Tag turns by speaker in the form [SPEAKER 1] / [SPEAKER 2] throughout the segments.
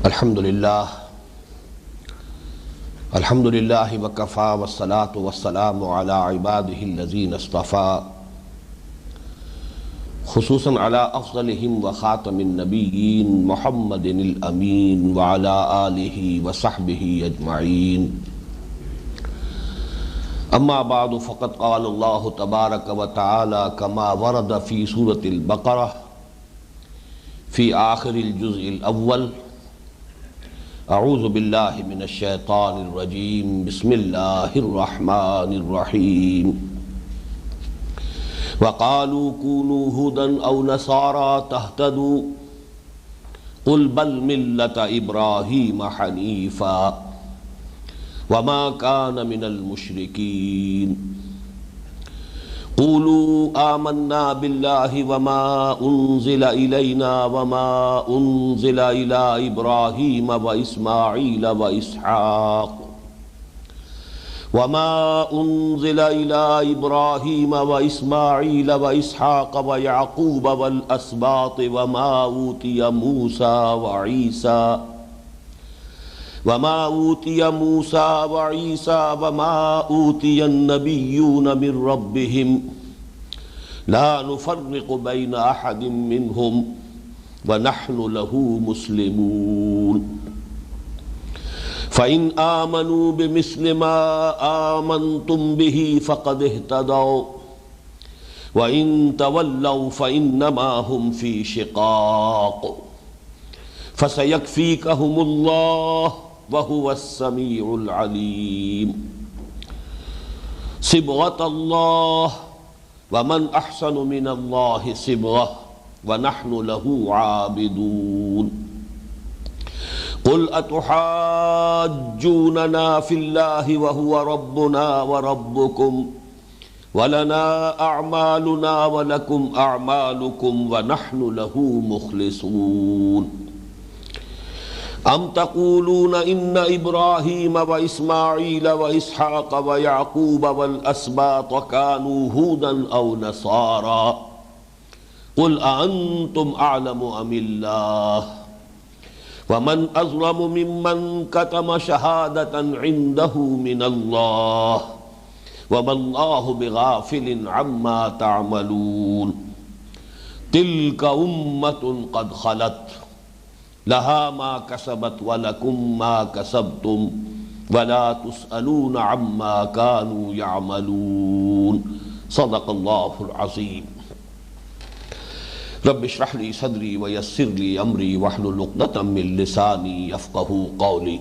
[SPEAKER 1] الحمدللہ وکفا والصلاة والسلام علی عبادہ الذین اصطفیٰ خصوصاً علی افضلہم وخاتم النبیین محمد الامین وعلی آلہ وصحبہ اجمعین اما بعد فقد قال اللہ تبارک وتعالی کما ورد فی سورة البقرہ فی آخر الجزء الاول اعوذ باللہ من الشیطان الرجیم بسم اللہ الرحمن الرحیم وقالوا كونوا هودا او نصارى تهتدوا قل بل ملة ابراہیم حنیفا وما كان من المشرکین قولوا آمنا باللہ وما انزل الینا وما انزل الى ابراہیم واسماعیل واسحاق وما انزل الى ابراہیم واسماعیل واسحاق ویعقوب والاسباط وما اوتی موسیٰ وعیسیٰ وما اوتی النبیون من ربهم لا نفرق بین احد منهم ونحن له مسلمون فإن آمنوا بمثل ما آمنتم به فقد اهتدوا وإن تولوا فإنما هم في شقاق فسيكفيكهم الله وهو السميع العليم صبغة الله ومن أحسن من الله صبغة ونحن له عابدون قل أتحاجوننا في الله وهو ربنا وربكم ولنا أعمالنا ولكم أعمالكم ونحن له مخلصون ام تقولون ان ابراہیم واسماعیل واسحاق ویعقوب والاسباط كانوا هودا او نصارا قل اانتم اعلم ام اللہ ومن اظلم ممن كتم شہادة عنده من اللہ وما اللہ بغافل عما تعملون تلك امة قد خلت لها ما كسبت ولكم ما كسبتم ولا تسألون عما كانوا يعملون صدق الله العظيم رب اشرح لي صدري ويسر لي أمري واحلل عقدة من لساني يفقهوا قولي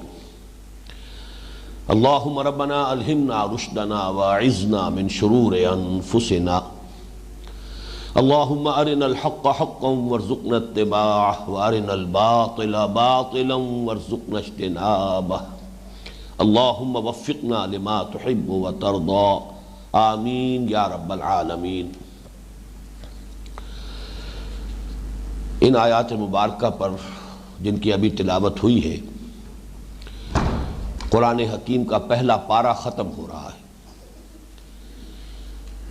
[SPEAKER 1] اللهم ربنا ألهمنا رشدنا وأعذنا من شرور أنفسنا اللهم أرنا الحق حقا وارزقنا اتباعه وأرنا الباطل باطلا وارزقنا اجتنابه اللهم وفقنا لما تحب وترضى آمین یا رب العالمین۔ ان آیات مبارکہ پر جن کی ابھی تلاوت ہوئی ہے، قرآن حکیم کا پہلا پارہ ختم ہو رہا ہے۔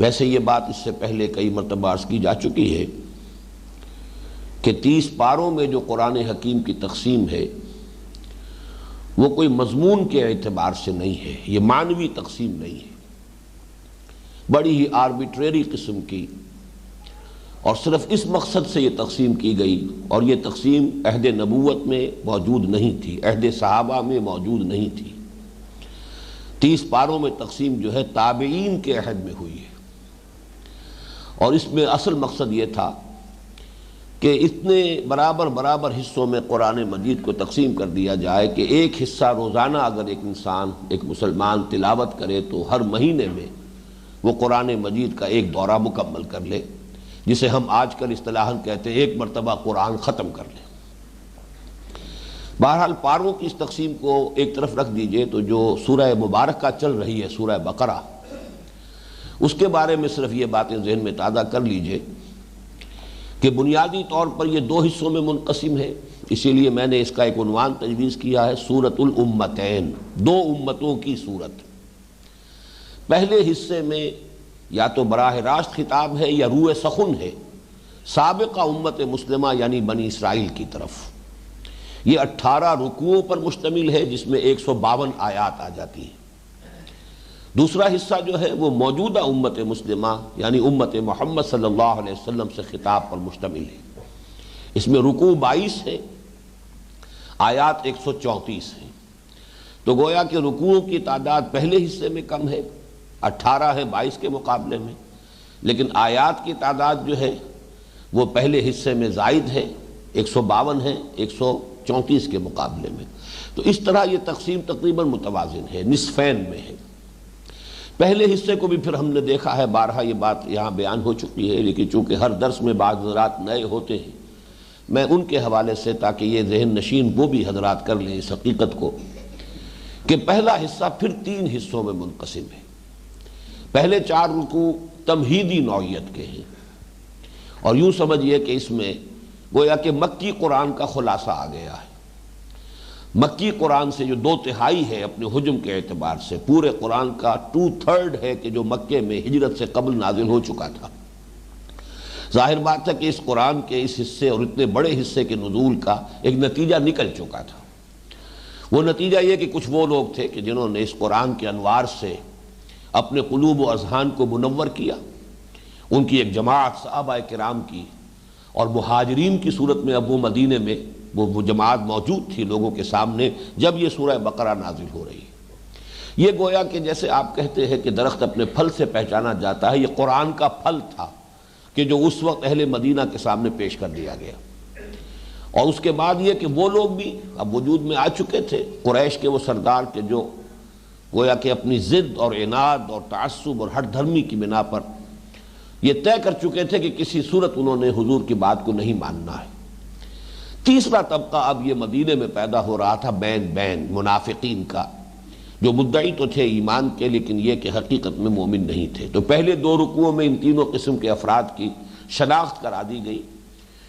[SPEAKER 1] ویسے یہ بات اس سے پہلے کئی مرتبہ عرض کی جا چکی ہے کہ 30 پاروں میں جو قرآن حکیم کی تقسیم ہے وہ کوئی مضمون کے اعتبار سے نہیں ہے، یہ معنوی تقسیم نہیں ہے، بڑی ہی آربیٹریری قسم کی، اور صرف اس مقصد سے یہ تقسیم کی گئی، اور یہ تقسیم عہد نبوت میں موجود نہیں تھی، عہد صحابہ میں موجود نہیں تھی۔ 30 پاروں میں تقسیم جو ہے تابعین کے عہد میں ہوئی ہے، اور اس میں اصل مقصد یہ تھا کہ اتنے برابر حصوں میں قرآن مجید کو تقسیم کر دیا جائے کہ ایک حصہ روزانہ اگر ایک انسان، ایک مسلمان تلاوت کرے تو ہر مہینے میں وہ قرآن مجید کا ایک دورہ مکمل کر لے، جسے ہم آج کل اصطلاحاً کہتے ہیں ایک مرتبہ قرآن ختم کر لے۔ بہرحال پاروں کی اس تقسیم کو ایک طرف رکھ دیجئے تو جو سورہ مبارکہ چل رہی ہے، سورہ بقرہ، اس کے بارے میں صرف یہ باتیں ذہن میں تازہ کر لیجئے کہ بنیادی طور پر یہ 2 حصوں میں منقسم ہے، اسی لیے میں نے اس کا ایک عنوان تجویز کیا ہے سورۃ الامتین، 2 امتوں کی سورت۔ پہلے حصے میں یا تو براہ راست خطاب ہے یا روح سخن ہے سابقہ امت مسلمہ یعنی بنی اسرائیل کی طرف، یہ 18 رکوعوں پر مشتمل ہے جس میں 152 آیات آ جاتی ہیں۔ دوسرا حصہ جو ہے وہ موجودہ امت مسلمہ یعنی امت محمد صلی اللہ علیہ وسلم سے خطاب پر مشتمل ہے۔ اس میں رکوع 22 ہے، آیات 134 ہیں، تو گویا کہ رکوعوں کی تعداد پہلے حصے میں کم ہے، 18 ہے 22 کے مقابلے میں، لیکن آیات کی تعداد جو ہے وہ پہلے حصے میں زائد ہے، 152 ہے 134 کے مقابلے میں۔ تو اس طرح یہ تقسیم تقریباً متوازن ہے، نصفین میں ہے۔ پہلے حصے کو بھی پھر ہم نے دیکھا ہے، بارہا یہ بات یہاں بیان ہو چکی ہے، لیکن چونکہ ہر درس میں بعض حضرات نئے ہوتے ہیں، میں ان کے حوالے سے تاکہ یہ ذہن نشین وہ بھی حضرات کر لیں اس حقیقت کو کہ پہلا حصہ پھر 3 حصوں میں منقسم ہے۔ پہلے 4 رکوع تمہیدی نوعیت کے ہیں، اور یوں سمجھئے کہ اس میں گویا کہ مکی قرآن کا خلاصہ آ گیا ہے۔ مکی قرآن سے جو 2/3 ہے اپنے حجم کے اعتبار سے، پورے قرآن کا 2/3 ہے کہ جو مکے میں ہجرت سے قبل نازل ہو چکا تھا۔ ظاہر بات ہے کہ اس قرآن کے اس حصے اور اتنے بڑے حصے کے نزول کا ایک نتیجہ نکل چکا تھا۔ وہ نتیجہ یہ کہ کچھ وہ لوگ تھے کہ جنہوں نے اس قرآن کے انوار سے اپنے قلوب و اذہان کو منور کیا، ان کی ایک جماعت صحابہ کرام کی، اور مہاجرین کی صورت میں اب وہ مدینے میں وہ جماعت موجود تھی لوگوں کے سامنے جب یہ سورہ بقرہ نازل ہو رہی ہے۔ یہ گویا کہ جیسے آپ کہتے ہیں کہ درخت اپنے پھل سے پہچانا جاتا ہے، یہ قرآن کا پھل تھا کہ جو اس وقت اہل مدینہ کے سامنے پیش کر دیا گیا۔ اور اس کے بعد یہ کہ وہ لوگ بھی اب وجود میں آ چکے تھے، قریش کے وہ سردار کے جو گویا کہ اپنی ضد اور عناد اور تعصب اور ہٹ دھرمی کی بنا پر یہ طے کر چکے تھے کہ کسی صورت انہوں نے حضور کی بات کو نہیں ماننا ہے۔ تیسرا طبقہ اب یہ مدینے میں پیدا ہو رہا تھا، بین منافقین کا، جو مدعی تو تھے ایمان کے لیکن یہ کہ حقیقت میں مومن نہیں تھے۔ تو پہلے 2 رکوعوں میں ان تینوں قسم کے افراد کی شناخت کرا دی گئی،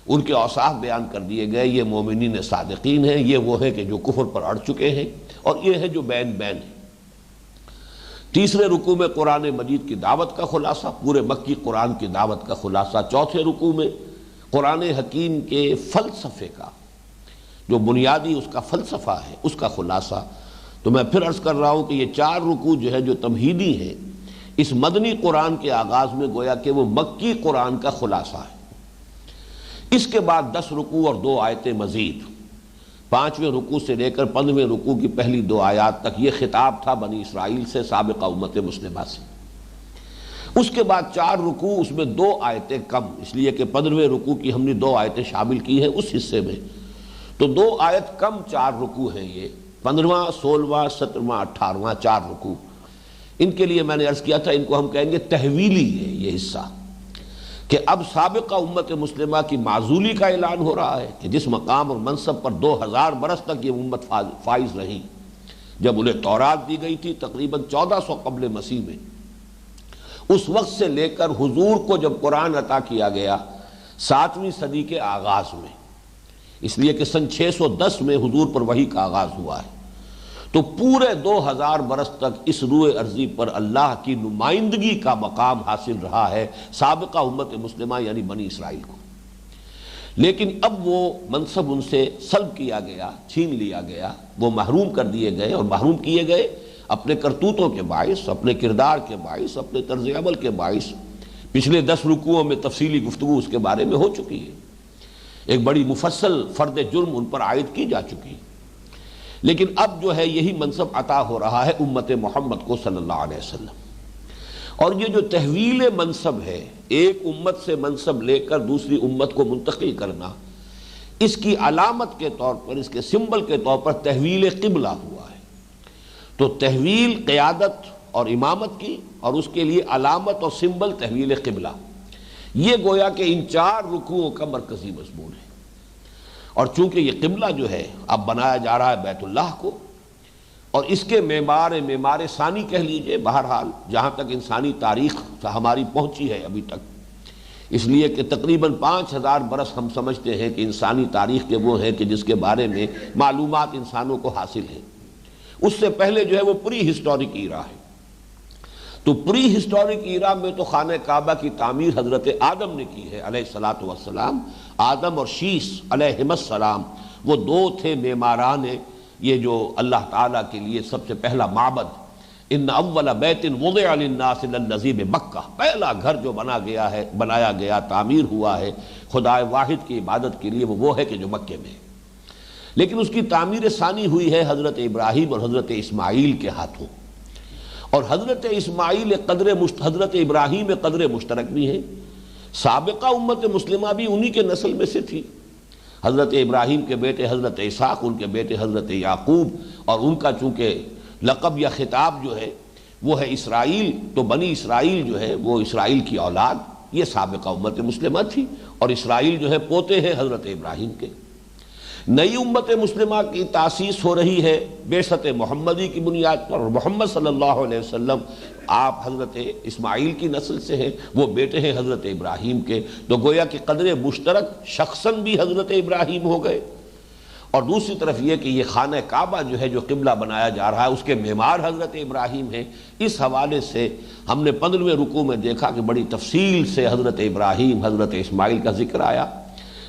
[SPEAKER 1] ان کے اوصاف بیان کر دیے گئے، یہ مومنین صادقین ہیں، یہ وہ ہے کہ جو کفر پر اڑ چکے ہیں، اور یہ ہے جو بین ہے۔ تیسرے رکوع میں قرآن مجید کی دعوت کا خلاصہ، پورے مکی قرآن کی دعوت کا خلاصہ۔ چوتھے رکوع میں قرآن حکیم کے فلسفے کا جو بنیادی اس کا فلسفہ ہے اس کا خلاصہ۔ تو میں پھر عرض کر رہا ہوں کہ یہ 4 رکوع جو ہے جو تمہیدی ہیں، اس مدنی قرآن کے آغاز میں گویا کہ وہ مکی قرآن کا خلاصہ ہے۔ اس کے بعد 10 رکوع اور 2 آیتیں مزید، 5ویں رکوع سے لے کر 15ویں رکوع کی پہلی 2 آیات تک یہ خطاب تھا بنی اسرائیل سے، سابقہ امت مسلمہ سے۔ اس کے بعد 4 رکوع، اس میں 2 آیتیں کم، اس لیے کہ 15ویں رکوع کی ہم نے 2 آیتیں شامل کی ہیں اس حصے میں، تو 2 آیت کم 4 رکوع ہیں یہ، 15واں 16واں 17واں 18واں 4 رکوع۔ ان کے لیے میں نے عرض کیا تھا ان کو ہم کہیں گے تحویلی ہے یہ حصہ، کہ اب سابقہ امت مسلمہ کی معزولی کا اعلان ہو رہا ہے کہ جس مقام اور منصب پر 2000 برس تک یہ امت فائز رہی، جب انہیں تورات دی گئی تھی تقریباً 1400 قبل مسیح میں، اس وقت سے لے کر حضور کو جب قرآن عطا کیا گیا 7ویں صدی کے آغاز میں، اس لیے کہ سن 610 میں حضور پر وحی کا آغاز ہوا ہے، تو پورے 2000 برس تک اس روئے ارضی پر اللہ کی نمائندگی کا مقام حاصل رہا ہے سابقہ امت مسلمہ یعنی بنی اسرائیل کو۔ لیکن اب وہ منصب ان سے سلب کیا گیا، چھین لیا گیا، وہ محروم کر دیے گئے، اور محروم کیے گئے اپنے کرتوتوں کے باعث، اپنے کردار کے باعث، اپنے طرز عمل کے باعث۔ پچھلے 10 رکوعوں میں تفصیلی گفتگو اس کے بارے میں ہو چکی ہے، ایک بڑی مفصل فرد جرم ان پر عائد کی جا چکی ہے۔ لیکن اب جو ہے یہی منصب عطا ہو رہا ہے امت محمد کو صلی اللہ علیہ وسلم، اور یہ جو تحویل منصب ہے، ایک امت سے منصب لے کر دوسری امت کو منتقل کرنا، اس کی علامت کے طور پر، اس کے سمبل کے طور پر تحویل قبلہ ہوا ہے۔ تو تحویل قیادت اور امامت کی، اور اس کے لیے علامت اور سمبل تحویل قبلہ، یہ گویا کہ ان 4 رکوعوں کا مرکزی مضمون ہے۔ اور چونکہ یہ قبلہ جو ہے اب بنایا جا رہا ہے بیت اللہ کو، اور اس کے معمار ثانی کہہ لیجئے، بہرحال جہاں تک انسانی تاریخ ہماری پہنچی ہے ابھی تک، اس لیے کہ تقریباً 5000 برس ہم سمجھتے ہیں کہ انسانی تاریخ کے وہ ہیں کہ جس کے بارے میں معلومات انسانوں کو حاصل ہیں۔ اس سے پہلے جو ہے وہ پری ہسٹورک ایرا ہے، تو پری ہسٹورک ایرا میں تو خانہ کعبہ کی تعمیر حضرت آدم نے کی ہے علیہ الصلوۃ والسلام، آدم اور شیس علیہم السلام، وہ دو تھے معماران یہ جو اللہ تعالیٰ کے لیے سب سے پہلا معبد، ان اول بیت وضع للناس للذی بمکہ، پہلا گھر جو بنایا گیا تعمیر ہوا ہے خدا واحد کی عبادت کے لیے، وہ ہے کہ جو مکے میں ہے۔ لیکن اس کی تعمیر ثانی ہوئی ہے حضرت ابراہیم اور حضرت اسماعیل کے ہاتھوں، اور حضرت ابراہیم قدر مشترک بھی ہے۔ سابقہ امت مسلمہ بھی انہی کے نسل میں سے تھی، حضرت ابراہیم کے بیٹے حضرت اسحاق، ان کے بیٹے حضرت یعقوب، اور ان کا چونکہ لقب یا خطاب جو ہے وہ ہے اسرائیل، تو بنی اسرائیل جو ہے وہ اسرائیل کی اولاد، یہ سابقہ امت مسلمہ تھی، اور اسرائیل جو ہے پوتے ہیں حضرت ابراہیم کے۔ نئی امت مسلمہ کی تاسیس ہو رہی ہے بعثت محمدی کی بنیاد پر، اور محمد صلی اللہ علیہ وسلم آپ حضرت اسماعیل کی نسل سے ہیں، وہ بیٹے ہیں حضرت ابراہیم کے، تو گویا کہ قدر مشترک شخصاً بھی حضرت ابراہیم ہو گئے، اور دوسری طرف یہ کہ یہ خانہ کعبہ جو ہے جو قبلہ بنایا جا رہا ہے اس کے معمار حضرت ابراہیم ہیں۔ اس حوالے سے ہم نے 15ویں رکوع میں دیکھا کہ بڑی تفصیل سے حضرت ابراہیم حضرت اسماعیل کا ذکر آیا،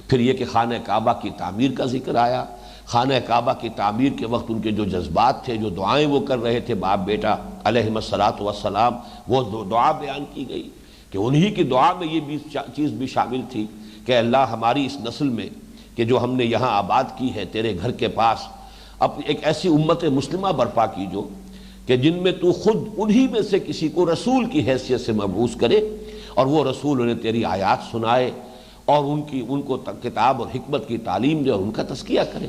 [SPEAKER 1] پھر یہ کہ خانہ کعبہ کی تعمیر کا ذکر آیا، خانہ کعبہ کی تعمیر کے وقت ان کے جو جذبات تھے، جو دعائیں وہ کر رہے تھے باپ بیٹا علیہم الصلاۃ والسلام، وہ دعا بیان کی گئی کہ انہی کی دعا میں یہ بھی چیز بھی شامل تھی کہ اللہ ہماری اس نسل میں کہ جو ہم نے یہاں آباد کی ہے تیرے گھر کے پاس، اب ایک ایسی امت مسلمہ برپا کی جو کہ جن میں تو خود انہی میں سے کسی کو رسول کی حیثیت سے مبعوث کرے، اور وہ رسول انہیں تیری آیات سنائے اور ان کو کتاب اور حکمت کی تعلیم دے اور ان کا تزکیہ کرے۔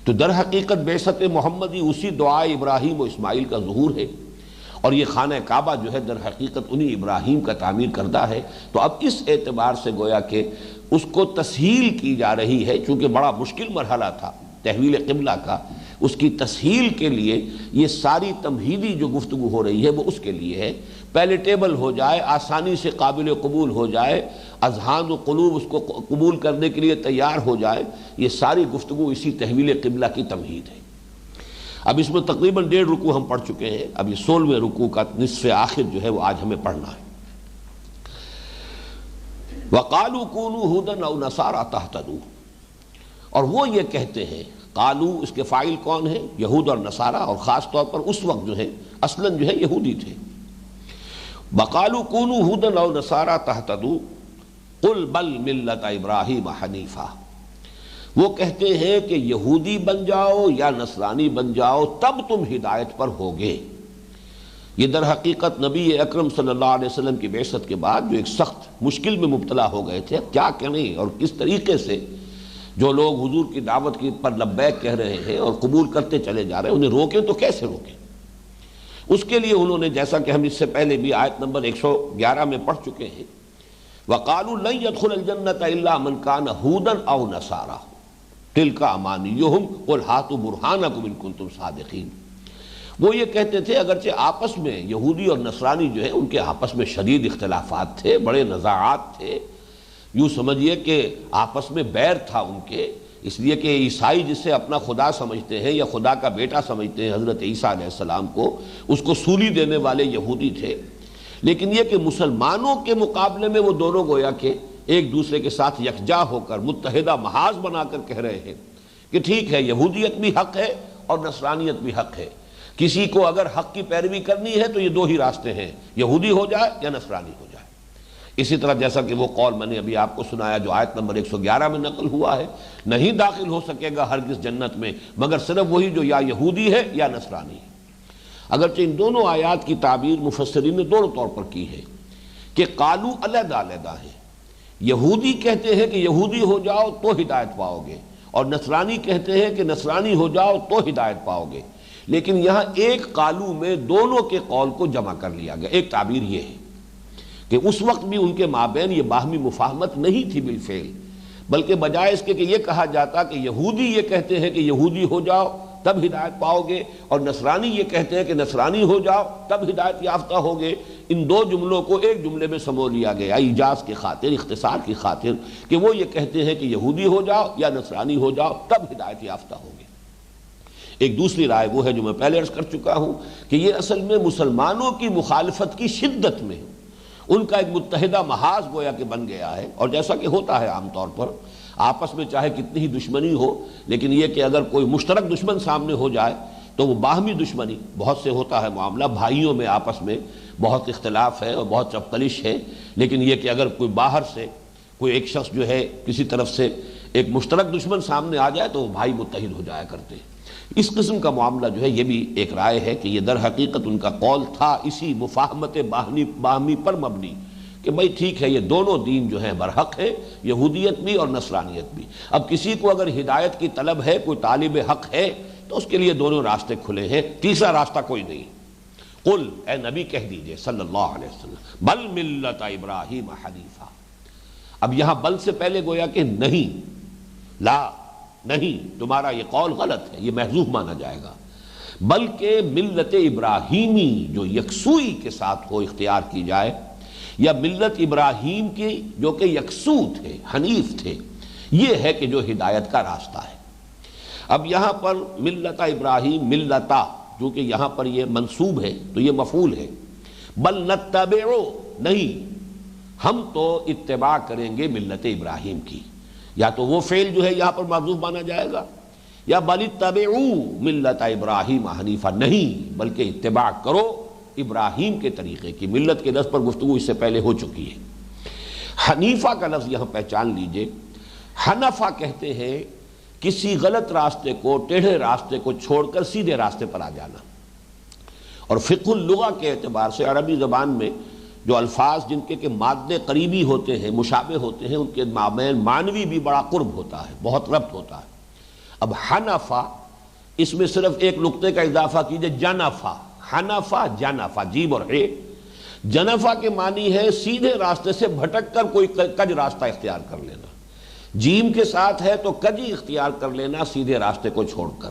[SPEAKER 1] تو در حقیقت بعثت محمدی اسی دعا ابراہیم و اسماعیل کا ظہور ہے، اور یہ خانہ کعبہ جو ہے در حقیقت انہی ابراہیم کا تعمیر کردہ ہے۔ تو اب اس اعتبار سے گویا کہ اس کو تسہیل کی جا رہی ہے، چونکہ بڑا مشکل مرحلہ تھا تحویل قبلہ کا، اس کی تسہیل کے لیے یہ ساری تمہیدی جو گفتگو ہو رہی ہے وہ اس کے لیے ہے، پیلیٹیبل ہو جائے، آسانی سے قابل قبول ہو جائے، اذہان و قلوب اس کو قبول کرنے کے لیے تیار ہو جائے، یہ ساری گفتگو اسی تحویل قبلہ کی تمہید ہے۔ اب اس میں تقریباً 1.5 رکوع ہم پڑھ چکے ہیں، اب یہ 16ویں رکوع کا نصف آخر جو ہے وہ آج ہمیں پڑھنا ہے۔ وَقَالُوا كُونُوا هُودًا أَوْ نَصَارَىٰ تَهْتَدُوا، اور وہ یہ کہتے ہیں، قالو اس کے فاعل کون ہیں؟ یہود اور نصارہ، اور خاص طور پر اس وقت جو ہے اصلاً جو ہے یہودی تھے۔ وَقَالُوا كُونُوا هُودًا أَوْ نَصَارَىٰ تَهْتَدُوا قُلْ بَلْ مِلَّةَ إِبْرَاهِيمَ حَنِيفًا، وہ کہتے ہیں کہ یہودی بن جاؤ یا نصرانی بن جاؤ تب تم ہدایت پر ہوگے۔ یہ در حقیقت نبی اکرم صلی اللہ علیہ وسلم کی بعثت کے بعد جو ایک سخت مشکل میں مبتلا ہو گئے تھے، کیا کریں اور کس طریقے سے جو لوگ حضور کی دعوت کی پر لبیک کہہ رہے ہیں اور قبول کرتے چلے جا رہے ہیں، انہیں روکیں تو کیسے روکیں؟ اس کے لیے انہوں نے، جیسا کہ ہم اس سے پہلے بھی آیت نمبر 111 میں پڑھ چکے ہیں، وَقَالُوا لَن يَدْخُلَ الْجَنَّةَ إِلَّا مَنْ كَانَ هُودًا أَوْ نَصَارَىٰ تِلْكَ أَمَانِيُّهُمْ قُلْ هَاتُوا بُرْهَانَكُمْ إِن كُنتُمْ صَادِقِينَ۔ وہ یہ کہتے تھے، اگرچہ آپس میں یہودی اور نصرانی جو ہے ان کے آپس میں شدید اختلافات تھے، بڑے نزاعات تھے، یوں سمجھیے کہ آپس میں بیر تھا ان کے، اس لیے کہ عیسائی جسے اپنا خدا سمجھتے ہیں یا خدا کا بیٹا سمجھتے ہیں حضرت عیسیٰ علیہ السلام کو، اس کو سولی دینے والے یہودی تھے، لیکن یہ کہ مسلمانوں کے مقابلے میں وہ دونوں گویا کہ ایک دوسرے کے ساتھ یکجا ہو کر متحدہ محاذ بنا کر کہہ رہے ہیں کہ ٹھیک ہے، یہودیت بھی حق ہے اور نصرانیت بھی حق ہے، کسی کو اگر حق کی پیروی کرنی ہے تو یہ دو ہی راستے ہیں، یہودی ہو جائے یا نصرانی ہو جائے۔ اسی طرح جیسا کہ وہ قول میں نے ابھی آپ کو سنایا جو آیت نمبر 111 میں نقل ہوا ہے، نہیں داخل ہو سکے گا ہرگز جنت میں مگر صرف وہی جو یا یہودی ہے یا نصرانی ہے۔ اگرچہ ان دونوں آیات کی تعبیر مفسرین نے دونوں طور پر کی ہے کہ قالو علیحدہ علیحدہ ہے، یہودی کہتے ہیں کہ یہودی ہو جاؤ تو ہدایت پاؤ گے، اور نصرانی کہتے ہیں کہ نصرانی ہو جاؤ تو ہدایت پاؤ گے، لیکن یہاں ایک قالو میں دونوں کے قول کو جمع کر لیا گیا۔ ایک تعبیر یہ ہے کہ اس وقت بھی ان کے مابین یہ باہمی مفاہمت نہیں تھی بالفعل، بلکہ بجائے اس کے کہ یہ کہا جاتا کہ یہودی یہ کہتے ہیں کہ یہودی ہو جاؤ تب ہدایت پاؤ گے، اور نصرانی یہ کہتے ہیں کہ نصرانی ہو جاؤ تب ہدایت یافتہ ہوگے، ان دو جملوں کو ایک جملے میں سمو لیا گیا ایجاز کی خاطر، اختصار کی خاطر، کہ وہ یہ کہتے ہیں کہ یہودی ہو جاؤ یا نصرانی ہو جاؤ تب ہدایت یافتہ ہوگے۔ ایک دوسری رائے وہ ہے جو میں پہلے عرض کر چکا ہوں کہ یہ اصل میں مسلمانوں کی مخالفت کی شدت میں ان کا ایک متحدہ محاذ گویا کہ بن گیا ہے، اور جیسا کہ ہوتا ہے عام طور پر آپس میں چاہے کتنی ہی دشمنی ہو، لیکن یہ کہ اگر کوئی مشترک دشمن سامنے ہو جائے تو وہ باہمی دشمنی، بہت سے ہوتا ہے معاملہ بھائیوں میں آپس میں بہت اختلاف ہے اور بہت چپقلش ہے، لیکن یہ کہ اگر کوئی باہر سے کوئی ایک شخص جو ہے کسی طرف سے ایک مشترک دشمن سامنے آ جائے تو وہ بھائی متحد ہو جایا کرتے ہیں۔ اس قسم کا معاملہ جو ہے یہ بھی ایک رائے ہے کہ یہ در حقیقت ان کا قول تھا اسی مفاہمت باہمی پر مبنی، کہ بھئی ٹھیک ہے یہ دونوں دین جو ہیں برحق ہے، یہودیت بھی اور نصرانیت بھی۔ اب کسی کو اگر ہدایت کی طلب ہے، کوئی طالب حق ہے، تو اس کے لیے دونوں راستے کھلے ہیں، تیسرا راستہ کوئی نہیں۔ قل، اے نبی کہہ دیجئے صلی اللہ علیہ وسلم، بل ملت ابراہیم حنیفہ۔ اب یہاں بل سے پہلے گویا کہ نہیں، لا، نہیں، تمہارا یہ قول غلط ہے، یہ محذوف مانا جائے گا، بلکہ ملت ابراہیمی جو یکسوئی کے ساتھ ہو اختیار کی جائے، یا ملت ابراہیم کی جو کہ یکسو تھے، حنیف تھے، یہ ہے کہ جو ہدایت کا راستہ ہے۔ اب یہاں پر ملت ابراہیم، ملتا، جو کہ یہاں پر یہ منصوب ہے تو یہ مفعول ہے، بل نتبعو، نہیں، ہم تو اتباع کریں گے ملت ابراہیم کی، یا تو وہ فعل جو ہے یہاں پر محذوف مانا جائے گا، یا بل اتبعو ملت ابراہیم حنیفہ، نہیں بلکہ اتباع کرو ابراہیم کے طریقے کی۔ ملت کے لفظ پر گفتگو اس سے پہلے ہو چکی ہے۔ حنیفہ کا لفظ یہاں پہچان لیجئے، حنفہ کہتے ہیں کسی غلط راستے کو، ٹیڑھے راستے کو چھوڑ کر سیدھے راستے پر آ جانا۔ اور فقہ اللغہ کے اعتبار سے عربی زبان میں جو الفاظ جن کے کہ مادے قریبی ہوتے ہیں، مشابہ ہوتے ہیں، ان کے مابین معنوی بھی بڑا قرب ہوتا ہے، بہت ربط ہوتا ہے۔ اب حنفہ، اس میں صرف ایک نقطے کا اضافہ کیجئے، جنفہ، حنفہ جنفہ، جیم اور ہے، جنفہ کے معنی ہے سیدھے راستے سے بھٹک کر کوئی کج راستہ اختیار کر لینا، جیم کے ساتھ ہے تو کجی اختیار کر لینا سیدھے راستے کو چھوڑ کر،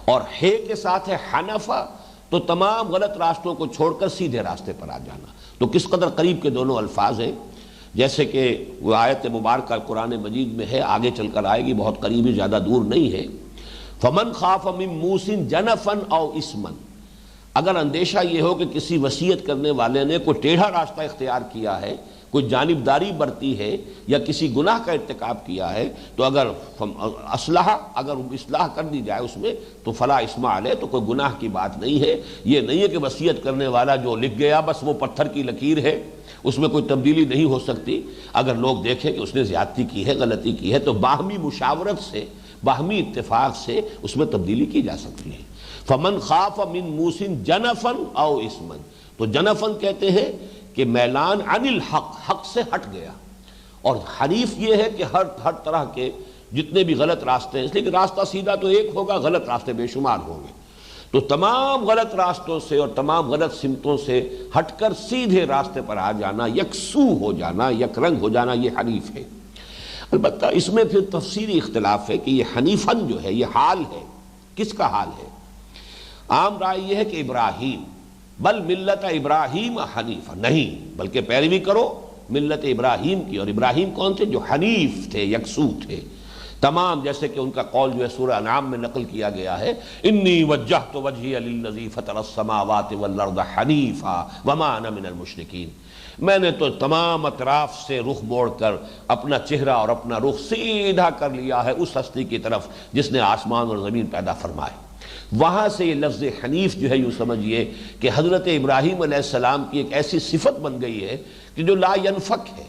[SPEAKER 1] اور ہے کے ساتھ ہے حنفہ، تو تمام غلط راستوں کو چھوڑ کر سیدھے راستے پر آ جانا۔ تو کس قدر قریب کے دونوں الفاظ ہیں، جیسے کہ وہ آیت مبارکہ قرآن مجید میں ہے، آگے چل کر آئے گی، بہت قریبی، زیادہ دور نہیں ہے۔ فمن خاف من موص جنفا او اثما، اگر اندیشہ یہ ہو کہ کسی وصیت کرنے والے نے کوئی ٹیڑھا راستہ اختیار کیا ہے، کوئی جانبداری برتی ہے، یا کسی گناہ کا ارتکاب کیا ہے، تو اگر اصلاح کر دی جائے اس میں تو فلا اثم علیہ، تو کوئی گناہ کی بات نہیں ہے۔ یہ نہیں ہے کہ وصیت کرنے والا جو لکھ گیا بس وہ پتھر کی لکیر ہے، اس میں کوئی تبدیلی نہیں ہو سکتی۔ اگر لوگ دیکھیں کہ اس نے زیادتی کی ہے، غلطی کی ہے، تو باہمی مشاورت سے، باہمی اتفاق سے اس میں تبدیلی کی جا سکتی ہے۔ فمن خاف من موص جنفا او اثما، تو جنفن کہتے ہیں کہ میلان عن الحق، حق سے ہٹ گیا، اور حریف یہ ہے کہ ہر طرح کے جتنے بھی غلط راستے ہیں، اس لیے کہ راستہ سیدھا تو ایک ہوگا، غلط راستے بے شمار ہوں گے، تو تمام غلط راستوں سے اور تمام غلط سمتوں سے ہٹ کر سیدھے راستے پر آ جانا، یکسو ہو جانا، یک رنگ ہو جانا، یہ حنیف ہے۔ البتہ اس میں پھر تفصیلی اختلاف ہے کہ یہ حنیفن جو ہے یہ حال ہے، کس کا حال ہے؟ عام رائے یہ ہے کہ ابراہیم، بل ملت ابراہیم حنیفہ، نہیں بلکہ پیروی کرو ملت ابراہیم کی، اور ابراہیم کون تھے؟ جو حنیف تھے، یکسو تھے تمام، جیسے کہ ان کا قول جو ہے سورہ انعام میں نقل کیا گیا ہے، انی وجہت وجہی للذی فطر السماوات والارض حنیفا وما انا من المشرکین، میں نے تو تمام اطراف سے رخ موڑ کر اپنا چہرہ اور اپنا رخ سیدھا کر لیا ہے اس ہستی کی طرف جس نے آسمان اور زمین پیدا فرمائے۔ وہاں سے یہ لفظ حنیف جو ہے یوں سمجھیے کہ حضرت ابراہیم علیہ السلام کی ایک ایسی صفت بن گئی ہے کہ جو لا ینفک ہے،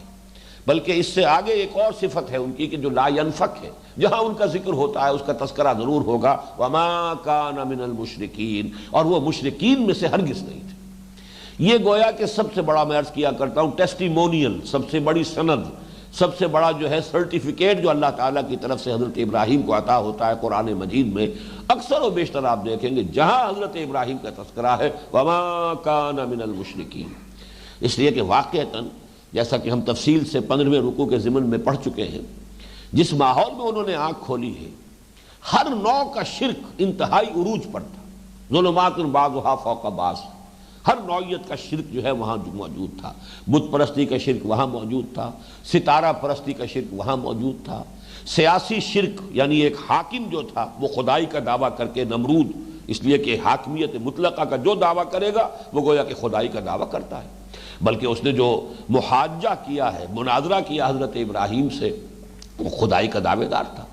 [SPEAKER 1] بلکہ اس سے آگے ایک اور صفت ہے ان کی کہ جو لا ینفک ہے، جہاں ان کا ذکر ہوتا ہے اس کا تذکرہ ضرور ہوگا، وما کان من المشرکین، اور وہ مشرکین میں سے ہرگز نہیں تھے۔ یہ گویا کہ سب سے بڑا، میں عرض کیا کرتا ہوں، ٹیسٹیمونیل، سب سے بڑی سند، سب سے بڑا جو ہے سرٹیفکیٹ جو اللہ تعالیٰ کی طرف سے حضرت ابراہیم کو عطا ہوتا ہے قرآن مجید میں، اکثر و بیشتر آپ دیکھیں گے جہاں حضرت ابراہیم کا تذکرہ ہے وما کان من المشرکین، اس لیے کہ واقعتاً جیسا کہ ہم تفصیل سے 15ویں رکوع کے ضمن میں پڑھ چکے ہیں، جس ماحول میں انہوں نے آنکھ کھولی ہے ہر نوع کا شرک انتہائی عروج پر تھا، ظلمات بعضھا فوق بعض، ہر نوعیت کا شرک جو ہے وہاں موجود تھا، بت پرستی کا شرک وہاں موجود تھا، ستارہ پرستی کا شرک وہاں موجود تھا، سیاسی شرک یعنی ایک حاکم جو تھا وہ خدائی کا دعویٰ کر کے، نمرود، اس لیے کہ حاکمیت مطلقہ کا جو دعویٰ کرے گا وہ گویا کہ خدائی کا دعویٰ کرتا ہے، بلکہ اس نے جو محاجہ کیا ہے، مناظرہ کیا حضرت ابراہیم سے، وہ خدائی کا دعوے دار تھا۔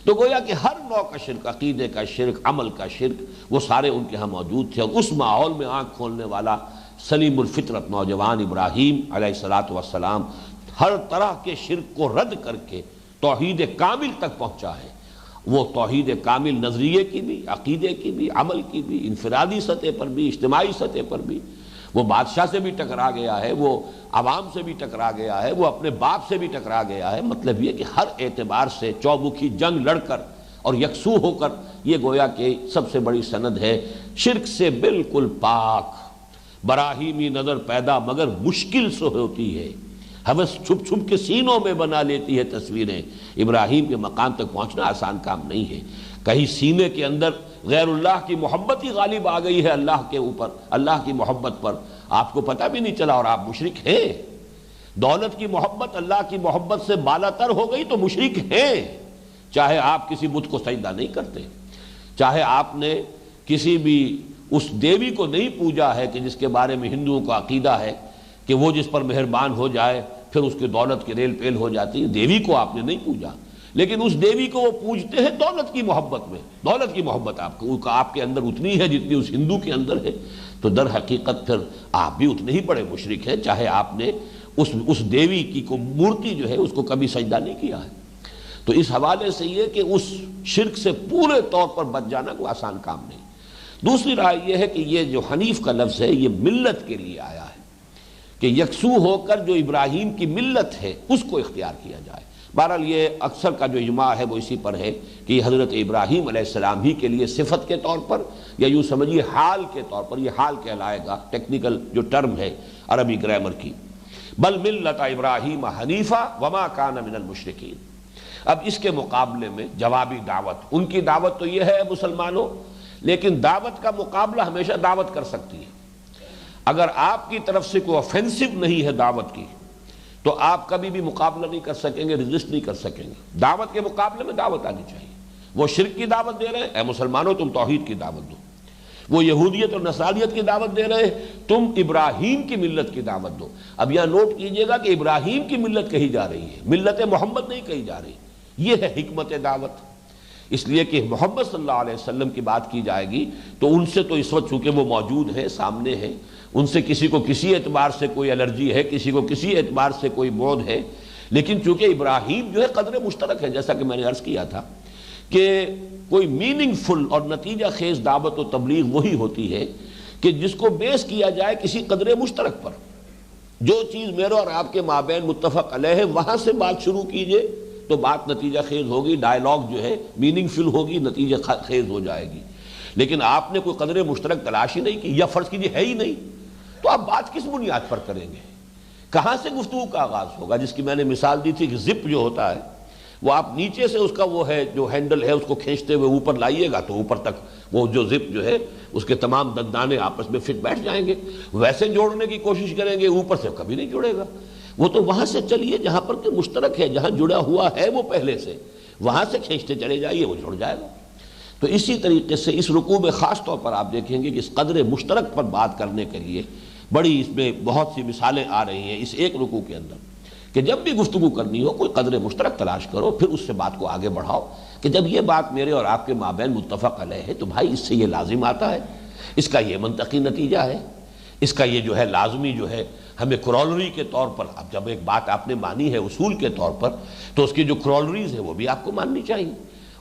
[SPEAKER 1] تو گویا کہ ہر نوع کا شرک، عقیدے کا شرک، عمل کا شرک، وہ سارے ان کے ہاں موجود تھے۔ اور اس ماحول میں آنکھ کھولنے والا سلیم الفطرت نوجوان ابراہیم علیہ السلام ہر طرح کے شرک کو رد کر کے توحید کامل تک پہنچا ہے۔ وہ توحید کامل نظریے کی بھی، عقیدے کی بھی، عمل کی بھی، انفرادی سطح پر بھی، اجتماعی سطح پر بھی۔ وہ بادشاہ سے بھی ٹکرا گیا ہے، وہ عوام سے بھی ٹکرا گیا ہے، وہ اپنے باپ سے بھی ٹکرا گیا ہے۔ مطلب یہ کہ ہر اعتبار سے چومکھی جنگ لڑ کر اور یکسو ہو کر یہ گویا کہ سب سے بڑی سند ہے، شرک سے بالکل پاک، براہیمی نظر پیدا مگر مشکل سے ہوتی ہے، ہوس چھپ چھپ کے سینوں میں بنا لیتی ہے تصویریں۔ ابراہیم کے مقام تک پہنچنا آسان کام نہیں ہے۔ کہیں سینے کے اندر غیر اللہ کی محبت ہی غالب آ گئی ہے اللہ کے اوپر، اللہ کی محبت پر، آپ کو پتہ بھی نہیں چلا اور آپ مشرک ہیں۔ دولت کی محبت اللہ کی محبت سے بالا تر ہو گئی تو مشرک ہیں، چاہے آپ کسی بت کو سجدہ نہیں کرتے، چاہے آپ نے کسی بھی اس دیوی کو نہیں پوجا ہے کہ جس کے بارے میں ہندوؤں کا عقیدہ ہے کہ وہ جس پر مہربان ہو جائے پھر اس کی دولت کی ریل پیل ہو جاتی ہے، دیوی کو آپ نے نہیں پوجا، لیکن اس دیوی کو وہ پوجتے ہیں دولت کی محبت میں۔ دولت کی محبت آپ کے اندر اتنی ہے جتنی اس ہندو کے اندر ہے، تو در حقیقت پھر آپ بھی اتنے ہی بڑے مشرک ہیں، چاہے آپ نے اس دیوی کی کو مورتی جو ہے اس کو کبھی سجدہ نہیں کیا ہے۔ تو اس حوالے سے یہ کہ اس شرک سے پورے طور پر بچ جانا کوئی آسان کام نہیں۔ دوسری رائے یہ ہے کہ یہ جو حنیف کا لفظ ہے یہ ملت کے لیے آیا ہے، کہ یکسو ہو کر جو ابراہیم کی ملت ہے اس کو اختیار کیا جائے۔ بہرحال یہ اکثر کا جو اجماع ہے وہ اسی پر ہے کہ یہ حضرت ابراہیم علیہ السلام ہی کے لیے صفت کے طور پر یا یوں سمجھیے حال کے طور پر، یہ حال کہلائے گا، ٹیکنیکل جو ٹرم ہے عربی گرامر کی، بل ملت ابراہیم حنیفہ وما کان من المشرکین۔ اب اس کے مقابلے میں جوابی دعوت، ان کی دعوت تو یہ ہے مسلمانوں، لیکن دعوت کا مقابلہ ہمیشہ دعوت کر سکتی ہے۔ اگر آپ کی طرف سے کوئی آفینسو نہیں ہے دعوت کی تو آپ کبھی بھی مقابلہ نہیں کر سکیں گے، رزسٹ نہیں کر سکیں گے۔ دعوت کے مقابلے میں دعوت آنی چاہیے۔ وہ شرک کی دعوت دے رہے ہیں، اے مسلمانوں تم توحید کی دعوت دو۔ وہ یہودیت اور نصرانیت کی دعوت دے رہے ہیں، تم ابراہیم کی ملت کی دعوت دو۔ اب یہاں نوٹ کیجئے گا کہ ابراہیم کی ملت کہی جا رہی ہے، ملت محمد نہیں کہی جا رہی۔ یہ ہے حکمت دعوت، اس لیے کہ محمد صلی اللہ علیہ وسلم کی بات کی جائے گی تو ان سے تو اس وقت چونکہ وہ موجود ہیں، سامنے ہیں، ان سے کسی کو کسی اعتبار سے کوئی الرجی ہے، کسی کو کسی اعتبار سے کوئی بعد ہے، لیکن چونکہ ابراہیم جو ہے قدر مشترک ہے، جیسا کہ میں نے عرض کیا تھا کہ کوئی میننگ فل اور نتیجہ خیز دعوت و تبلیغ وہی ہوتی ہے کہ جس کو بیس کیا جائے کسی قدر مشترک پر۔ جو چیز میرے اور آپ کے مابین متفق علیہ ہے وہاں سے بات شروع کیجئے تو بات نتیجہ خیز ہوگی، ڈائلاگ جو ہے میننگ فل ہوگی، نتیجہ خیز ہو جائے گی۔ لیکن آپ نے کوئی قدر مشترک تلاش ہی نہیں کی، یا فرض کیجئے ہے ہی نہیں، تو آپ بات کس بنیاد پر کریں گے؟ کہاں سے گفتگو کا آغاز ہوگا؟ جس کی میں نے مثال دی تھی کہ زپ جو ہوتا ہے وہ آپ نیچے سے اس کا وہ ہے جو ہینڈل ہے اس کو کھینچتے ہوئے اوپر لائیے گا تو اوپر تک وہ جو زپ جو ہے اس کے تمام دندانے آپس میں فٹ بیٹھ جائیں گے۔ ویسے جوڑنے کی کوشش کریں گے اوپر سے کبھی نہیں جڑے گا۔ وہ تو وہاں سے چلیے جہاں پر کہ مشترک ہے، جہاں جڑا ہوا ہے وہ پہلے سے، وہاں سے کھینچتے چلے جائیے، وہ جڑ جائے گا۔ تو اسی طریقے سے اس رکوع میں خاص طور پر آپ دیکھیں گے کہ اس قدر مشترک پر بات کرنے کے لیے بڑی اس میں بہت سی مثالیں آ رہی ہیں اس ایک رکوع کے اندر، کہ جب بھی گفتگو کرنی ہو کوئی قدر مشترک تلاش کرو، پھر اس سے بات کو آگے بڑھاؤ کہ جب یہ بات میرے اور آپ کے مابین متفق علیہ ہے تو بھائی اس سے یہ لازم آتا ہے، اس کا یہ منطقی نتیجہ ہے، اس کا یہ جو ہے لازمی جو ہے ہمیں کرولری کے طور پر، اب جب ایک بات آپ نے مانی ہے اصول کے طور پر تو اس کی جو کرولریز ہے وہ بھی آپ کو ماننی چاہیے۔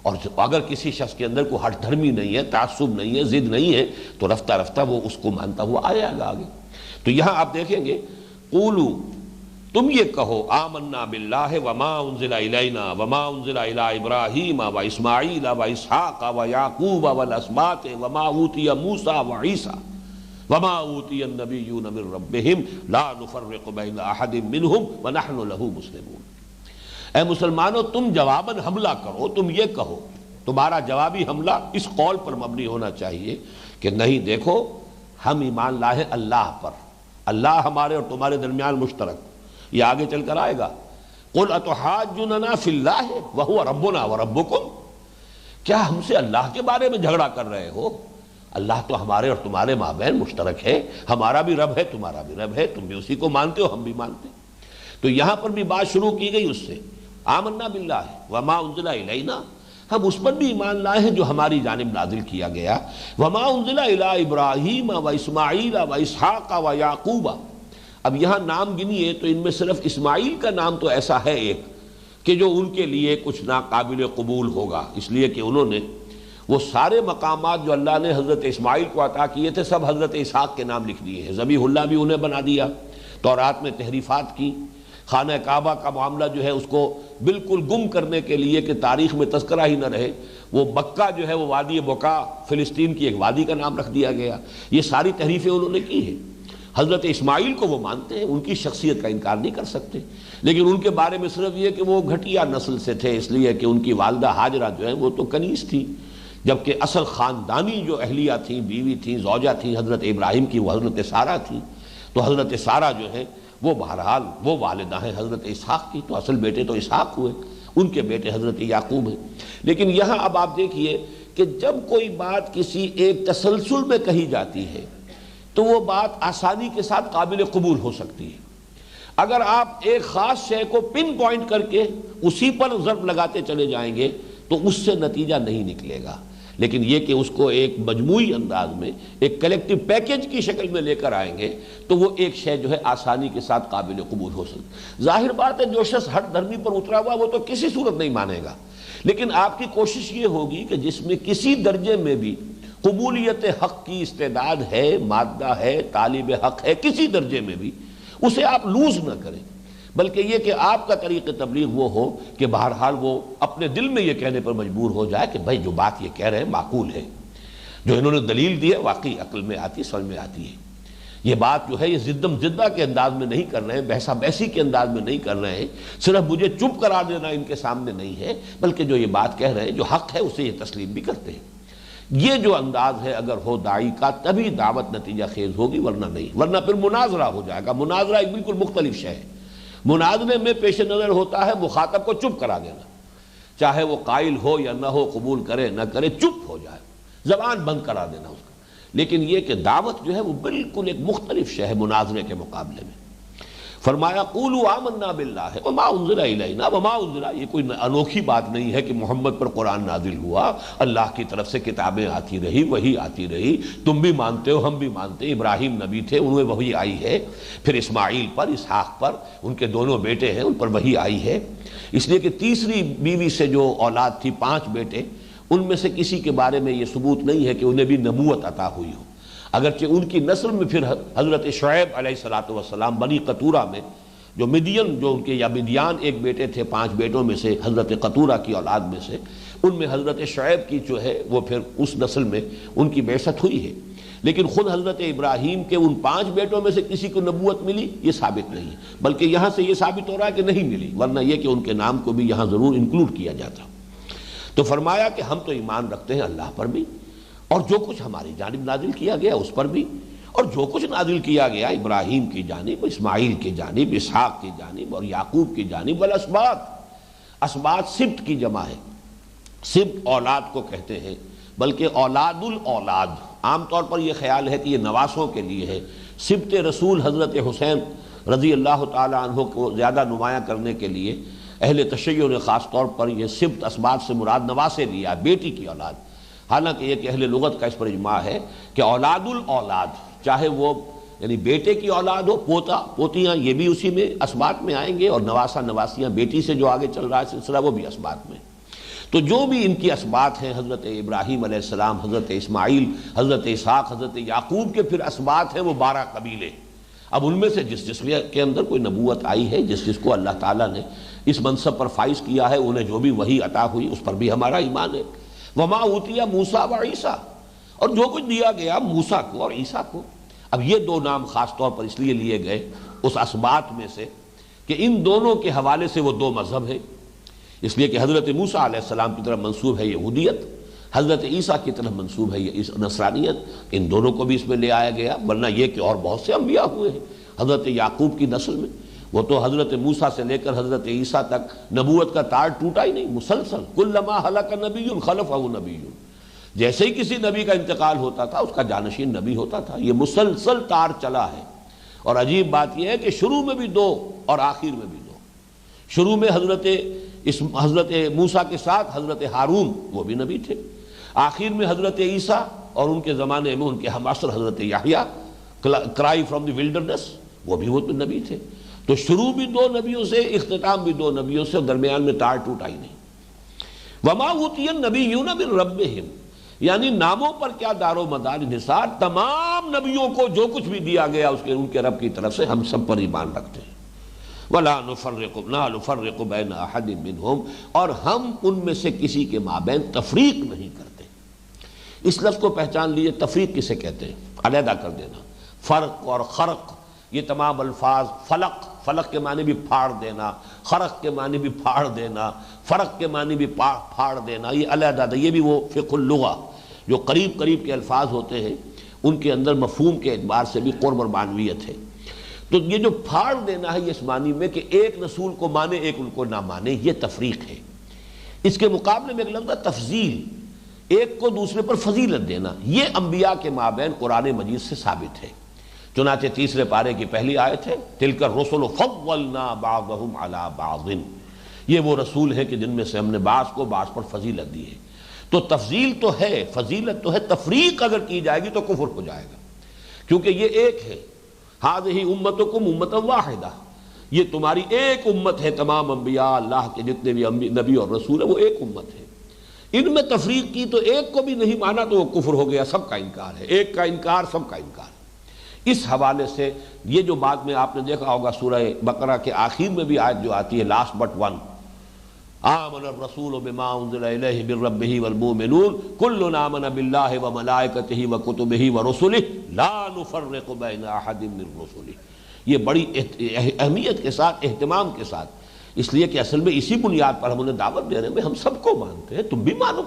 [SPEAKER 1] اور اگر کسی شخص کے اندر کوئی ہٹ دھرمی نہیں ہے، تعصب نہیں ہے، ضد نہیں ہے، تو رفتہ رفتہ وہ اس کو مانتا ہوا آئے گا آگے۔ تو یہاں آپ دیکھیں گے قولو، تم یہ کہو، آمنا باللہ وما انزل الینا وما انزل الی ابراہیم و اسماعیل و اسحاق و یعقوب والاسباط وما اوتی موسیٰ و عیسیٰ وما اوتی النبیون من ربہم لا نفرق بین احد منہم ونحن لہ مسلمون۔ اے مسلمانوں تم جواباً حملہ کرو، تم یہ کہو، تمہارا جوابی حملہ اس قول پر مبنی ہونا چاہیے کہ نہیں دیکھو ہم ایمان لائے اللہ پر، اللہ ہمارے اور تمہارے درمیان مشترک، یہ آگے چل کر آئے گا۔ قل اتحاجوننا فی اللہ وہو ربنا وربکم، کیا ہم سے اللہ کے بارے میں جھگڑا کر رہے ہو؟ اللہ تو ہمارے اور تمہارے مابین مشترک ہے، ہمارا بھی رب ہے تمہارا بھی رب ہے، تم بھی اسی کو مانتے ہو ہم بھی مانتے ہیں۔ تو یہاں پر بھی بات شروع کی گئی اس سے، آمنا باللہ وما انزل الینا، ہم اس پر بھی ایمان لائے ہیں جو ہماری جانب نازل کیا گیا، وما انزل الی ابراہیم و اسماعیل و اسحاق و یعقوب۔ اب یہاں نام گنیے تو ان میں صرف اسماعیل کا نام تو ایسا ہے ایک کہ جو ان کے لیے کچھ ناقابل قبول ہوگا، اس لیے کہ انہوں نے وہ سارے مقامات جو اللہ نے حضرت اسماعیل کو عطا کیے تھے سب حضرت اسحاق کے نام لکھ دیے ہیں، ذبیح اللہ بھی انہیں بنا دیا، تورات میں تحریفات کی، خانہ کعبہ کا معاملہ جو ہے اس کو بالکل گم کرنے کے لیے کہ تاریخ میں تذکرہ ہی نہ رہے، وہ بکہ جو ہے وہ وادی بکا فلسطین کی ایک وادی کا نام رکھ دیا گیا، یہ ساری تحریفیں انہوں نے کی ہیں۔ حضرت اسماعیل کو وہ مانتے ہیں، ان کی شخصیت کا انکار نہیں کر سکتے، لیکن ان کے بارے میں صرف یہ کہ وہ گھٹیا نسل سے تھے، اس لیے کہ ان کی والدہ ہاجرہ جو ہے وہ تو کنیز تھی، جبکہ اصل خاندانی جو اہلیہ تھیں، بیوی تھیں، زوجہ تھیں حضرت ابراہیم کی، وہ حضرت سارہ تھیں۔ تو حضرت سارہ جو ہے وہ بہرحال وہ والدہ ہیں حضرت اسحاق کی، تو اصل بیٹے تو اسحاق ہوئے، ان کے بیٹے حضرت یعقوب ہیں۔ لیکن یہاں اب آپ دیکھیے کہ جب کوئی بات کسی ایک تسلسل میں کہی جاتی ہے تو وہ بات آسانی کے ساتھ قابل قبول ہو سکتی ہے۔ اگر آپ ایک خاص شے کو پن پوائنٹ کر کے اسی پر ضرب لگاتے چلے جائیں گے تو اس سے نتیجہ نہیں نکلے گا، لیکن یہ کہ اس کو ایک مجموعی انداز میں ایک کلیکٹیو پیکج کی شکل میں لے کر آئیں گے تو وہ ایک شے جو ہے آسانی کے ساتھ قابل قبول ہو سکتی۔ ظاہر بات ہے جو شخص ہٹ دھرمی پر اترا ہوا وہ تو کسی صورت نہیں مانے گا، لیکن آپ کی کوشش یہ ہوگی کہ جس میں کسی درجے میں بھی قبولیت حق کی استعداد ہے، مادہ ہے، طالب حق ہے، کسی درجے میں بھی اسے آپ لوز نہ کریں، بلکہ یہ کہ آپ کا طریق تبلیغ وہ ہو کہ بہرحال وہ اپنے دل میں یہ کہنے پر مجبور ہو جائے کہ بھائی جو بات یہ کہہ رہے ہیں معقول ہے، جو انہوں نے دلیل دی ہے واقعی عقل میں آتی، سمجھ میں آتی ہے، یہ بات جو ہے یہ زدم زدہ کے انداز میں نہیں کر رہے ہیں، بحثہ بحثی کے انداز میں نہیں کر رہے ہیں، صرف مجھے چپ کرا دینا ان کے سامنے نہیں ہے، بلکہ جو یہ بات کہہ رہے ہیں جو حق ہے اسے یہ تسلیم بھی کرتے ہیں۔ یہ جو انداز ہے اگر ہو داعی کا تبھی دعوت نتیجہ خیز ہوگی، ورنہ نہیں، ورنہ پھر مناظرہ ہو جائے گا۔ مناظرہ ایک بالکل مختلف شے ہے۔ مناظرے میں پیش نظر ہوتا ہے مخاطب کو چپ کرا دینا، چاہے وہ قائل ہو یا نہ ہو، قبول کرے نہ کرے، چپ ہو جائے، زبان بند کرا دینا اس کا۔ لیکن یہ کہ دعوت جو ہے وہ بالکل ایک مختلف شے ہے مناظرے کے مقابلے میں۔ فرمایا قولوا آمنا باللہ وما انزل الینا وما انزل، یہ کوئی انوکھی بات نہیں ہے کہ محمد پر قرآن نازل ہوا، اللہ کی طرف سے کتابیں آتی رہی، وحی آتی رہی، تم بھی مانتے ہو ہم بھی مانتے ہیں، ابراہیم نبی تھے انہیں وحی آئی ہے، پھر اسماعیل پر، اسحاق پر، ان کے دونوں بیٹے ہیں ان پر وحی آئی ہے، اس لیے کہ تیسری بیوی سے جو اولاد تھی 5 بیٹے، ان میں سے کسی کے بارے میں یہ ثبوت نہیں ہے کہ انہیں بھی نبوت عطا ہوئی ہو، اگرچہ ان کی نسل میں پھر حضرت شعیب علیہ السلام بنی قطورہ میں جو مدین جو ان کے یا مدیان ایک بیٹے تھے 5 بیٹوں میں سے، حضرت قطورہ کی اولاد میں سے، ان میں حضرت شعیب کی جو ہے وہ پھر اس نسل میں ان کی بعثت ہوئی ہے، لیکن خود حضرت ابراہیم کے ان 5 بیٹوں میں سے کسی کو نبوت ملی یہ ثابت نہیں، بلکہ یہاں سے یہ ثابت ہو رہا ہے کہ نہیں ملی، ورنہ یہ کہ ان کے نام کو بھی یہاں ضرور انکلوڈ کیا جاتا۔ تو فرمایا کہ ہم تو ایمان رکھتے ہیں اللہ پر بھی، اور جو کچھ ہماری جانب نازل کیا گیا اس پر بھی، اور جو کچھ نازل کیا گیا ابراہیم کی جانب، اسماعیل کی جانب، اسحاق کی جانب اور یعقوب کی جانب، والاسباط، اسباط سبت کی جمع ہے، سبت اولاد کو کہتے ہیں، بلکہ اولاد الاولاد، عام طور پر یہ خیال ہے کہ یہ نواسوں کے لیے ہے، سبت رسول حضرت حسین رضی اللہ تعالی عنہ کو زیادہ نمایاں کرنے کے لیے اہل تشیع نے خاص طور پر یہ سبت اسباط سے مراد نواسے لیا، بیٹی کی اولاد، حالانکہ یہ کہ اہل لغت کا اس پر اجماع ہے کہ اولاد الاولاد، چاہے وہ یعنی بیٹے کی اولاد ہو، پوتا پوتیاں، یہ بھی اسی میں اسباط میں آئیں گے، اور نواسہ نواسیاں بیٹی سے جو آگے چل رہا ہے سلسلہ وہ بھی اسباط میں۔ تو جو بھی ان کی اسباط ہیں، حضرت ابراہیم علیہ السلام، حضرت اسماعیل، حضرت اسحاق، حضرت یعقوب کے پھر اسباط ہیں وہ 12 قبیلے۔ اب ان میں سے جس جس کے اندر کوئی نبوت آئی ہے، جس جس کو اللہ تعالیٰ نے اس منصب پر فائز کیا ہے، انہیں جو بھی وحی عطا ہوئی اس پر بھی ہمارا ایمان ہے۔ وما اوتي موسیٰ و عیسیٰ، اور جو کچھ دیا گیا موسیٰ کو اور عیسیٰ کو۔ اب یہ 2 نام خاص طور پر اس لیے لیے گئے اس اسباط میں سے کہ ان دونوں کے حوالے سے وہ 2 مذہب ہیں، اس لیے کہ حضرت موسیٰ علیہ السلام کی طرف منسوب ہے یہودیت، حضرت عیسیٰ کی طرف منسوب ہے یہ نصرانیت، ان دونوں کو بھی اس میں لے آیا گیا، ورنہ یہ کہ اور بہت سے انبیاء ہوئے ہیں حضرت یعقوب کی نسل میں، وہ تو حضرت موسیٰ سے لے کر حضرت عیسیٰ تک نبوت کا تار ٹوٹا ہی نہیں، مسلسل، کلما ہلک نبی خلفہ نبی، جیسے ہی کسی نبی کا انتقال ہوتا تھا اس کا جانشین نبی ہوتا تھا، یہ مسلسل تار چلا ہے۔ اور عجیب بات یہ ہے کہ شروع میں بھی 2 اور آخر میں بھی 2، شروع میں حضرت اس حضرت موسیٰ کے ساتھ حضرت ہارون وہ بھی نبی تھے، آخر میں حضرت عیسیٰ، اور ان کے زمانے میں ان کے ہمعصر حضرت یحییٰ کرائی فرام دی ولڈرنس، وہ نبی تھے۔ تو شروع بھی دو نبیوں سے، اختتام بھی دو نبیوں سے، اور درمیان میں تار ٹوٹ آئی نہیں۔ وما اوتی النبیون من ربہم، یعنی ناموں پر کیا دار و مدار انحصار، تمام نبیوں کو جو کچھ بھی دیا گیا ان کے رب کی طرف سے ہم سب پر ایمان رکھتے ہیں۔ وَلَا نُفَرِّقُ بَيْنَ أَحَدٍ مِّنْهُمْ، اور ہم ان میں سے کسی کے مابین تفریق نہیں کرتے۔ اس لفظ کو پہچان لیجیے، تفریق کسے کہتے ہیں؟ علیحدہ کر دینا۔ فرق اور خرق یہ تمام الفاظ، فلق کے معنی بھی پھاڑ دینا، خرق کے معنی بھی پھاڑ دینا، فرق کے معنی بھی پھاڑ دینا، یہ علیحدہ، یہ بھی وہ فقہ اللغہ جو قریب قریب کے الفاظ ہوتے ہیں ان کے اندر مفہوم کے اعتبار سے بھی قرب اور معنویت ہے۔ تو یہ جو پھاڑ دینا ہے یہ اس معنی میں کہ ایک رسول کو مانے ایک ان کو نہ مانے، یہ تفریق ہے۔ اس کے مقابلے میں ایک لفظ ہے تفضیل، ایک کو دوسرے پر فضیلت دینا، یہ انبیاء کے مابین قرآن مجید سے ثابت ہے۔ چنانچہ تیسرے پارے کی پہلی آیت ہے تلک الرسل فضلنا بعضهم علی بعض، یہ وہ رسول ہیں کہ جن میں سے ہم نے بعض کو بعض پر فضیلت دی ہے۔ تو تفضیل تو ہے، فضیلت تو ہے، تفریق اگر کی جائے گی تو کفر ہو جائے گا، کیونکہ یہ ایک ہے۔ ہذہ امتکم امۃ واحدہ، یہ تمہاری ایک امت ہے، تمام انبیاء اللہ کے جتنے بھی نبی اور رسول ہیں وہ ایک امت ہے۔ ان میں تفریق کی تو ایک کو بھی نہیں مانا تو وہ کفر ہو گیا، سب کا انکار ہے، ایک کا انکار سب کا انکار۔ اس حوالے سے یہ جو بات میں آپ نے دیکھا ہوگا سورہ بقرہ کے آخر میں بھی آیت جو آتی ہے لاسٹ بٹ ون، آمن الرسول بما انزل الیہ من ربہ والمؤمنون کل آمن باللہ وملائکتہ وکتبہ ورسلہ لا نفرق بین احد من رسلہ، یہ بڑی اہمیت کے ساتھ، اہتمام کے ساتھ، اس لیے کہ اصل میں اسی بنیاد پر ہم انہیں دعوت دے رہے ہیں، ہم سب کو مانتے ہیں، تم بھی مانو،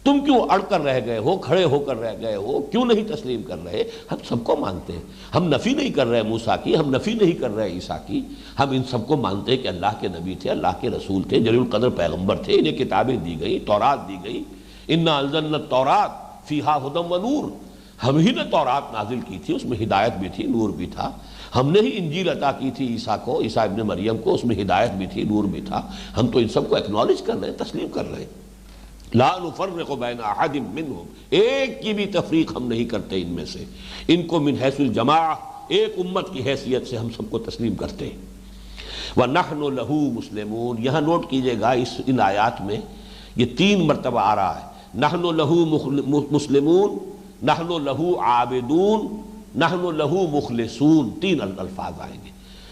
[SPEAKER 1] تم کیوں اڑ کر رہ گئے ہو، کھڑے ہو کر رہ گئے ہو، کیوں نہیں تسلیم کر رہے؟ ہم سب کو مانتے ہیں، ہم نفی نہیں کر رہے موسیٰ کی، ہم نفی نہیں کر رہے عیسیٰ کی، ہم ان سب کو مانتے ہیں کہ اللہ کے نبی تھے، اللہ کے رسول تھے، جلیل القدر پیغمبر تھے، انہیں کتابیں دی گئی، تورات دی گئی، انا انزلنا التوراۃ فیہا ھدی ونور، ہم ہی نے تورات نازل کی تھی، اس میں ہدایت بھی تھی، نور بھی تھا، ہم نے ہی انجیل عطا کی تھی عیسیٰ کو، عیسیٰ ابن مریم کو، اس میں ہدایت بھی تھی، نور بھی تھا، ہم تو ان سب کو ایکنالج کر رہے ہیں، تسلیم کر رہے ہیں۔ لا نفرق بین احد منہم، ایک کی بھی تفریق ہم نہیں کرتے ان میں سے، ان کو من حیث الجماع، ایک امت کی حیثیت سے ہم سب کو تسلیم کرتے ہیں۔ وَنَحْنُ لَهُ مُسْلِمُونَ، یہاں نوٹ کیجئے گا ان آیات میں یہ 3 مرتبہ آ رہا ہے، نحن لہو مسلمون، نحن لہو عابدون، نحن لہو مخلصون، 3 الفاظ آئیں گے،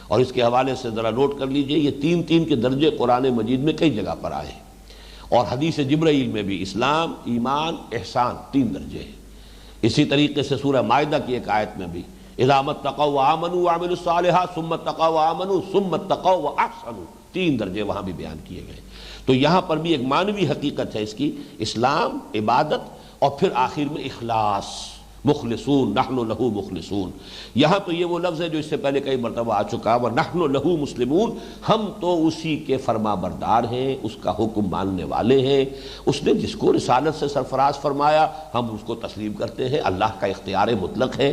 [SPEAKER 1] اور اس کے حوالے سے ذرا نوٹ کر لیجئے یہ 3 کے درجے قرآن مجید میں کئی جگہ پر آئے ہیں، اور حدیث جبرائیل میں بھی اسلام، ایمان، احسان 3 درجے ہیں۔ اسی طریقے سے سورہ مائدہ کی ایک آیت میں بھی اذا اتقوا وآمنوا وعملوا الصالحات ثم اتقوا وآمنوا ثم اتقوا واحسنوا، 3 درجے وہاں بھی بیان کیے گئے۔ تو یہاں پر بھی ایک معنوی حقیقت ہے اس کی، اسلام، عبادت، اور پھر آخر میں اخلاص، مخلصون، نحن لہو مخلصون۔ یہاں تو یہ وہ لفظ ہے جو اس سے پہلے کئی مرتبہ آ چکا، وَنَحْنُ لَهُ مُسْلِمُونَ، ہم تو اسی کے فرما بردار ہیں، اس کا حکم ماننے والے ہیں، اس نے جس کو رسالت سے سرفراز فرمایا ہم اس کو تسلیم کرتے ہیں، اللہ کا اختیار مطلق ہے،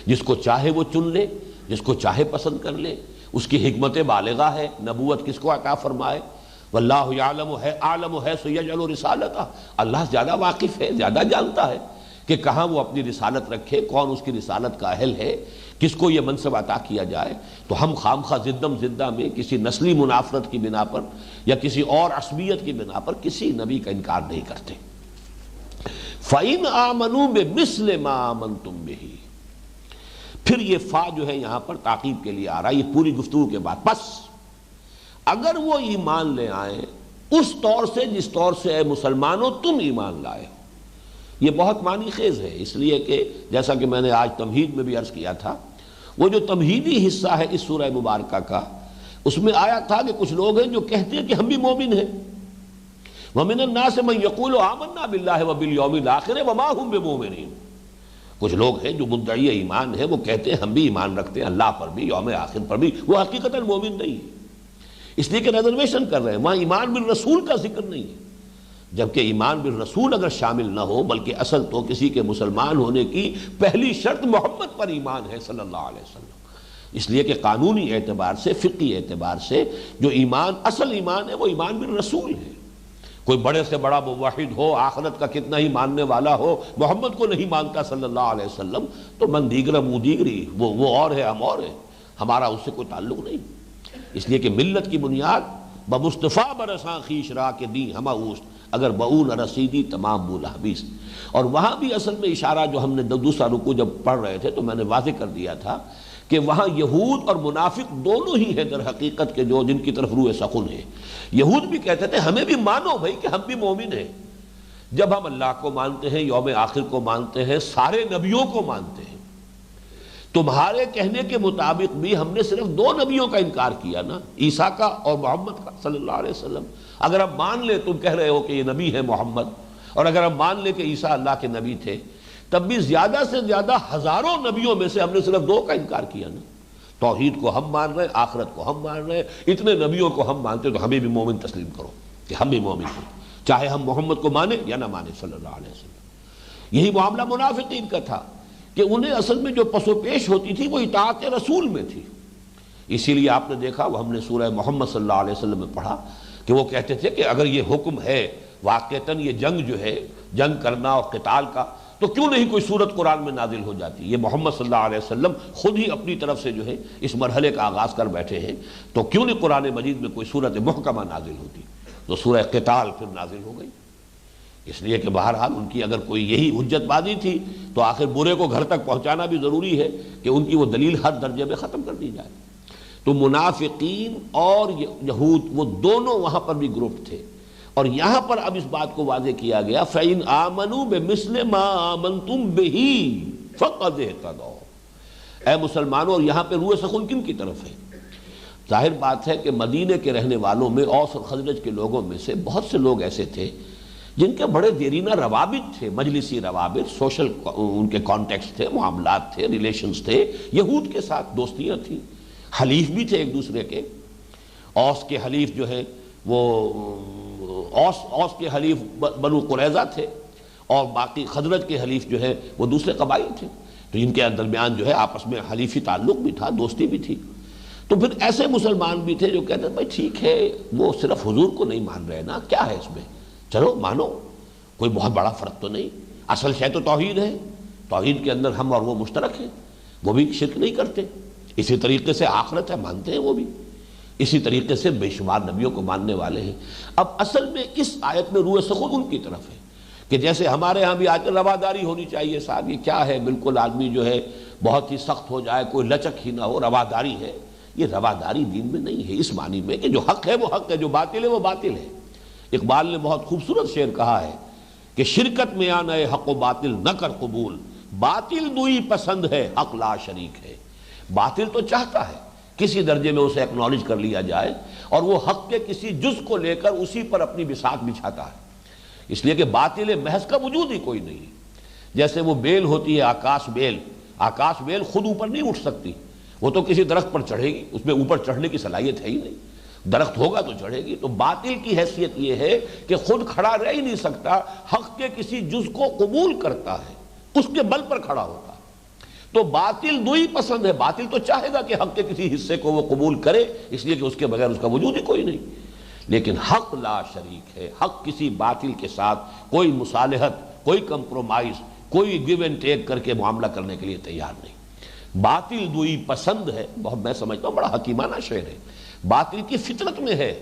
[SPEAKER 1] جس کو چاہے وہ چن لے، جس کو چاہے پسند کر لے، اس کی حکمت بالغہ ہے، نبوت کس کو عطا فرمائے، واللہ یعلم ہے اعلم حیث یجعل رسالتہ، اللہ زیادہ واقف ہے، زیادہ جانتا ہے کہ کہاں وہ اپنی رسالت رکھے، کون اس کی رسالت کا اہل ہے، کس کو یہ منصب عطا کیا جائے۔ تو ہم خامخواہ زدم زدہ میں کسی نسلی منافرت کی بنا پر یا کسی اور عصبیت کی بنا پر کسی نبی کا انکار نہیں کرتے۔ فَإِنْ آمَنُوا بِمِثْلِ مَا آمَنْتُمْ بِهِ، پھر یہ فا جو ہے یہاں پر تعقیب کے لیے آ رہا ہے، یہ پوری گفتگو کے بعد، بس اگر وہ ایمان لے آئیں اس طور سے جس طور سے اے مسلمانوں تم ایمان لائے ہو۔ یہ بہت معنی خیز ہے، اس لیے کہ جیسا کہ میں نے آج تمہید میں بھی عرض کیا تھا، وہ جو تمہیدی حصہ ہے اس سورہ مبارکہ کا، اس میں آیا تھا کہ کچھ لوگ ہیں جو کہتے ہیں کہ ہم بھی مومن ہیں، وَمِنَ النَّاسِ مَن يَقُولُ آمَنَّا بِاللَّهِ وَبِالْيَوْمِ الْآخِرِ وَمَا هُمْ بِمُؤْمِنِينَ، کچھ لوگ ہیں جو مدعی ایمان ہے، وہ کہتے ہیں ہم بھی ایمان رکھتے ہیں اللہ پر بھی، یوم آخر پر بھی، وہ حقیقتاً مومن نہیں ہے، اس لیے کہ ریزرویشن کر رہے ہیں، وہاں ایمان بالرسول کا ذکر نہیں ہے، جبکہ ایمان بالرسول اگر شامل نہ ہو، بلکہ اصل تو کسی کے مسلمان ہونے کی پہلی شرط محمد پر ایمان ہے صلی اللہ علیہ وسلم، اس لیے کہ قانونی اعتبار سے، فقہی اعتبار سے جو ایمان، اصل ایمان ہے وہ ایمان بالرسول ہے۔ کوئی بڑے سے بڑا موحد ہو، آخرت کا کتنا ہی ماننے والا ہو، محمد کو نہیں مانتا صلی اللہ علیہ وسلم، تو من دیگر منہ دیگری، وہ اور ہے، ہم اور ہیں، ہمارا اس سے کوئی تعلق نہیں۔ اس لیے کہ ملت کی بنیاد بمصطفیٰ برساں خیش را کے دی ہمہ اوست، اگر بؤ نہ رسیدی تمام بول حبیث۔ اور وہاں بھی اصل میں اشارہ جو ہم نے دوسرا رکوع جب پڑھ رہے تھے تو میں نے واضح کر دیا تھا کہ وہاں یہود اور منافق دونوں ہی ہیں در حقیقت کے جو جن کی طرف روح سخن ہے۔ یہود بھی کہتے تھے ہمیں بھی مانو بھائی کہ ہم بھی مومن ہیں، جب ہم اللہ کو مانتے ہیں، یوم آخر کو مانتے ہیں، سارے نبیوں کو مانتے ہیں، تمہارے کہنے کے مطابق بھی ہم نے صرف 2 نبیوں کا انکار کیا نا، عیسیٰ کا اور محمد کا صلی اللہ علیہ وسلم۔ اگر ہم مان لیں، تم کہہ رہے ہو کہ یہ نبی ہے محمد، اور اگر ہم مان لیں کہ عیسیٰ اللہ کے نبی تھے، تب بھی زیادہ سے زیادہ ہزاروں نبیوں میں سے ہم نے صرف 2 کا انکار کیا نا۔ توحید کو ہم مان رہے ہیں، آخرت کو ہم مان رہے ہیں، اتنے نبیوں کو ہم مانتے تو ہمیں بھی مومن تسلیم کرو کہ ہم بھی مومن ہیں، چاہے ہم محمد کو مانیں یا نہ مانیں صلی اللہ علیہ وسلم۔ یہی معاملہ منافقین کا تھا کہ انہیں اصل میں جو پس و پیش ہوتی تھی وہ اطاعت رسول میں تھی۔ اسی لیے آپ نے دیکھا، وہ ہم نے سورہ محمد صلی اللہ علیہ وسلم میں پڑھا کہ وہ کہتے تھے کہ اگر یہ حکم ہے واقعتاً یہ جنگ جو ہے، جنگ کرنا اور قتال کا، تو کیوں نہیں کوئی سورت قرآن میں نازل ہو جاتی؟ یہ محمد صلی اللہ علیہ وسلم خود ہی اپنی طرف سے جو ہے اس مرحلے کا آغاز کر بیٹھے ہیں، تو کیوں نہیں قرآن مجید میں کوئی سورت محکمہ نازل ہوتی؟ تو سورہ قتال پھر نازل ہو گئی۔ اس لیے کہ بہرحال ان کی اگر کوئی یہی حجت بازی تھی تو آخر برے کو گھر تک پہنچانا بھی ضروری ہے کہ ان کی وہ دلیل ہر درجے میں ختم کر دی جائے۔ تو منافقین اور یہود وہ دونوں وہاں پر بھی گروپ تھے، اور یہاں پر اب اس بات کو واضح کیا گیا فَإِنْ آمَنُوا بِمِثْلِ مَا آمَنْتُمْ بِهِ فَقَدِ اهْتَدَوْا۔ اے مسلمانوں، اور یہاں پہ روح سخن کن کی طرف ہے؟ ظاہر بات ہے کہ مدینے کے رہنے والوں میں، اوس اور خزرج کے لوگوں میں سے بہت سے لوگ ایسے تھے جن کے بڑے دیرینہ روابط تھے، مجلسی روابط، سوشل ان کے کانٹیکس تھے، معاملات تھے، ریلیشنز تھے، یہود کے ساتھ دوستیاں تھیں، حلیف بھی تھے ایک دوسرے کے۔ اوس کے حلیف جو ہے وہ اوس کے حلیف بنو قریظہ تھے، اور باقی خزرج کے حلیف جو ہے وہ دوسرے قبائل تھے، تو ان کے درمیان جو ہے آپس میں حلیفی تعلق بھی تھا، دوستی بھی تھی۔ تو پھر ایسے مسلمان بھی تھے جو کہتے ہیں بھائی ٹھیک ہے، وہ صرف حضور کو نہیں مان رہے نا، کیا ہے اس میں، چلو مانو، کوئی بہت بڑا فرق تو نہیں، اصل شے تو توحید ہے، توحید کے اندر ہم اور وہ مشترک ہیں، وہ بھی شرک نہیں کرتے، اسی طریقے سے آخرت ہے مانتے ہیں وہ بھی، اسی طریقے سے بے شمار نبیوں کو ماننے والے ہیں۔ اب اصل میں اس آیت میں روح سخن ان کی طرف ہے کہ جیسے ہمارے ہاں بھی آج رواداری ہونی چاہیے، صاحب یہ کیا ہے، بالکل آدمی جو ہے بہت ہی سخت ہو جائے، کوئی لچک ہی نہ ہو، رواداری ہے۔ یہ رواداری دین میں نہیں ہے، اس معنی میں کہ جو حق ہے وہ حق ہے، جو باطل ہے وہ باطل ہے۔ اقبال نے بہت خوبصورت شعر کہا ہے کہ شرکت میں آنا ہے حق و باطل نہ کر قبول، باطل دوئی پسند ہے حق لا شریک ہے۔ باطل تو چاہتا ہے کسی درجے میں اسے ایکنالج کر لیا جائے، اور وہ حق کے کسی جز کو لے کر اسی پر اپنی بساط بچھاتا ہے، اس لیے کہ باطل محض کا وجود ہی کوئی نہیں ہے۔ جیسے وہ بیل ہوتی ہے آکاش بیل، آکاش بیل خود اوپر نہیں اٹھ سکتی، وہ تو کسی درخت پر چڑھے گی، اس میں اوپر چڑھنے کی صلاحیت ہے ہی نہیں، درخت ہوگا تو چڑھے گی۔ تو باطل کی حیثیت یہ ہے کہ خود کھڑا رہ ہی نہیں سکتا، حق کے کسی جز کو قبول کرتا ہے، اس کے بل پر کھڑا ہوتا ہے۔ تو باطل دو ہی پسند ہے، باطل تو چاہے گا کہ حق کے کسی حصے کو وہ قبول کرے، اس لیے کہ اس کے بغیر اس کا وجود ہی کوئی نہیں، لیکن حق لا شریک ہے۔ حق کسی باطل کے ساتھ کوئی مصالحت، کوئی کمپرومائز، کوئی گیو اینڈ ٹیک کر کے معاملہ کرنے کے لیے تیار نہیں۔ باطل دوئی پسند ہے، بہت میں سمجھتا ہوں بڑا حکیمانہ شعر ہے۔ باطل کی فطرت میں ہے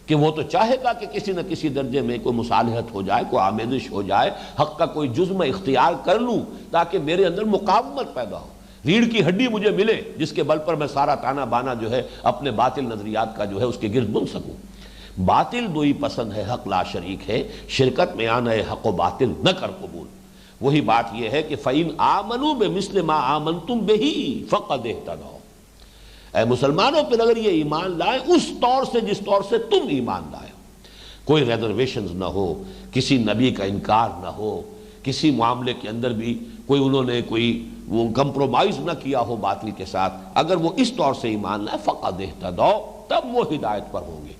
[SPEAKER 1] کہ وہ تو چاہے گا کہ کسی نہ کسی درجے میں کوئی مصالحت ہو جائے، کوئی آمیزش ہو جائے، حق کا کوئی جز میں اختیار کر لوں تاکہ میرے اندر مقاومت پیدا ہو، ریڑھ کی ہڈی مجھے ملے جس کے بل پر میں سارا تانا بانا جو ہے اپنے باطل نظریات کا جو ہے اس کے گرد بن سکوں۔ باطل دوئی پسند ہے حق لا شریک ہے، شرکت میں آنا ہے حق و باطل نہ کر قبول۔ وہی بات یہ ہے کہ فَإِنْ آمَنُوا بِمِثْلِ مَا آمَنْتُمْ بِهِ فَقَدِ اهْتَدَوْا۔ اے مسلمانوں، پھر اگر یہ ایمان لائے اس طور سے جس طور سے تم ایمان لائے، کوئی ریزرویشنز نہ ہو، کسی نبی کا انکار نہ ہو، کسی معاملے کے اندر بھی کوئی انہوں نے کوئی وہ کمپرومائز نہ کیا ہو باطل کے ساتھ، اگر وہ اس طور سے ایمان لائے فَقَدِ اهْتَدَوْا، تب وہ ہدایت پر ہوں گے۔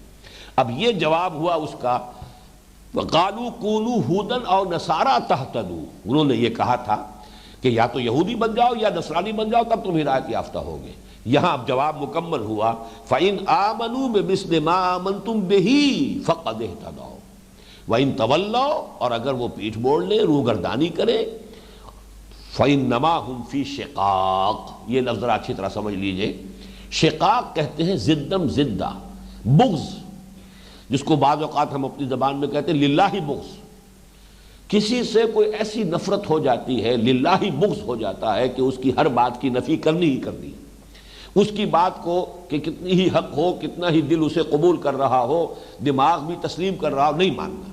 [SPEAKER 1] اب یہ جواب ہوا اس کا وَقَالُوا كُونُوا هُودًا أَوْ نَصَارَىٰ تَهْتَدُوا۔ انہوں نے یہ کہا تھا کہ یا تو یہودی بن جاؤ یا نصرانی بن جاؤ، تب تم ہدایت یافتہ ہوگے۔ یہاں اب جواب مکمل ہوا، فَإِنْ آمَنُوا بِمِثْلِ مَا آمَنْتُمْ بِهِ فَقَدِ اهْتَدَوْا وَإِنْ تَوَلَّوْا، اور اگر وہ پیٹھ موڑ لیں، روگردانی کریں، فَإِنَّمَا هُمْ فِي شِقَاقٍ، یہ لفظ ذرا اچھی طرح سمجھ لیجئے۔ شقاق کہتے ہیں زدم زدہ، بغض، جس کو بعض اوقات ہم اپنی زبان میں کہتے ہیں للہ بغض۔ کسی سے کوئی ایسی نفرت ہو جاتی ہے، للہ بغض ہو جاتا ہے کہ اس کی ہر بات کی نفی کرنی ہی کرنی ہے، اس کی بات کو کہ کتنی ہی حق ہو، کتنا ہی دل اسے قبول کر رہا ہو، دماغ بھی تسلیم کر رہا ہو، نہیں ماننا،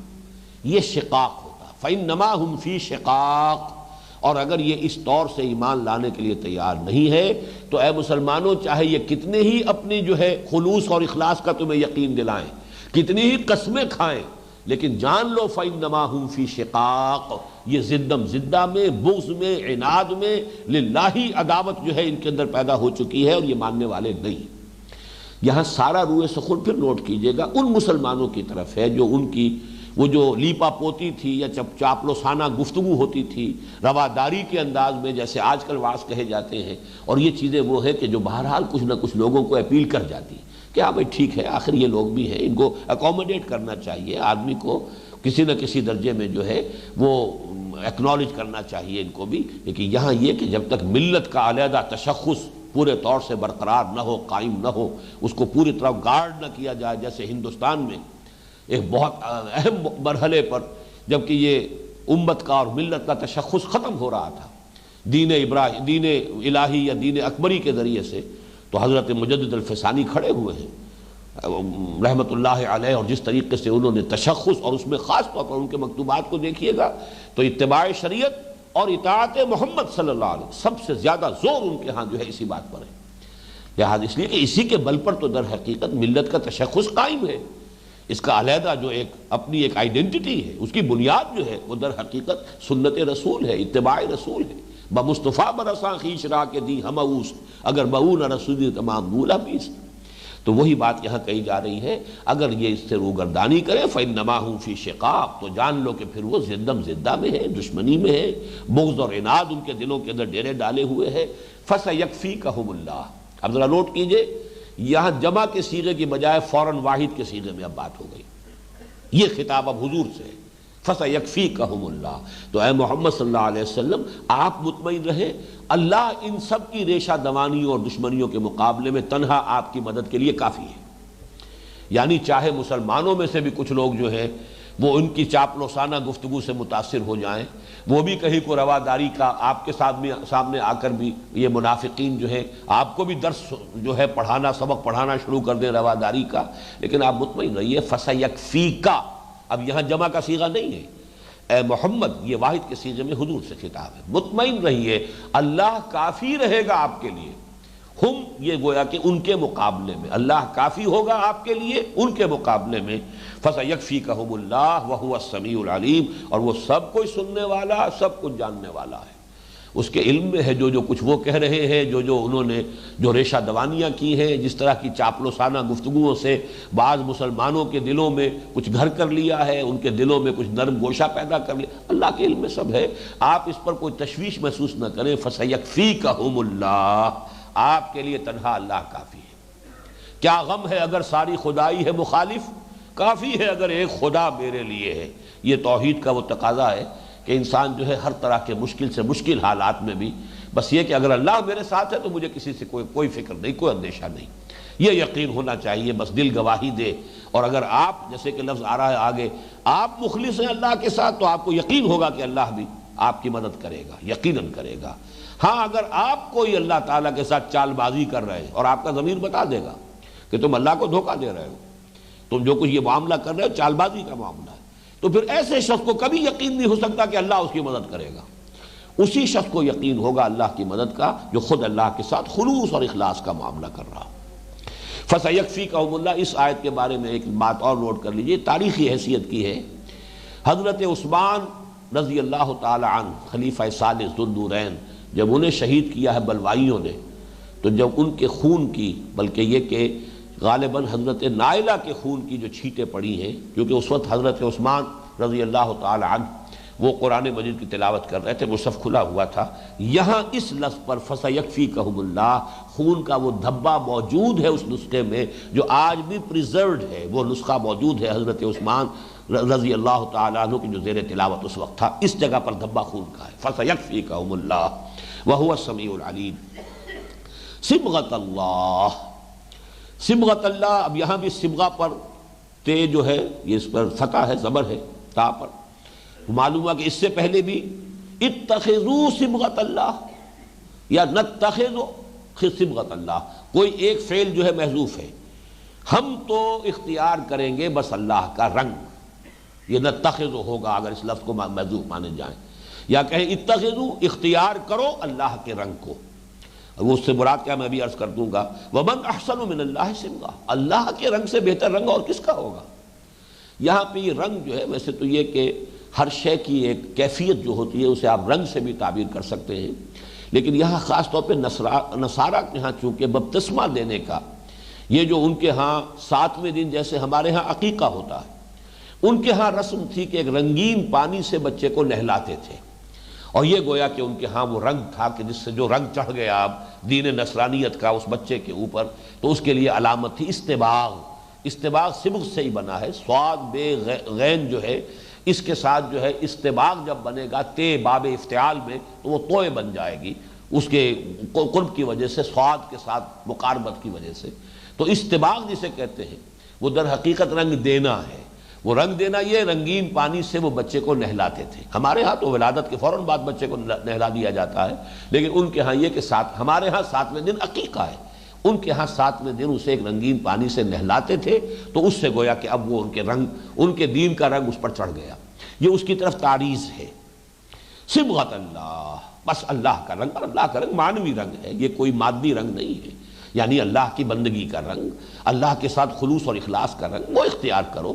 [SPEAKER 1] یہ شقاق ہوتا۔ فَإِنَّمَا هُمْ فِي شِقَاقٍ، اور اگر یہ اس طور سے ایمان لانے کے لیے تیار نہیں ہے تو اے مسلمانوں، چاہے یہ کتنے ہی اپنی جو ہے خلوص اور اخلاص کا تمہیں یقین دلائیں، کتنی ہی قسمیں کھائیں، لیکن جان لو فَإِنَّمَا هُمْ فِي شِقَاقٍ، یہ زدم زدہ میں، بغض میں، عناد میں، للہ عداوت جو ہے ان کے اندر پیدا ہو چکی ہے، اور یہ ماننے والے نہیں۔ یہاں سارا روئے سخن پھر نوٹ کیجئے گا ان مسلمانوں کی طرف ہے جو ان کی وہ جو لیپا پوتی تھی یا چاپلوسانہ گفتگو ہوتی تھی، رواداری کے انداز میں، جیسے آج کل وعظ کہے جاتے ہیں، اور یہ چیزیں وہ ہے کہ جو بہرحال کچھ نہ کچھ لوگوں کو اپیل کر جاتی ہیں کہ ہاں بھائی ٹھیک ہے، آخر یہ لوگ بھی ہیں، ان کو اکوموڈیٹ کرنا چاہیے، آدمی کو کسی نہ کسی درجے میں جو ہے وہ ایکنالج کرنا چاہیے ان کو بھی۔ لیکن یہاں یہ کہ جب تک ملت کا علیحدہ تشخص پورے طور سے برقرار نہ ہو، قائم نہ ہو، اس کو پوری طرح گارڈ نہ کیا جائے، جیسے ہندوستان میں ایک بہت اہم مرحلے پر جبکہ یہ امت کا اور ملت کا تشخص ختم ہو رہا تھا دین الہی یا دین اکبری کے ذریعے سے، تو حضرت مجدد الفسانی کھڑے ہوئے ہیں رحمت اللہ علیہ، اور جس طریقے سے انہوں نے تشخص، اور اس میں خاص طور پر ان کے مکتوبات کو دیکھیے گا تو اتباع شریعت اور اطاعت محمد صلی اللہ علیہ وسلم سب سے زیادہ زور ان کے ہاں جو ہے اسی بات پر ہے۔ لہٰذا اس لیے کہ اسی کے بل پر تو در حقیقت ملت کا تشخص قائم ہے، اس کا علیحدہ جو ایک اپنی ایک آئیڈینٹی ہے، اس کی بنیاد جو ہے وہ در حقیقت سنت رسول ہے، اتباع رسول ہے۔ بمصطفیٰ برساں خیش را کے دی ہم اوست، اگر بہو نہ رسولی تمام بولا بیست۔ تو وہی بات یہاں کہی جا رہی ہے، اگر یہ اس سے روگردانی کرے فَإِنَّمَا هُمْ فِي شِقَاقٍ، تو جان لو کہ پھر وہ زدم زدہ میں ہے، دشمنی میں ہے، بغض اور عناد ان کے دلوں کے اندر ڈیرے ڈالے ہوئے ہے۔ فَسَيَكْفِيكَهُمُ اللَّهُ، اب ذرا نوٹ کیجئے، یہاں جمع کے صیغے کی بجائے فوراً واحد کے صیغے میں اب بات ہو گئی، یہ خطاب اب حضور سے ہے، فَسَيَكْفِيكَهُمُ اللَّهُ، تو اے محمد صلی اللہ علیہ وسلم آپ مطمئن رہے، اللہ ان سب کی ریشہ دوانیوں اور دشمنیوں کے مقابلے میں تنہا آپ کی مدد کے لیے کافی ہے۔ یعنی چاہے مسلمانوں میں سے بھی کچھ لوگ جو ہیں وہ ان کی چاپلوسانہ گفتگو سے متاثر ہو جائیں، وہ بھی کہیں کو رواداری کا آپ کے سامنے آ کر بھی یہ منافقین جو ہیں آپ کو بھی درس جو ہے پڑھانا، سبق پڑھانا شروع کر دیں رواداری کا، لیکن آپ مطمئن رہیے فَسَيَكْفِيكَ، اب یہاں جمع کا صیغہ نہیں ہے، اے محمد یہ واحد کے صیغے میں حضور سے خطاب ہے، مطمئن رہیے اللہ کافی رہے گا آپ کے لیے، ہم یہ گویا کہ ان کے مقابلے میں اللہ کافی ہوگا آپ کے لیے ان کے مقابلے میں۔ فَسَيَكْفِيكَهُمُ اللَّهُ وَهُوَ السَّمِيعُ الْعَلِيمُ، اور وہ سب کوئی سننے والا، سب کچھ جاننے والا ہے، اس کے علم میں ہے جو کچھ وہ کہہ رہے ہیں، جو انہوں نے جو ریشہ دوانیاں کی ہیں، جس طرح کی چاپلوسانہ گفتگوؤں سے بعض مسلمانوں کے دلوں میں کچھ گھر کر لیا ہے، ان کے دلوں میں کچھ نرم گوشہ پیدا کر لیا، اللہ کے علم میں سب ہے، آپ اس پر کوئی تشویش محسوس نہ کریں۔ فَسَيَكْفِيكَهُمُ اللَّهُ، آپ کے لیے تنہا اللہ کافی ہے۔ کیا غم ہے اگر ساری خدائی ہے مخالف، کافی ہے اگر ایک خدا میرے لیے ہے۔ یہ توحید کا وہ تقاضا ہے کہ انسان جو ہے ہر طرح کے مشکل سے مشکل حالات میں بھی بس یہ کہ اگر اللہ میرے ساتھ ہے تو مجھے کسی سے کوئی فکر نہیں، کوئی اندیشہ نہیں، یہ یقین ہونا چاہیے، بس دل گواہی دے۔ اور اگر آپ، جیسے کہ لفظ آ رہا ہے آگے، آپ مخلص ہیں اللہ کے ساتھ تو آپ کو یقین ہوگا کہ اللہ بھی آپ کی مدد کرے گا، یقیناً کرے گا۔ ہاں اگر آپ کوئی اللہ تعالیٰ کے ساتھ چال بازی کر رہے ہیں اور آپ کا ضمیر بتا دے گا کہ تم اللہ کو دھوکہ دے رہے ہو، تم جو کچھ یہ معاملہ کر رہے ہو چال بازی کا معاملہ ہے، تو پھر ایسے شخص کو کبھی یقین نہیں ہو سکتا کہ اللہ اس کی مدد کرے گا۔ اسی شخص کو یقین ہوگا اللہ کی مدد کا جو خود اللہ کے ساتھ خلوص اور اخلاص کا معاملہ کر رہا۔ فَسَيَكْفِيكَهُمُ اللَّهُ، اس آیت کے بارے میں ایک بات اور نوٹ کر لیجئے، تاریخی حیثیت کی ہے۔ حضرت عثمان رضی اللہ تعالی عنہ خلیفہ ثالث ذو النورین، جب انہیں شہید کیا ہے بلوائیوں نے، تو جب ان کے خون کی، بلکہ یہ کہ غالباً حضرت نائلہ کے خون کی جو چھینٹیں پڑی ہیں، کیونکہ اس وقت حضرت عثمان رضی اللہ تعالی عنہ وہ قرآن مجید کی تلاوت کر رہے تھے، مصحف کھلا ہوا تھا، یہاں اس لفظ پر فَسَيَكْفِيكَهُمُ اللَّهُ، خون کا وہ دھبا موجود ہے اس نسخے میں جو آج بھی پریزروڈ ہے، وہ نسخہ موجود ہے حضرت عثمان رضی اللہ تعالیٰ عنہ کی جو زیر تلاوت اس وقت تھا، اس جگہ پر دھبا خون کا ہے، فَسَيَكْفِيكَهُمُ اللَّهُ وَهُوَ السَّمِيعُ الْعَلِيمُ۔ صبغۃ اللہ، صبغۃ اللہ، اب یہاں بھی صبغہ پر تے جو ہے یہ اس پر فتح ہے، زبر ہے تا پر، معلوم ہوا کہ اس سے پہلے بھی اتخذوا صبغۃ اللہ یا نتخذ صبغۃ اللہ، کوئی ایک فعل جو ہے محذوف ہے، ہم تو اختیار کریں گے بس اللہ کا رنگ، یہ نتخذ ہوگا اگر اس لفظ کو محذوف مانے جائیں، یا کہیں اتخذوا، اختیار کرو اللہ کے رنگ کو، وہ اس سے مراد کیا میں بھی عرض کر دوں گا، وَمَنْ أَحْسَنُ مِنَ اللَّهِ صِبْغَةً، اللہ کے رنگ سے بہتر رنگ اور کس کا ہوگا۔ یہاں پہ یہ رنگ جو ہے، ویسے تو یہ کہ ہر شے کی ایک کیفیت جو ہوتی ہے اسے آپ رنگ سے بھی تعبیر کر سکتے ہیں، لیکن یہاں خاص طور پہ نصارہ کے ہاں چونکہ بپتسمہ دینے کا، یہ جو ان کے ہاں 7ویں دن جیسے ہمارے ہاں عقیقہ ہوتا ہے، ان کے ہاں رسم تھی کہ ایک رنگین پانی سے بچے کو نہلاتے تھے، اور یہ گویا کہ ان کے ہاں وہ رنگ تھا کہ جس سے جو رنگ چڑھ گیا اب دین نصرانیت کا اس بچے کے اوپر، تو اس کے لیے علامت تھی استباغ۔ استباغ صبغ سے ہی بنا ہے، صاد بے غین جو ہے اس کے ساتھ جو ہے استباغ جب بنے گا تے باب افتعال میں تو وہ توئے بن جائے گی، اس کے قرب کی وجہ سے، صاد کے ساتھ مقاربت کی وجہ سے، تو استباغ جسے کہتے ہیں وہ در حقیقت رنگ دینا ہے۔ وہ رنگ دینا یہ رنگین پانی سے وہ بچے کو نہلاتے تھے، ہمارے ہاں تو ولادت کے فوراً بعد بچے کو نہلا دیا جاتا ہے، لیکن ان کے ہاں یہ کہ ہمارے ہاں 7ویں دن عقیقہ ہے، ان کے ہاں 7ویں دن اسے ایک رنگین پانی سے نہلاتے تھے، تو اس سے گویا کہ اب وہ ان کے رنگ، ان کے دین کا رنگ اس پر چڑھ گیا، یہ اس کی طرف تعریض ہے۔ صبغۃ اللہ، بس اللہ کا رنگ، اور اللہ کا رنگ معنوی رنگ ہے، یہ کوئی مادی رنگ نہیں ہے، یعنی اللہ کی بندگی کا رنگ، اللہ کے ساتھ خلوص اور اخلاص کا رنگ، وہ اختیار کرو،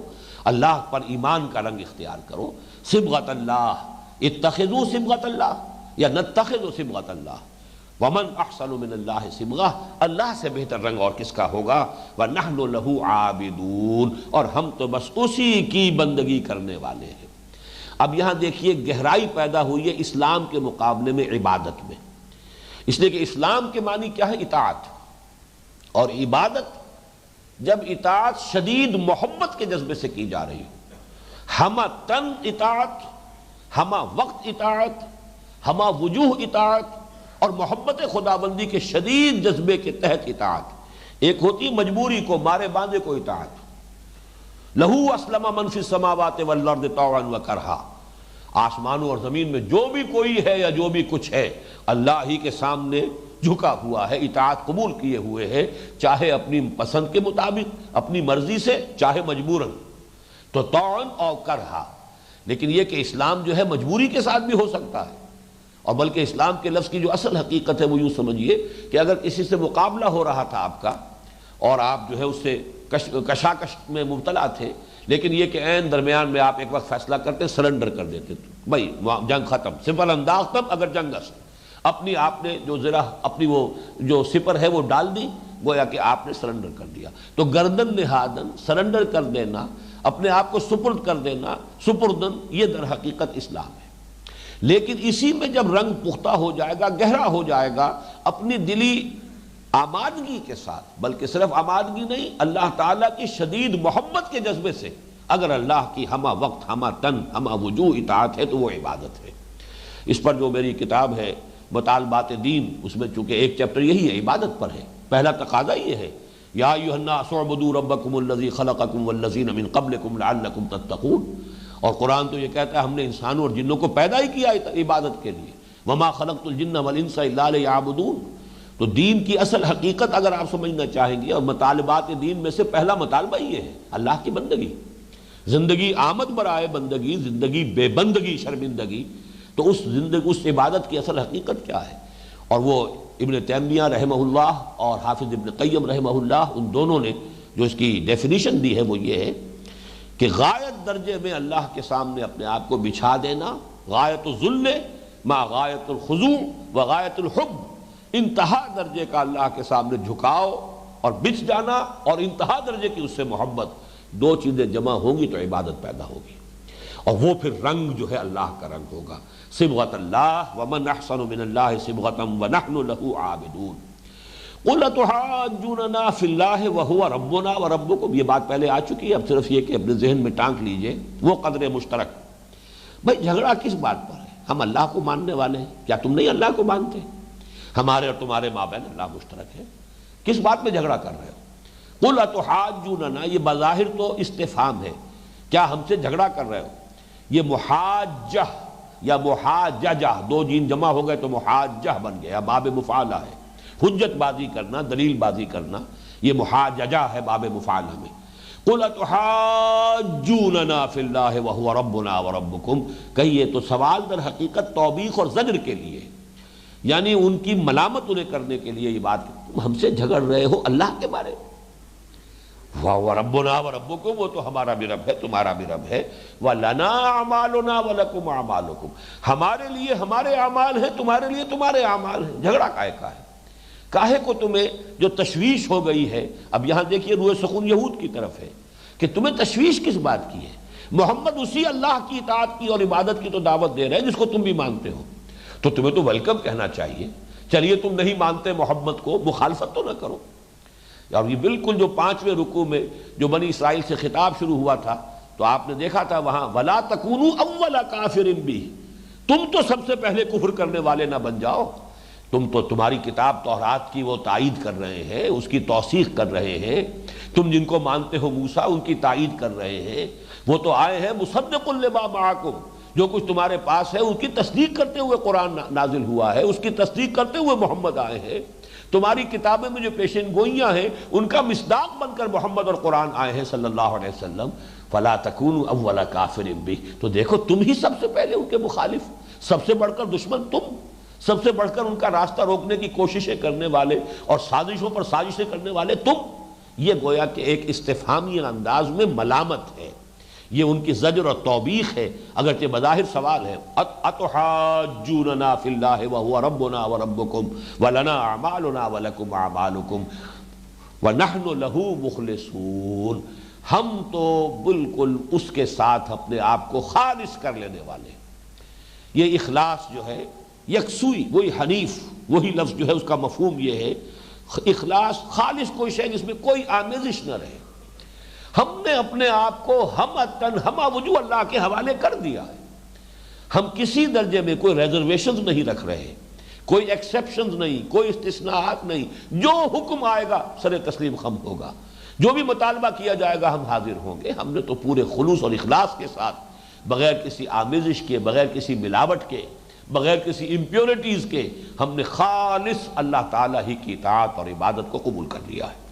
[SPEAKER 1] اللہ پر ایمان کا رنگ اختیار کرو۔ صبغۃ اللہ، اتخذوا صبغۃ اللہ یا نتخذ صبغۃ اللہ، ومن احسن من اللہ صبغہ، اللہ سے بہتر رنگ اور کس کا ہوگا، ونحن لہ عابدون، اور ہم تو بس اسی کی بندگی کرنے والے ہیں۔ اب یہاں دیکھیے گہرائی پیدا ہوئی ہے اسلام کے مقابلے میں عبادت میں، اس لیے کہ اسلام کے معنی کیا ہے، اطاعت، اور عبادت جب اطاعت شدید محبت کے جذبے سے کی جا رہی ہو، ہمہ تن اطاعت، ہمہ وقت اطاعت، ہمہ وجوہ اطاعت، اور محبت خداوندی کے شدید جذبے کے تحت اطاعت۔ ایک ہوتی مجبوری کو، مارے باندھے کو اطاعت، لہو اسلم من فی السماوات والارض طوعا وکرہا، آسمانوں اور زمین میں جو بھی کوئی ہے یا جو بھی کچھ ہے اللہ ہی کے سامنے جھکا ہوا ہے، اطاعت قبول کیے ہوئے ہے، چاہے اپنی پسند کے مطابق، اپنی مرضی سے، چاہے مجبوراً، تو طوعا اور کرہا۔ لیکن یہ کہ اسلام جو ہے مجبوری کے ساتھ بھی ہو سکتا ہے، اور بلکہ اسلام کے لفظ کی جو اصل حقیقت ہے وہ یوں سمجھیے کہ اگر کسی سے مقابلہ ہو رہا تھا آپ کا، اور آپ جو ہے اس سے کشاکش میں مبتلا تھے، لیکن یہ کہ عین درمیان میں آپ ایک وقت فیصلہ کرتے، سرنڈر کر دیتے، بھائی جنگ ختم، سپر انداز تب اگر جنگ است، اپنی آپ نے جو ذرا اپنی وہ جو سپر ہے وہ ڈال دی، گویا کہ آپ نے سرنڈر کر دیا۔ تو گردن نہادن، سرنڈر کر دینا، اپنے آپ کو سپرد کر دینا، سپردن، یہ در حقیقت اسلام ہے۔ لیکن اسی میں جب رنگ پختہ ہو جائے گا، گہرا ہو جائے گا، اپنی دلی آمادگی کے ساتھ، بلکہ صرف آمادگی نہیں، اللہ تعالیٰ کی شدید محبت کے جذبے سے اگر اللہ کی ہمہ وقت، ہمہ تن، ہمہ وجوہ اطاعت ہے تو وہ عبادت ہے۔ اس پر جو میری کتاب ہے مطالبات دین، اس میں چونکہ ایک چیپٹر یہی ہے، عبادت پر ہے، پہلا تقاضا یہ ہے، یا ایھا الناس اعبدوا ربکم الذی خلقکم والذین من قبلکم لعلکم تتقون، اور قرآن تو یہ کہتا ہے ہم نے انسانوں اور جنوں کو پیدا ہی کیا عبادت کے لیے، وما خلقت الجن والانس الا لیعبدون۔ تو دین کی اصل حقیقت اگر آپ سمجھنا چاہیں گے، اور مطالبات دین میں سے پہلا مطالبہ یہ ہے اللہ کی بندگی، زندگی آمد برائے بندگی، زندگی بے بندگی شرمندگی، تو اس عبادت کی اصل حقیقت کیا ہے؟ اور وہ ابن تیمیہ رحمہ اللہ اور حافظ ابن قیم رحمہ اللہ، ان دونوں نے جو اس کی ڈیفینیشن دی ہے وہ یہ ہے کہ غایت درجے میں اللہ کے سامنے اپنے آپ کو بچھا دینا، غایت الذل مع غایت الخضوع و غایت الحب، انتہا درجے کا اللہ کے سامنے جھکاؤ اور بچھ جانا، اور انتہا درجے کی اس سے محبت، دو چیزیں جمع ہوں گی تو عبادت پیدا ہوگی۔ اور وہ پھر رنگ جو ہے اللہ کا رنگ ہوگا. صبغۃ اللہ ومن احسن من اللہ صبغۃ ونحن له عابدون. قل اتحاجوننا فی اللہ وهو ربنا وربکم. یہ بات پہلے آ چکی ہے، اب صرف یہ کہ اپنے ذہن میں ٹانک لیجئے وہ قدر مشترک. بھائی جھگڑا کس بات پر ہے؟ ہم اللہ کو ماننے والے ہیں، کیا تم نہیں اللہ کو مانتے؟ ہمارے اور تمہارے مابین اللہ مشترک ہے، کس بات میں جھگڑا کر رہے ہو؟ قل اتحاجوننا، یہ بظاہر تو استفہام ہے، کیا ہم سے جھگڑا کر رہے ہو؟ یہ محاجہ یا محاججہ، دو جین جمع ہو گئے تو محاجہ بن گیا، باب مفعلہ ہے. حجت بازی کرنا، دلیل بازی کرنا، یہ محاججہ ہے باب مفعلہ میں. قل اتحاجوننا فی اللہ وہو ربنا وربکم. کہیے تو سوال در حقیقت توبیخ اور زجر کے لیے، یعنی ان کی ملامت انہیں کرنے کے لیے یہ بات، تم ہم سے جھگڑ رہے ہو اللہ کے بارے میں. وَهُوَ رَبُّنَا وَرَبُّكُمْ، وہ تو ہمارا بھی رب ہے تمہارا بھی رب ہے. وَلَنَا أَعْمَالُنَا وَلَكُمْ أَعْمَالُكُمْ، ہمارے لیے ہمارے اعمال ہیں، تمہارے لیے تمہارے اعمال ہیں. جھگڑا کاہے کا ہے؟ کاہے کو تمہیں جو تشویش ہو گئی ہے؟ اب یہاں دیکھیے روح سخون یہود کی طرف ہے کہ تمہیں تشویش کس بات کی ہے؟ محمد اسی اللہ کی اطاعت کی اور عبادت کی تو دعوت دے رہے ہیں جس کو تم بھی مانتے ہو، تو تمہیں تو ویلکم کہنا چاہیے. چلیے تم نہیں مانتے محمد کو، مخالفت تو نہ کرو. اور یہ بالکل جو 5ویں رکوع میں جو بنی اسرائیل سے خطاب شروع ہوا تھا تو آپ نے دیکھا تھا وہاں وَلَا تَكُونُوا أَوَّلَ كَافِرٍ بِهِ، تم تو سب سے پہلے کفر کرنے والے نہ بن جاؤ. تم تو تمہاری کتاب تورات کی وہ تائید کر رہے ہیں، اس کی توثیق کر رہے ہیں. تم جن کو مانتے ہو موسیٰ، ان کی تائید کر رہے ہیں. وہ تو آئے ہیں مصدق لما معکم، جو کچھ تمہارے پاس ہے اس کی تصدیق کرتے ہوئے قرآن نازل ہوا ہے، اس کی تصدیق کرتے ہوئے محمد آئے ہیں. تمہاری کتابیں میں جو پیشین گوئیاں ہیں ان کا مصداق بن کر محمد اور قرآن آئے ہیں صلی اللہ علیہ وسلم. فَلَا تَكُونُوا أَوَّلَ كَافِرٍ بِهِ، تو دیکھو تم ہی سب سے پہلے ان کے مخالف، سب سے بڑھ کر دشمن تم، سب سے بڑھ کر ان کا راستہ روکنے کی کوششیں کرنے والے اور سازشوں پر سازشیں کرنے والے تم. یہ گویا کہ ایک استفہامی انداز میں ملامت ہے، یہ ان کی زجر اور توبیخ ہے، اگرچہ بظاہر سوال ہے. اتحاجوننا فی اللہ وہو ربنا وربکم ولنا اعمالنا ولکم اعمالکم ونحن له مخلصون. ہم تو بالکل اس کے ساتھ اپنے آپ کو خالص کر لینے والے. یہ اخلاص جو ہے، یکسوئی، وہی حنیف، وہی لفظ جو ہے اس کا مفہوم یہ ہے اخلاص، خالص کوئی شے جس میں کوئی آمیزش نہ رہے. ہم نے اپنے آپ کو ہمہ وجوہ اللہ کے حوالے کر دیا ہے. ہم کسی درجے میں کوئی ریزرویشنز نہیں رکھ رہے، کوئی ایکسیپشنز نہیں، کوئی استثناءات نہیں. جو حکم آئے گا سر تسلیم خم ہوگا، جو بھی مطالبہ کیا جائے گا ہم حاضر ہوں گے. ہم نے تو پورے خلوص اور اخلاص کے ساتھ، بغیر کسی آمیزش کے، بغیر کسی ملاوٹ کے، بغیر کسی امپیورٹیز کے، ہم نے خالص اللہ تعالیٰ ہی کی اطاعت اور عبادت کو قبول کر لیا ہے.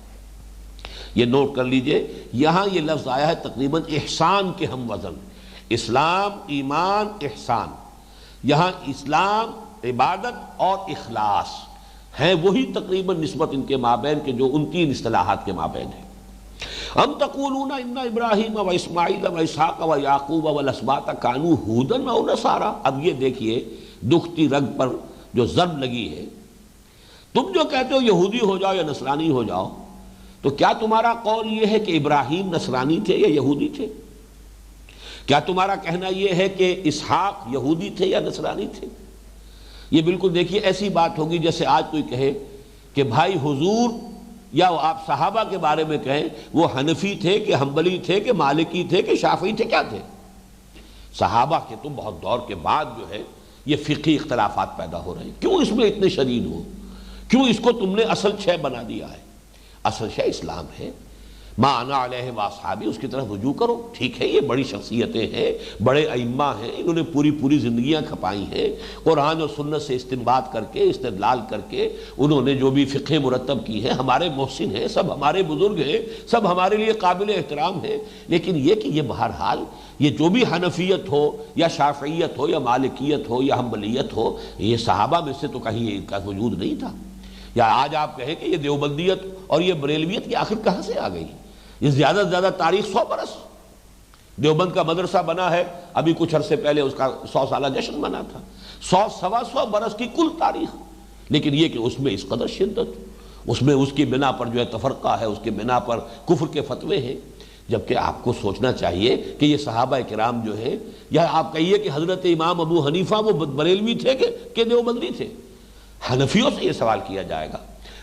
[SPEAKER 1] یہ نوٹ کر لیجئے، یہاں یہ لفظ آیا ہے تقریباً احسان کے ہم وزن. اسلام، ایمان، احسان. یہاں اسلام، عبادت اور اخلاص ہیں وہی تقریباً نسبت ان کے مابین کے جو ان 3 اصطلاحات کے مابین ہیں. ام تقولون ان ابراہیم و اسماعیل و اسحاق و یعقوب والاسباط کانوا ھودا او نصارا. اب یہ دیکھیے دکھتی رگ پر جو ضرب لگی ہے. تم جو کہتے ہو یہودی ہو جاؤ یا نصرانی ہو جاؤ، تو کیا تمہارا قول یہ ہے کہ ابراہیم نصرانی تھے یا یہودی تھے؟ کیا تمہارا کہنا یہ ہے کہ اسحاق یہودی تھے یا نصرانی تھے؟ یہ بالکل دیکھیے ایسی بات ہوگی جیسے آج کوئی کہے کہ بھائی حضور یا آپ صحابہ کے بارے میں کہیں وہ حنفی تھے کہ حنبلی تھے کہ مالکی تھے کہ شافعی تھے، کیا تھے؟ صحابہ کے تو بہت دور کے بعد جو ہے یہ فقہی اختلافات پیدا ہو رہے ہیں. کیوں اس میں اتنے شدید ہو؟ کیوں اس کو تم نے اصل شے بنا دیا ہے؟ اصل شے اسلام ہے. ما انا علیہ واصحابی، اس کی طرف رجوع کرو. ٹھیک ہے، یہ بڑی شخصیتیں ہیں، بڑے ائمہ ہیں، انہوں نے پوری زندگیاں کھپائی ہیں قرآن اور سنت سے استنباط کر کے، استدلال کر کے انہوں نے جو بھی فقہ مرتب کی ہے. ہمارے محسن ہیں، سب ہمارے بزرگ ہیں، سب ہمارے لیے قابل احترام ہیں. لیکن یہ کہ یہ بہرحال یہ جو بھی حنفیت ہو یا شافعیت ہو یا مالکیت ہو یا حنبلیت ہو، یہ صحابہ میں سے تو کہیں ان کا وجود نہیں تھا. یا آج آپ کہیں کہ یہ دیوبندیت اور یہ بریلویت کی آخر کہاں سے آ گئی؟ یہ زیادہ سے زیادہ تاریخ 100 برس. دیوبند کا مدرسہ بنا ہے ابھی کچھ عرصے پہلے، اس کا 100 سالہ جشن بنا تھا. 100-125 برس کی کل تاریخ. لیکن یہ کہ اس میں اس قدر شدت، اس میں اس کی بنا پر جو ہے تفرقہ ہے، اس کی بنا پر کفر کے فتوے ہیں. جبکہ آپ کو سوچنا چاہیے کہ یہ صحابہ کرام جو ہے، یا آپ کہیے کہ حضرت امام ابو حنیفہ وہ بریلوی تھے کہ دیوبندی تھے، حنفیوں سے یہ سوال کیا جائے گا،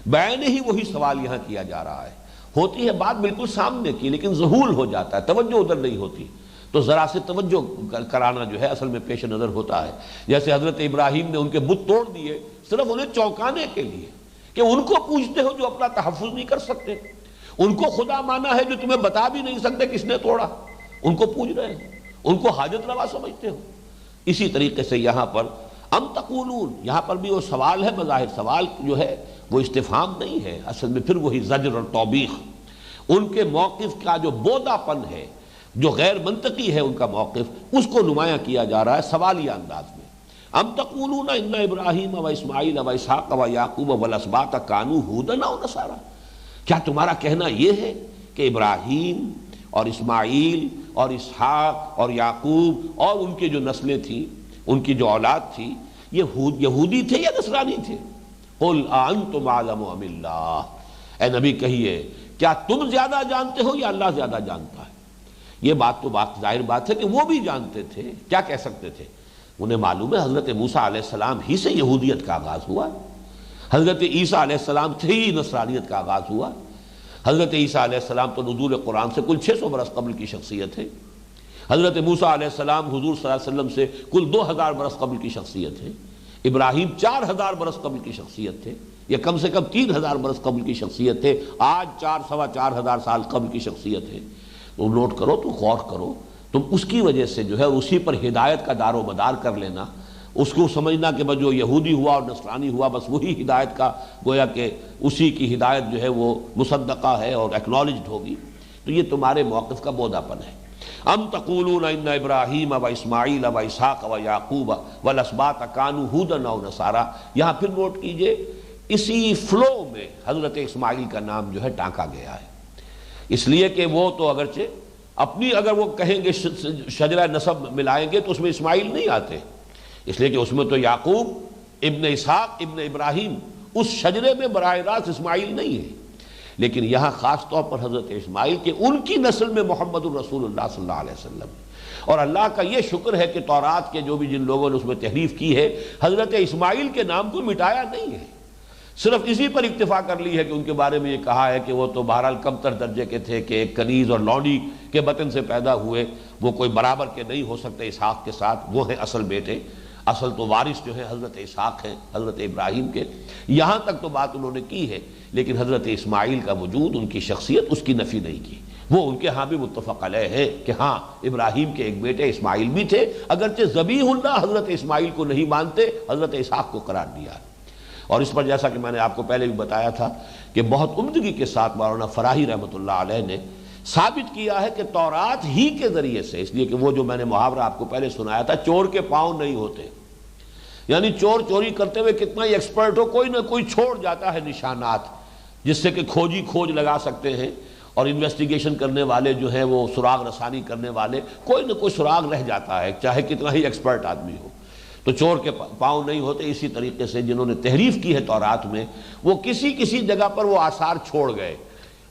[SPEAKER 1] بعین ہی وہی سوال یہاں کیا جا رہا ہے۔ ہوتی ہے بات بالکل سامنے کی، لیکن ذہول ہو جاتا ہے، توجہ ادھر نہیں ہوتی، تو ذرا سے توجہ کرانا جو ہے اصل میں پیش نظر ہوتا ہے۔ جیسے حضرت ابراہیم نے ان کے بت توڑ دیے صرف انہیں چونکانے کے لیے کہ ان کو پوچھتے ہو جو اپنا تحفظ نہیں کر سکتے، ان کو خدا مانا ہے جو تمہیں بتا بھی نہیں سکتے کس نے توڑا، ان کو پوچھ رہے ہیں، ان کو حاجت روا سمجھتے ہو۔ اسی طریقے سے یہاں پر ام تقولون، یہاں پر بھی وہ سوال ہے، بظاہر سوال جو ہے وہ استفہام نہیں ہے، اصل میں پھر وہی زجر اور توبیخ، ان کے موقف کا جو بودا پن ہے، جو غیر منطقی ہے ان کا موقف، اس کو نمایاں کیا جا رہا ہے سوالیہ انداز میں۔ ام تقولون ان ابراہیم و اسماعیل و اسحاق و یعقوب والاسباط کانوا ھودا او نصارا، کیا تمہارا کہنا یہ ہے کہ ابراہیم اور اسماعیل اور اسحاق اور یعقوب اور ان کے جو نسلیں تھیں، ان کی جو اولاد تھی، یہ یہودی تھے یا نصرانی تھے؟ قل انتم اعلم ام اللہ، اے نبی کہیے کیا تم زیادہ جانتے ہو یا اللہ زیادہ جانتا ہے؟ یہ بات تو ظاہر بات ہے کہ وہ بھی جانتے تھے، کیا کہہ سکتے تھے؟ انہیں معلوم ہے حضرت موسیٰ علیہ السلام ہی سے یہودیت کا آغاز ہوا، حضرت عیسیٰ علیہ السلام سے ہی نصرانیت کا آغاز ہوا۔ حضرت عیسیٰ علیہ السلام تو نزول قرآن سے کل 600 برس قبل کی شخصیت ہے، حضرت موسیٰ علیہ السلام حضور صلی اللہ علیہ وسلم سے کل 2000 برس قبل کی شخصیت ہے، ابراہیم 4000 برس قبل کی شخصیت تھے، یا کم سے کم 3000 برس قبل کی شخصیت تھے، آج 4-4.25 سال قبل کی شخصیت ہے۔ تم نوٹ کرو، تو غور کرو، تم اس کی وجہ سے جو ہے اسی پر ہدایت کا دار و مدار کر لینا، اس کو سمجھنا کہ بس جو یہودی ہوا اور نصرانی ہوا بس وہی ہدایت کا، گویا کہ اسی کی ہدایت جو ہے وہ مصدقہ ہے اور ایکنالجڈ ہوگی، تو یہ تمہارے موقف کا بودا پن ہے۔ ام تقولون ان ابراہیم و اسماعیل و اسحاق و یعقوب والاسباط کانوا ھودا او نصارا، یہاں پھر نوٹ کیجئے اسی فلو میں حضرت اسماعیل کا نام جو ہے ٹانکا گیا ہے، اس لیے کہ وہ تو اگرچہ اپنی اگر وہ کہیں گے شجرہ نسب ملائیں گے تو اس میں اسماعیل نہیں آتے، اس لیے کہ اس میں تو یعقوب ابن اسحاق ابن ابراہیم، اس شجرے میں براہ راست اسماعیل نہیں ہے، لیکن یہاں خاص طور پر حضرت اسماعیل کہ ان کی نسل میں محمد الرسول اللہ صلی اللہ علیہ وسلم، اور اللہ کا یہ شکر ہے کہ تورات کے جو بھی جن لوگوں نے اس میں تحریف کی ہے، حضرت اسماعیل کے نام کو مٹایا نہیں ہے، صرف اسی پر اکتفا کر لی ہے کہ ان کے بارے میں یہ کہا ہے کہ وہ تو بہرحال کم تر درجے کے تھے، کہ ایک کنیز اور لونڈی کے بطن سے پیدا ہوئے، وہ کوئی برابر کے نہیں ہو سکتے اسحاق کے ساتھ، وہ ہیں اصل بیٹے، اصل تو وارث جو ہے حضرت اسحاق ہیں حضرت ابراہیم کے، یہاں تک تو بات انہوں نے کی ہے، لیکن حضرت اسماعیل کا وجود، ان کی شخصیت، اس کی نفی نہیں کی۔ وہ ان کے ہاں بھی متفق علیہ ہے کہ ہاں ابراہیم کے ایک بیٹے اسماعیل بھی تھے، اگرچہ ذبیح اللہ حضرت اسماعیل کو نہیں مانتے، حضرت اسحاق کو قرار دیا۔ اور اس پر جیسا کہ میں نے آپ کو پہلے بھی بتایا تھا کہ بہت عمدگی کے ساتھ مولانا فراہی رحمۃ اللہ علیہ نے ثابت کیا ہے کہ تورات ہی کے ذریعے سے، اس لیے کہ وہ جو میں نے محاورہ آپ کو پہلے سنایا تھا، چور کے پاؤں نہیں ہوتے، یعنی چور چوری کرتے ہوئے کتنا ہی ایکسپرٹ ہو، کوئی نہ کوئی چھوڑ جاتا ہے نشانات، جس سے کہ کھوج لگا سکتے ہیں، اور انویسٹیگیشن کرنے والے جو ہیں وہ سراغ رسانی کرنے والے، کوئی نہ کوئی سراغ رہ جاتا ہے، چاہے کتنا ہی ایکسپرٹ آدمی ہو۔ تو چور کے پاؤں نہیں ہوتے، اسی طریقے سے جنہوں نے تحریف کی ہے تورات میں، وہ کسی جگہ پر وہ آثار چھوڑ گئے،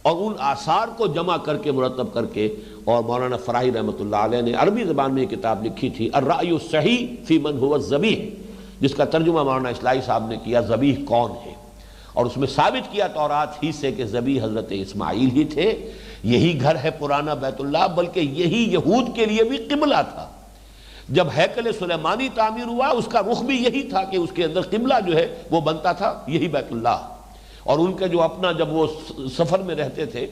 [SPEAKER 1] اور ان آثار کو جمع کر کے مرتب کر کے، اور مولانا فراہی رحمۃ اللہ علیہ نے عربی زبان میں یہ کتاب لکھی تھی الرأی الصحیح فی من هو الذبیح، جس کا ترجمہ مولانا اصلاحی صاحب نے کیا ذبیح کون ہے، اور اس میں ثابت کیا تورات ہی سے کہ ذبیح حضرت اسماعیل ہی تھے، یہی گھر ہے پرانا بیت اللہ، بلکہ یہی یہود کے لیے بھی قبلہ تھا۔ جب ہیکل سلیمانی تعمیر ہوا، اس کا رخ بھی یہی تھا کہ اس کے اندر قبلہ جو ہے وہ بنتا تھا یہی بیت اللہ، اور ان کے جو اپنا جب وہ سفر میں رہتے تھے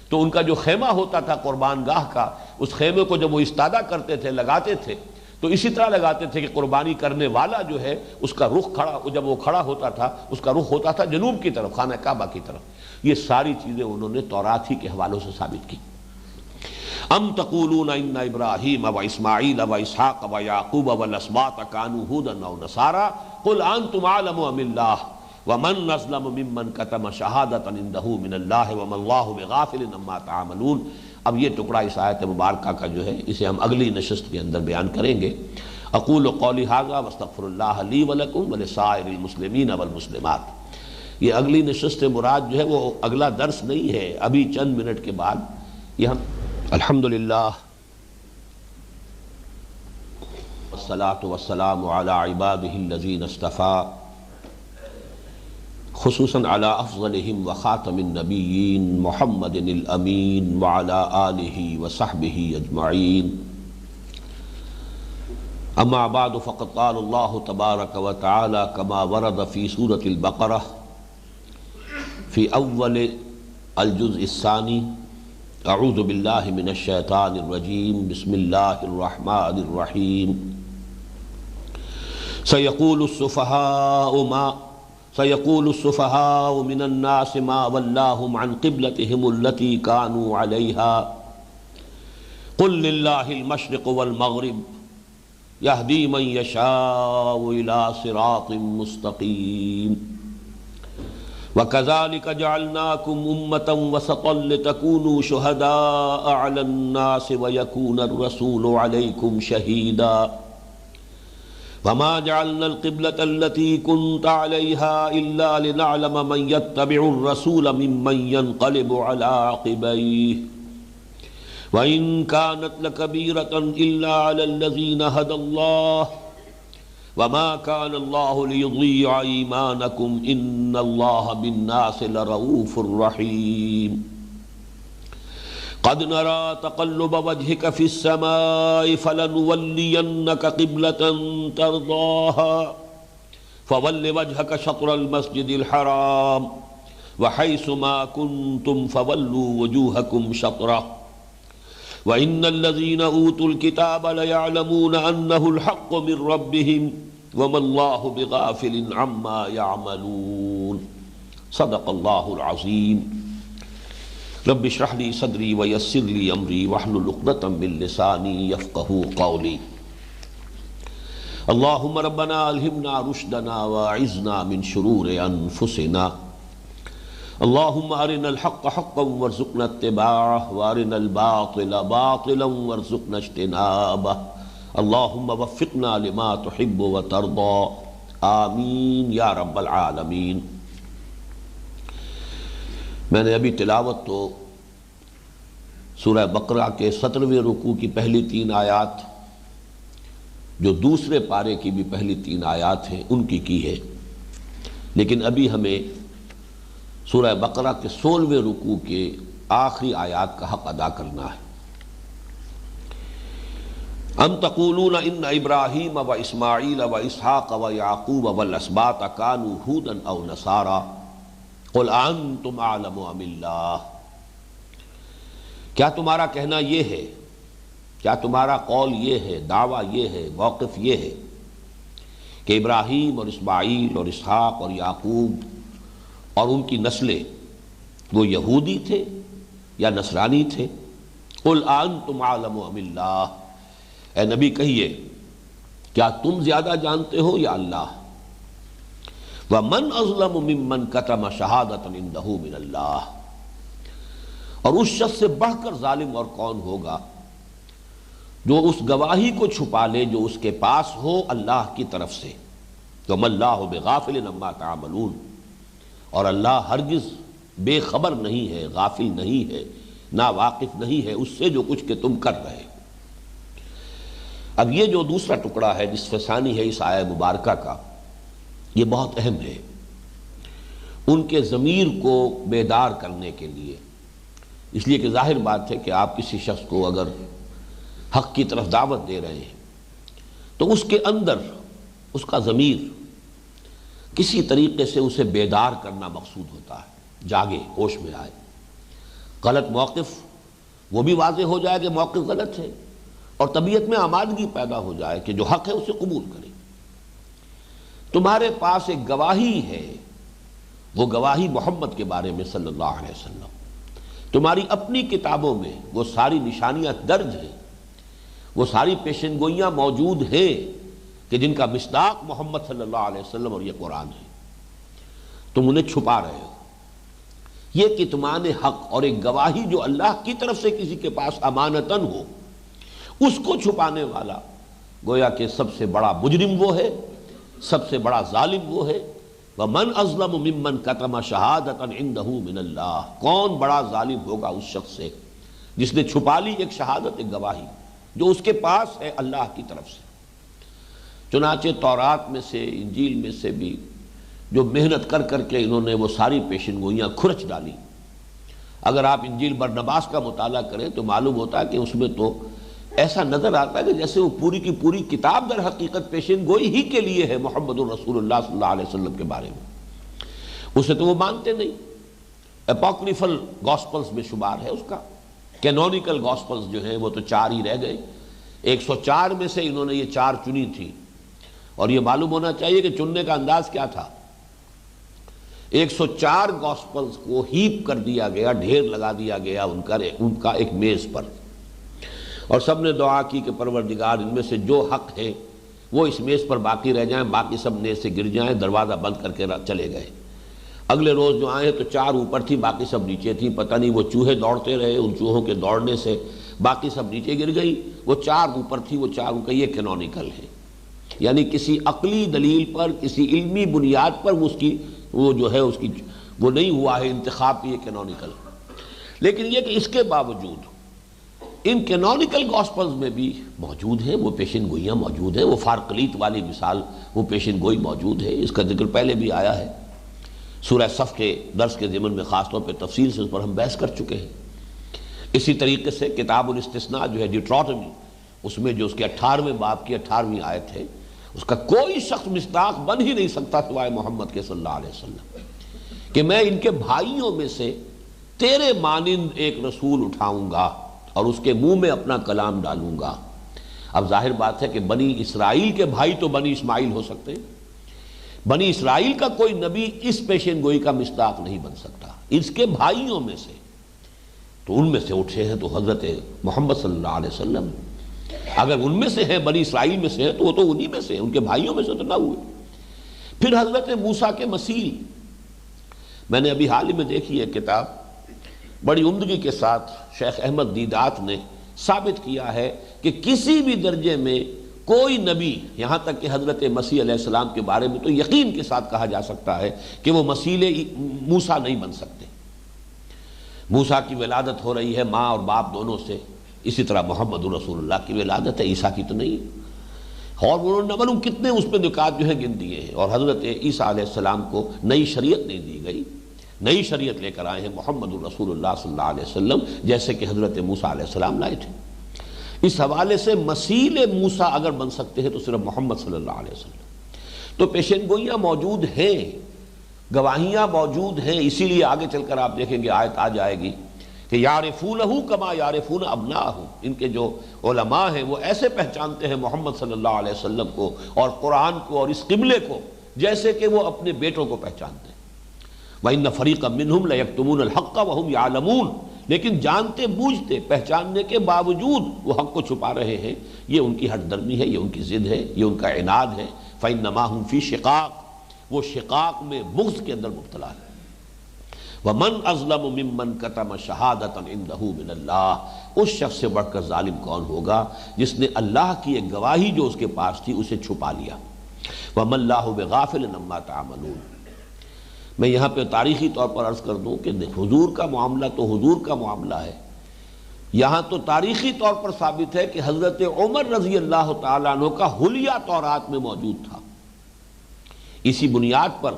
[SPEAKER 1] تو ان کا جو خیمہ ہوتا تھا قربان گاہ کا، اس خیمے کو جب وہ استادہ کرتے تھے، لگاتے تھے، تو اسی طرح لگاتے تھے کہ قربانی کرنے والا جو ہے اس کا رخ جب وہ کھڑا ہوتا تھا، اس کا رخ ہوتا تھا جنوب کی طرف، خانہ کعبہ کی طرف۔ یہ ساری چیزیں انہوں نے تورات ہی کے حوالوں سے ثابت کی۔ ام تقولون ان ابراہیم و اسماعیل و اسحاق و یعقوب والاسباط کانوا ھودا او نصارا قل انتم اعلم ام اللہ ومن اظلم ممن کتم شہادۃ عنده من اللہ وما اللہ بغافل عما تعملون۔ اب یہ ٹکڑا اس آیت مبارکہ کا جو ہے اسے ہم اگلی نشست کے اندر بیان کریں گے۔ اقول قولی ھذا واستغفر اللہ لی ولکم ولسائر المسلمین والمسلمات۔ یہ اگلی نشست مراد جو ہے وہ اگلا درس نہیں ہے، ابھی چند منٹ کے بعد یہ ہم الحمدللہ والصلاة والسلام علی عبادہ الذین اصطفى خصوصاً علی افضلہم وخاتم النبیین محمد الامین وعلی آلہ وصحبہ اجمعین اما بعد فقد قال اللہ تبارک وتعالی کما ورد فی سورة البقرہ فی اول الجزء الثانی اعوذ باللہ من الشیطان الرجیم بسم اللہ الرحمن الرحیم سيقول السفهاء من الناس ما ولاهم عن قبلتهم التي كانوا عليها قل لله المشرق والمغرب يهدي من يشاء إلى صراط مستقيم وَكَذَلِكَ جَعَلْنَاكُمْ أُمَّةً وَسَطًا لِتَكُونُوا شُهَدَاءَ عَلَى النَّاسِ وَيَكُونَ الرَّسُولُ عَلَيْكُمْ شَهِيدًا وَمَا جَعَلْنَا الْقِبْلَةَ الَّتِي كُنْتَ عَلَيْهَا إِلَّا لِنَعْلَمَ مَنْ يَتَّبِعُ الرَّسُولَ مِمَّنْ يَنْقَلِبُ عَلَى عَقِبَيْهِ وَإِنْ كَانَتْ لَكَبِيرَةً إِلَّا عَلَى الَّذِينَ هَدَى اللَّهُ وما كان الله ليضيع إيمانكم إن الله بالناس لرؤوف رحيم قد نرى تقلب وجهك في السماء فلنولينك قبلة ترضاها فول وجهك شطر المسجد الحرام وحيث ما كنتم فولوا وجوهكم شطره وَإِنَّ الَّذِينَ أُوتُوا الْكِتَابَ لَيَعْلَمُونَ أَنَّهُ الْحَقُّ مِنْ رَبِّهِمْ وَمَا اللَّهُ بِغَافِلٍ عَمَّا يَعْمَلُونَ صدق اللہ العظیم رب اشرح لي صدری ويسر لي أمری واحلل عقدۃ من لسانی يفقهوا قولی اللهم ربنا ألهمنا رشدنا واعذنا من شرور أنفسنا اللهم أرنا الحق حقا وارزقنا اتباعه وأرنا الباطل باطلا وارزقنا اجتنابه اللهم وفقنا لما تحب وترضى آمین یا رب العالمین۔ میں نے ابھی تلاوت تو سورہ بقرہ کے 17ویں رکوع کی پہلی 3 آیات جو دوسرے پارے کی بھی پہلی 3 آیات ہیں ان کی ہے، لیکن ابھی ہمیں سورہ بقرہ کے 16ویں رکوع کے آخری آیات کا حق ادا کرنا ہے۔ ام تقولون ان ابراہیم و اسماعیل و اسحاق و یعقوب والاسباط کانوا ھودا او نصارا قل انتم اعلم ام اللہ۔ کیا تمہارا کہنا یہ ہے، کیا تمہارا قول یہ ہے، دعویٰ یہ ہے، موقف یہ ہے کہ ابراہیم اور اسماعیل اور اسحاق اور یعقوب اور ان کی نسلیں وہ یہودی تھے یا نصرانی تھے؟ قل انتم اعلم ام اللہ، اے نبی کہیے کیا تم زیادہ جانتے ہو یا اللہ؟ ومن اظلم ممن کتم شہادۃ عنده من اللہ، اور اس شخص سے بڑھ کر ظالم اور کون ہوگا جو اس گواہی کو چھپا لے جو اس کے پاس ہو اللہ کی طرف سے۔ وما اللہ بغافل عما تعملون، اور اللہ ہرگز بے خبر نہیں ہے، غافل نہیں ہے، نا واقف نہیں ہے اس سے جو کچھ کہ تم کر رہے ہو۔ اب یہ جو دوسرا ٹکڑا ہے نصف ثانی ہے اس آیہ مبارکہ کا، یہ بہت اہم ہے ان کے ضمیر کو بیدار کرنے کے لیے، اس لیے کہ ظاہر بات ہے کہ آپ کسی شخص کو اگر حق کی طرف دعوت دے رہے ہیں تو اس کے اندر اس کا ضمیر کسی طریقے سے اسے بیدار کرنا مقصود ہوتا ہے، جاگے، ہوش میں آئے، غلط موقف وہ بھی واضح ہو جائے کہ موقف غلط ہے، اور طبیعت میں آمادگی پیدا ہو جائے کہ جو حق ہے اسے قبول کرے۔ تمہارے پاس ایک گواہی ہے، وہ گواہی محمد کے بارے میں صلی اللہ علیہ وسلم، تمہاری اپنی کتابوں میں وہ ساری نشانیاں درج ہیں، وہ ساری پیشن گوئیاں موجود ہیں کہ جن کا مصداق محمد صلی اللہ علیہ وسلم اور یہ قرآن ہے، تم انہیں چھپا رہے ہو۔ یہ کتمان حق اور ایک گواہی جو اللہ کی طرف سے کسی کے پاس امانتاً ہو، اس کو چھپانے والا گویا کہ سب سے بڑا مجرم وہ ہے، سب سے بڑا ظالم وہ ہے۔ وَمَنْ أَظْلَمُ مِمَّنْ كَتَمَ شَهَادَةً عِنْدَهُ مِنَ اللَّهِ، کون بڑا ظالم ہوگا اس شخص سے جس نے چھپا لی ایک شہادت، ایک گواہی جو اس کے پاس ہے اللہ کی طرف سے۔ چنانچہ تورات میں سے، انجیل میں سے بھی جو محنت کر کر کے انہوں نے وہ ساری پیشن گوئیاں کھرچ ڈالی، اگر آپ انجیل برنباس کا مطالعہ کریں تو معلوم ہوتا ہے کہ اس میں تو ایسا نظر آتا ہے کہ جیسے وہ پوری کی پوری کتاب در حقیقت پیشن گوئی ہی کے لیے ہے محمد الرسول اللہ صلی اللہ علیہ وسلم کے بارے میں۔ اسے تو وہ مانتے نہیں، اپوکریفل گاسپلز میں شمار ہے اس کا، کینونیکل گاسپلز جو ہیں وہ تو 4 ہی رہ گئے، 104 میں سے انہوں نے یہ 4 چنی تھی، اور یہ معلوم ہونا چاہیے کہ چننے کا انداز کیا تھا۔ 104 گاسپلز کو ہیپ کر دیا گیا، ڈھیر لگا دیا گیا ان کا ایک میز پر، اور سب نے دعا کی کہ پروردگار ان میں سے جو حق ہے وہ اس میز پر باقی رہ جائیں، باقی سب نیز سے گر جائیں۔ دروازہ بند کر کے چلے گئے۔ اگلے روز جو آئے تو 4 اوپر تھی، باقی سب نیچے تھی۔ پتہ نہیں وہ چوہے دوڑتے رہے، ان چوہوں کے دوڑنے سے باقی سب نیچے گر گئی، وہ 4 اوپر تھی، وہ 4 اوپر۔ یہ کینونیکل ہے، یعنی کسی عقلی دلیل پر، کسی علمی بنیاد پر وہ جو ہے اس کی وہ نہیں ہوا ہے انتخاب کی، یہ کینونیکل۔ لیکن یہ کہ اس کے باوجود ان کینونیکل گاسپلز میں بھی موجود ہیں وہ پیشن گوئیاں موجود ہیں، وہ فارقلیت والی مثال، وہ پیشن گوئی موجود ہے۔ اس کا ذکر پہلے بھی آیا ہے، سورہ صف کے درس کے ضمن میں خاص طور پہ تفصیل سے اس پر ہم بحث کر چکے ہیں۔ اسی طریقے سے کتاب الاستثناء جو ہے ڈیوٹرانومی، اس میں جو اس کے 18ویں باب کی 18ویں آیت ہے، اس کا کوئی شخص مصداق بن ہی نہیں سکتا سوائے محمد کے صلی اللہ علیہ وسلم، کہ میں ان کے بھائیوں میں سے تیرے مانند ایک رسول اٹھاؤں گا اور اس کے منہ میں اپنا کلام ڈالوں گا۔ اب ظاہر بات ہے کہ بنی اسرائیل کے بھائی تو بنی اسماعیل ہو سکتے ہیں، بنی اسرائیل کا کوئی نبی اس پیشن گوئی کا مصداق نہیں بن سکتا۔ اس کے بھائیوں میں سے تو ان میں سے اٹھے ہیں تو حضرت محمد صلی اللہ علیہ وسلم، اگر ان میں سے ہیں، بنی اسرائیل میں سے ہیں، تو وہ تو انہی میں سے ہیں، ان کے بھائیوں میں سے تو نہ ہوئے۔ پھر حضرت موسیٰ کے مسیل، میں نے ابھی حال ہی میں دیکھی ہے کتاب، بڑی عمدگی کے ساتھ شیخ احمد دیدات نے ثابت کیا ہے کہ کسی بھی درجے میں کوئی نبی، یہاں تک کہ حضرت مسیح علیہ السلام کے بارے میں تو یقین کے ساتھ کہا جا سکتا ہے کہ وہ مسیل موسیٰ نہیں بن سکتے۔ موسیٰ کی ولادت ہو رہی ہے ماں اور باپ دونوں سے، اسی طرح محمد رسول اللہ کی ولادت ہے، عیسیٰ کی تو نہیں۔ اور انہوں نے معلوم کتنے اس پہ نکات جو ہیں گن دیے ہیں، اور حضرت عیسیٰ علیہ السلام کو نئی شریعت نہیں دی گئی، نئی شریعت لے کر آئے ہیں محمد رسول اللہ صلی اللہ علیہ وسلم، جیسے کہ حضرت موسیٰ علیہ السلام لائے تھے۔ اس حوالے سے مسیل موسیٰ اگر بن سکتے ہیں تو صرف محمد صلی اللہ علیہ وسلم۔ تو پیشن گوئیاں موجود ہیں، گواہیاں موجود ہیں، اسی لیے آگے چل کر آپ دیکھیں گے آیت آ جائے گی کہ یعرفونہ کما یعرفون ابناءہم، ان کے جو علماء ہیں وہ ایسے پہچانتے ہیں محمد صلی اللہ علیہ وسلم کو اور قرآن کو اور اس قبلے کو جیسے کہ وہ اپنے بیٹوں کو پہچانتے ہیں۔ وَإِنَّ فَرِيقًا مِّنْهُمْ لَيَكْتُمُونَ الْحَقَّ وَهُمْ يَعْلَمُونَ، لیکن جانتے بوجھتے پہچاننے کے باوجود وہ حق کو چھپا رہے ہیں۔ یہ ان کی ہٹ درمی ہے، یہ ان کی ضد ہے، یہ ان کا عناد ہے۔ فَإِنَّمَا هُمْ فِي شِقَاقٍ، وہ شقاق میں بغض کے اندر مبتلا ہے۔ وَمَنْ أَظْلَمُ مِمَّنْ كَتَمَ شَهَادَةً عِنْدَهُ مِنَ اللَّهِ، اس شخص سے بڑھ کر ظالم کون ہوگا جس نے اللہ کی ایک گواہی جو اس کے پاس تھی اسے چھپا لیا۔ وَمَا اللَّهُ بِغَافِلٍ عَمَّا تَعْمَلُونَ۔ میں یہاں پہ تاریخی طور پر عرض کر دوں کہ حضور کا معاملہ تو حضور کا معاملہ ہے، یہاں تو تاریخی طور پر ثابت ہے کہ حضرت عمر رضی اللہ تعالیٰ عنہ کا حلیہ تورات میں موجود تھا۔ اسی بنیاد پر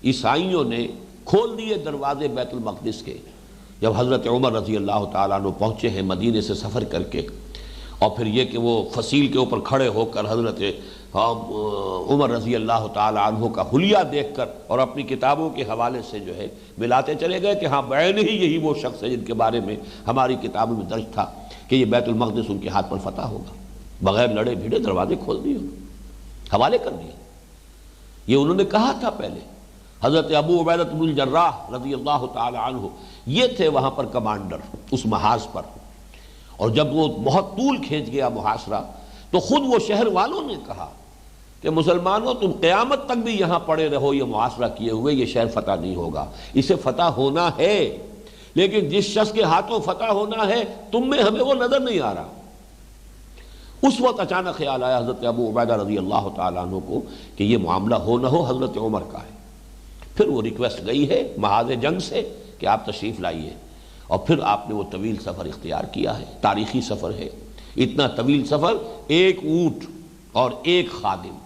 [SPEAKER 1] عیسائیوں نے کھول دیے دروازے بیت المقدس کے، جب حضرت عمر رضی اللہ تعالیٰ عنہ پہنچے ہیں مدینے سے سفر کر کے، اور پھر یہ کہ وہ فصیل کے اوپر کھڑے ہو کر حضرت عمر رضی اللہ تعالیٰ عنہ کا حلیہ دیکھ کر اور اپنی کتابوں کے حوالے سے جو ہے ملاتے چلے گئے کہ ہاں بعین ہی یہی وہ شخص ہے جن کے بارے میں ہماری کتابوں میں درج تھا کہ یہ بیت المقدس ان کے ہاتھ پر فتح ہوگا۔ بغیر لڑے بھیڑے دروازے کھول دیے، حوالے کر دیے۔ یہ انہوں نے کہا تھا پہلے۔ حضرت ابو عبیدہ بن الجراح رضی اللہ تعالی عنہ یہ تھے وہاں پر کمانڈر اس محاذ پر، اور جب وہ بہت طول کھینچ گیا محاصرہ تو خود وہ شہر والوں نے کہا کہ مسلمانوں تم قیامت تک بھی یہاں پڑے رہو یہ محاصرہ کیے ہوئے، یہ شہر فتح نہیں ہوگا۔ اسے فتح ہونا ہے، لیکن جس شخص کے ہاتھوں فتح ہونا ہے تم میں ہمیں وہ نظر نہیں آ رہا۔ اس وقت اچانک خیال آیا حضرت ابو عبیدہ رضی اللہ تعالیٰ عنہ کو کہ یہ معاملہ ہو نہ ہو حضرت عمر کا ہے۔ پھر وہ ریکویسٹ گئی ہے محاذ جنگ سے کہ آپ تشریف لائیے۔ اور پھر آپ نے وہ طویل سفر اختیار کیا ہے، تاریخی سفر ہے، اتنا طویل سفر، ایک اونٹ اور ایک خادم،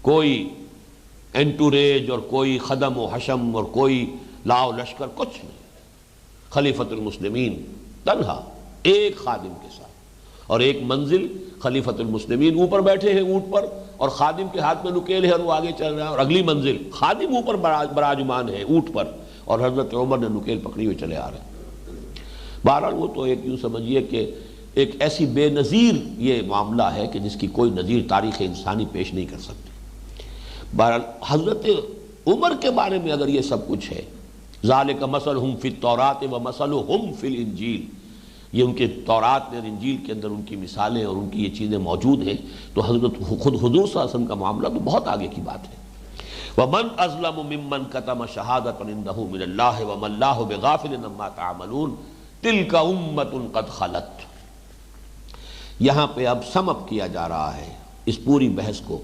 [SPEAKER 1] کوئی انٹوریج اور کوئی خدم و حشم اور کوئی لاؤ لشکر، کچھ نہیں، خلیفۃ المسلمین تنہا ایک خادم کے ساتھ، اور ایک منزل، خلیفۃ المسلمین اوپر بیٹھے ہیں اونٹ پر اور خادم کے ہاتھ میں نکیل ہے اور وہ آگے چل رہا ہے، اور اگلی منزل خادم اوپر براجمان ہے اونٹ پر اور حضرت عمر نے نکیل پکڑی ہوئے چلے آ رہے ہیں۔ بہرحال وہ تو ایک یوں سمجھیے کہ ایک ایسی بے نظیر یہ معاملہ ہے کہ جس کی کوئی نظیر تاریخ انسانی پیش نہیں کر سکتی۔ بہرحال حضرت عمر کے بارے میں اگر یہ سب کچھ ہے، ذالک مثلہم فی التوراۃ ومثلہم فی الانجیل، یہ ان کے تورات میں اور انجیل کے اندر ان کی مثالیں اور ان کی یہ چیزیں موجود ہیں، تو حضرت خود حضور صلی اللہ علیہ وسلم کا معاملہ تو بہت آگے کی بات ہے۔ وَمَنْ أَظْلَمُ مِمَّنْ كَتَمَ شَهَادَةً عِنْدَهُ مِنَ اللَّهِ وَمَا اللَّهُ بِغَافِلٍ عَمَّا تَعْمَلُونَ تِلْكَ أُمَّةٌ قَدْ خَلَتْ۔ یہاں پہ اب سم اپ کیا جا رہا ہے اس پوری بحث کو،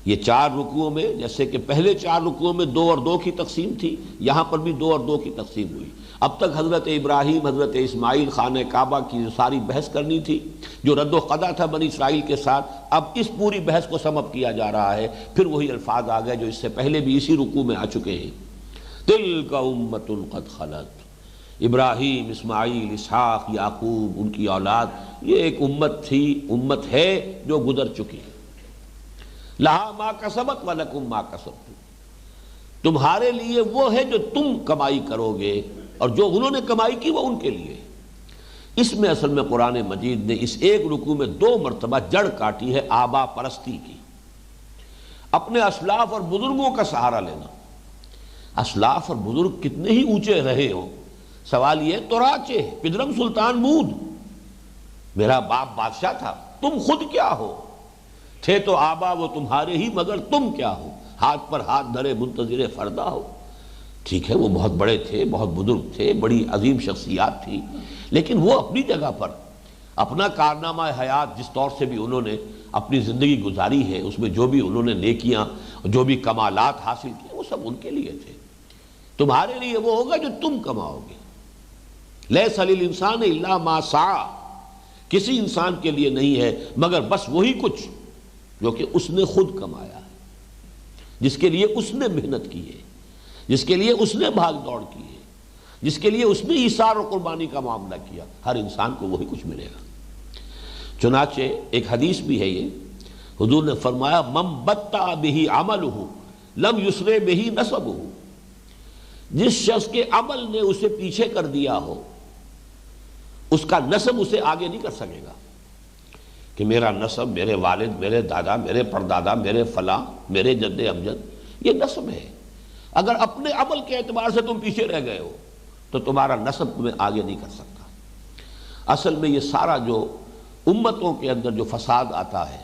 [SPEAKER 1] یہ 4 رکوعوں میں، جیسے کہ پہلے 4 رکوعوں میں 2 اور 2 کی تقسیم تھی، یہاں پر بھی 2 اور 2 کی تقسیم ہوئی۔ اب تک حضرت ابراہیم، حضرت اسماعیل، خانہ کعبہ کی ساری بحث کرنی تھی، جو رد و قضا تھا بنی اسرائیل کے ساتھ، اب اس پوری بحث کو سم اپ کیا جا رہا ہے۔ پھر وہی الفاظ آ گئے جو اس سے پہلے بھی اسی رکوع میں آ چکے ہیں، تلک امۃ قد خلت، ابراہیم، اسماعیل، اسحاق، یعقوب، ان کی اولاد، یہ ایک امت تھی، امت ہے جو گزر چکی، لہا ما کسبت ولکم ما کسبتم، تمہارے لیے وہ ہے جو تم کمائی کرو گے اور جو انہوں نے کمائی کی وہ ان کے لیے۔ اس میں اصل میں قرآن مجید نے اس ایک رکوع میں 2 مرتبہ جڑ کاٹی ہے آبا پرستی کی، اپنے اسلاف اور بزرگوں کا سہارا لینا۔ اسلاف اور بزرگ کتنے ہی اونچے رہے ہوں، سوال یہ تو راچے پدرم سلطان مود، میرا باپ بادشاہ تھا، تم خود کیا ہو؟ تھے تو آبا وہ تمہارے ہی، مگر تم کیا ہو؟ ہاتھ پر ہاتھ دھرے منتظر فردا ہو۔ ٹھیک ہے وہ بہت بڑے تھے، بہت بزرگ تھے، بڑی عظیم شخصیات تھی، لیکن وہ اپنی جگہ پر اپنا کارنامہ حیات جس طور سے بھی انہوں نے اپنی زندگی گزاری ہے، اس میں جو بھی انہوں نے نیکیاں، جو بھی کمالات حاصل کیے، وہ سب ان کے لیے تھے۔ تمہارے لیے وہ ہوگا جو تم کماؤ گے۔ لیس للانسان الا ما سعی، کسی انسان کے لیے نہیں ہے مگر بس وہی کچھ جو کہ اس نے خود کمایا ہے، جس کے لیے اس نے محنت کی ہے، جس کے لیے اس نے بھاگ دوڑ کی ہے، جس کے لیے اس نے ایثار و قربانی کا معاملہ کیا، ہر انسان کو وہی کچھ ملے گا۔ چنانچہ ایک حدیث بھی ہے یہ، حضور نے فرمایا من بطأ بہ عملہ لم یسرع بہ نسبہ، جس شخص کے عمل نے اسے پیچھے کر دیا ہو، اس کا نسب اسے آگے نہیں کر سکے گا، کہ میرا نسب، میرے والد، میرے دادا، میرے پردادا، میرے فلاں، میرے جد امجد، یہ نسب ہے۔ اگر اپنے عمل کے اعتبار سے تم پیچھے رہ گئے ہو تو تمہارا نسب تمہیں آگے نہیں کر سکتا۔ اصل میں یہ سارا جو امتوں کے اندر جو فساد آتا ہے،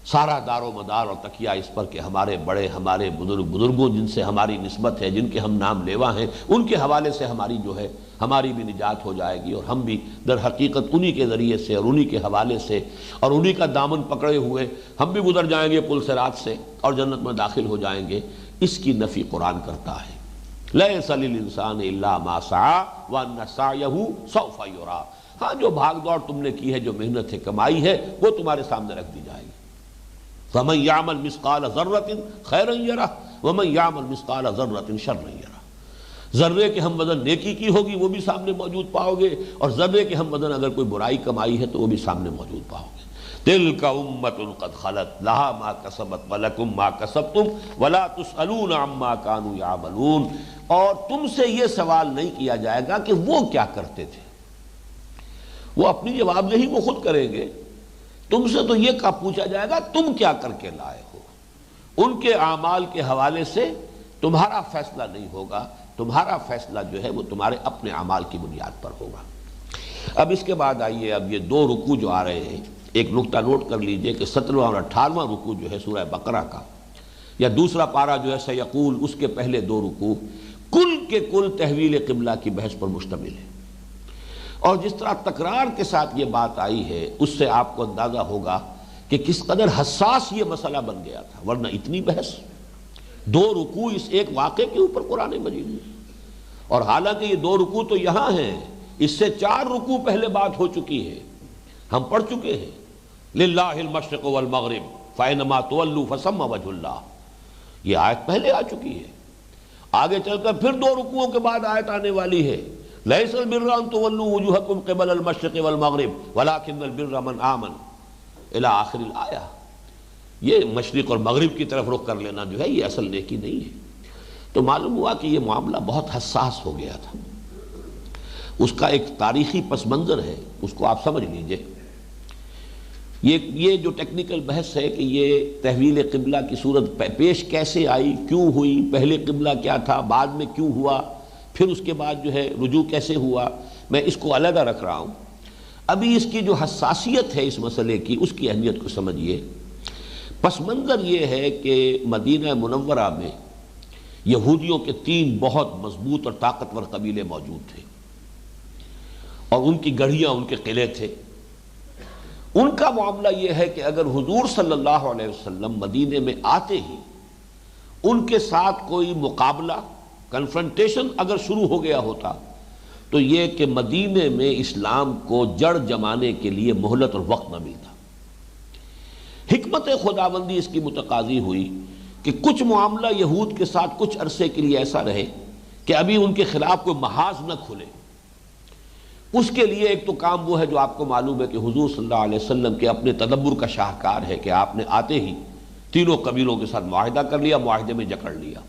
[SPEAKER 1] سارا دار و مدار اور تکیہ اس پر کہ ہمارے بڑے، ہمارے بزرگوں جن سے ہماری نسبت ہے، جن کے ہم نام لیوا ہیں، ان کے حوالے سے ہماری جو ہے ہماری بھی نجات ہو جائے گی، اور ہم بھی در حقیقت انہی کے ذریعے سے اور انہی کے حوالے سے اور انہی کا دامن پکڑے ہوئے ہم بھی گزر جائیں گے پل صراط سے اور جنت میں داخل ہو جائیں گے۔ اس کی نفی قرآن کرتا ہے، لیس للانسان الا ما سعی وان سعیہ سوف یری، ہاں جو بھاگ دوڑ تم نے کی ہے، جو محنت ہے، کمائی ہے، وہ تمہارے سامنے رکھ دی جائے گی۔ فمن یعمل مثقال ذرۃ خیرا یرہ ومن یعمل مثقال ذرۃ شرا یرہ، ذرے کے ہم وزن نیکی کی ہوگی وہ بھی سامنے موجود پاؤ گے، اور ذرے کے ہم وزن اگر کوئی برائی کمائی ہے تو وہ بھی سامنے موجود پاؤ گے۔ تلک امۃ قد خلت لہا ما کسبت ولکم ما کسبتم ولا تسألون عما کانوا یعملون، اور تم سے یہ سوال نہیں کیا جائے گا کہ وہ کیا کرتے تھے، وہ اپنی جواب دہی وہ خود کریں گے، تم سے تو یہ پوچھا جائے گا تم کیا کر کے لائے ہو۔ ان کے اعمال کے حوالے سے تمہارا فیصلہ نہیں ہوگا، تمہارا فیصلہ جو ہے وہ تمہارے اپنے اعمال کی بنیاد پر ہوگا۔ اب اس کے بعد آئیے، اب یہ 2 رکوع جو آ رہے ہیں، ایک نقطہ نوٹ کر لیجئے کہ 17واں اور 18واں رکوع جو ہے سورہ بقرہ کا، یا دوسرا پارہ جو ہے سیقول، اس کے پہلے 2 رکوع کل کے کل تحویل قبلہ کی بحث پر مشتمل ہے، اور جس طرح تکرار کے ساتھ یہ بات آئی ہے اس سے آپ کو اندازہ ہوگا کہ کس قدر حساس یہ مسئلہ بن گیا تھا، ورنہ اتنی بحث 2 رکوع اس ایک واقعے کے اوپر قرآن مجید میں، اور حالانکہ یہ 2 رکوع تو یہاں ہیں، اس سے 4 رکوع پہلے بات ہو چکی ہے، ہم پڑھ چکے ہیں للہ المشرق والمغرب فینما تولوا فثم وجہ اللہ، یہ آیت پہلے آ چکی ہے۔ آگے چل کر پھر 2 رکوعوں کے بعد آیت آنے والی ہے لیس البر ان تولوا وجوہکم قبل المشرق والمغرب ولکن البر من آمن الی آخر الآیہ۔ یہ مشرق اور مغرب کی طرف رخ کر لینا جو ہے یہ اصل نیکی نہیں ہے۔ تو معلوم ہوا کہ یہ معاملہ بہت حساس ہو گیا تھا، اس کا ایک تاریخی پس منظر ہے، اس کو آپ سمجھ لیجئے۔ یہ جو ٹیکنیکل بحث ہے کہ یہ تحویل قبلہ کی صورت پیش کیسے آئی، کیوں ہوئی، پہلے قبلہ کیا تھا، بعد میں کیوں ہوا، پھر اس کے بعد جو ہے رجوع کیسے ہوا، میں اس کو علیحدہ رکھ رہا ہوں۔ ابھی اس کی جو حساسیت ہے اس مسئلے کی، اس کی اہمیت کو سمجھیے۔ پس منظر یہ ہے کہ مدینہ منورہ میں یہودیوں کے 3 بہت مضبوط اور طاقتور قبیلے موجود تھے، اور ان کی گڑھیاں، ان کے قلعے تھے۔ ان کا معاملہ یہ ہے کہ اگر حضور صلی اللہ علیہ وسلم مدینے میں آتے ہی ان کے ساتھ کوئی مقابلہ، کنفرنٹیشن اگر شروع ہو گیا ہوتا تو یہ کہ مدینے میں اسلام کو جڑ جمانے کے لیے مہلت اور وقت نہ ملتا۔ حکمت خداوندی اس کی متقاضی ہوئی کہ کچھ معاملہ یہود کے ساتھ کچھ عرصے کے لیے ایسا رہے کہ ابھی ان کے خلاف کوئی محاذ نہ کھلے۔ اس کے لیے ایک تو کام وہ ہے جو آپ کو معلوم ہے کہ حضور صلی اللہ علیہ وسلم کے اپنے تدبر کا شاہکار ہے کہ آپ نے آتے ہی 3 قبیلوں کے ساتھ معاہدہ کر لیا، معاہدے میں جکڑ لیا۔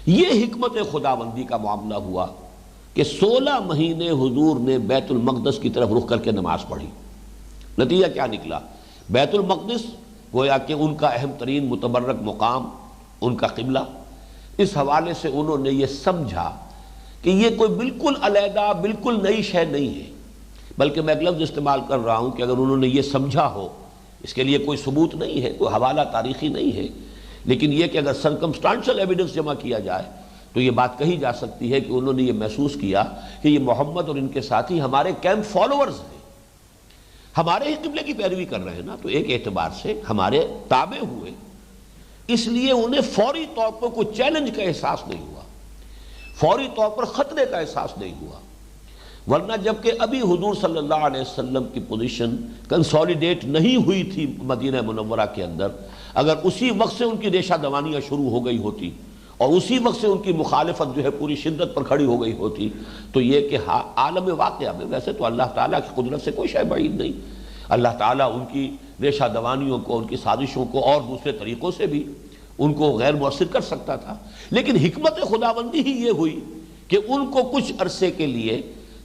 [SPEAKER 1] یہ حکمت خداوندی کا معاملہ ہوا کہ 16 مہینے حضور نے بیت المقدس کی طرف رخ کر کے نماز پڑھی۔ نتیجہ کیا نکلا؟ بیت المقدس گویا کہ ان کا اہم ترین متبرک مقام، ان کا قبلہ۔ اس حوالے سے انہوں نے یہ سمجھا کہ یہ کوئی بالکل علیحدہ، بالکل نئی شے نہیں ہے، بلکہ میں ایک لفظ استعمال کر رہا ہوں کہ اگر انہوں نے یہ سمجھا ہو، اس کے لیے کوئی ثبوت نہیں ہے، کوئی حوالہ تاریخی نہیں ہے، لیکن یہ کہ اگر سرکمسٹانشل ایویڈنس جمع کیا جائے تو یہ بات کہی جا سکتی ہے کہ انہوں نے یہ محسوس کیا کہ یہ محمد اور ان کے ساتھی ہمارے کیمپ فالوورز ہیں، ہمارے ہی قبلے کی پیروی کر رہے ہیں نا، تو ایک اعتبار سے ہمارے تابع ہوئے، اس لیے انہیں فوری طور پر کوئی چیلنج کا احساس نہیں ہوا، فوری طور پر خطرے کا احساس نہیں ہوا۔ ورنہ جبکہ ابھی حضور صلی اللہ علیہ وسلم کی پوزیشن کنسولیڈیٹ نہیں ہوئی تھی مدینہ منورہ کے اندر، اگر اسی وقت سے ان کی ریشہ دوانیاں شروع ہو گئی ہوتی اور اسی وقت سے ان کی مخالفت جو ہے پوری شدت پر کھڑی ہو گئی ہوتی تو یہ کہ عالم واقعہ میں ویسے تو اللہ تعالیٰ کی قدرت سے کوئی شے بعید نہیں، اللہ تعالیٰ ان کی ریشہ دوانیوں کو، ان کی سازشوں کو اور دوسرے طریقوں سے بھی ان کو غیر مؤثر کر سکتا تھا، لیکن حکمت خداوندی ہی یہ ہوئی کہ ان کو کچھ عرصے کے لیے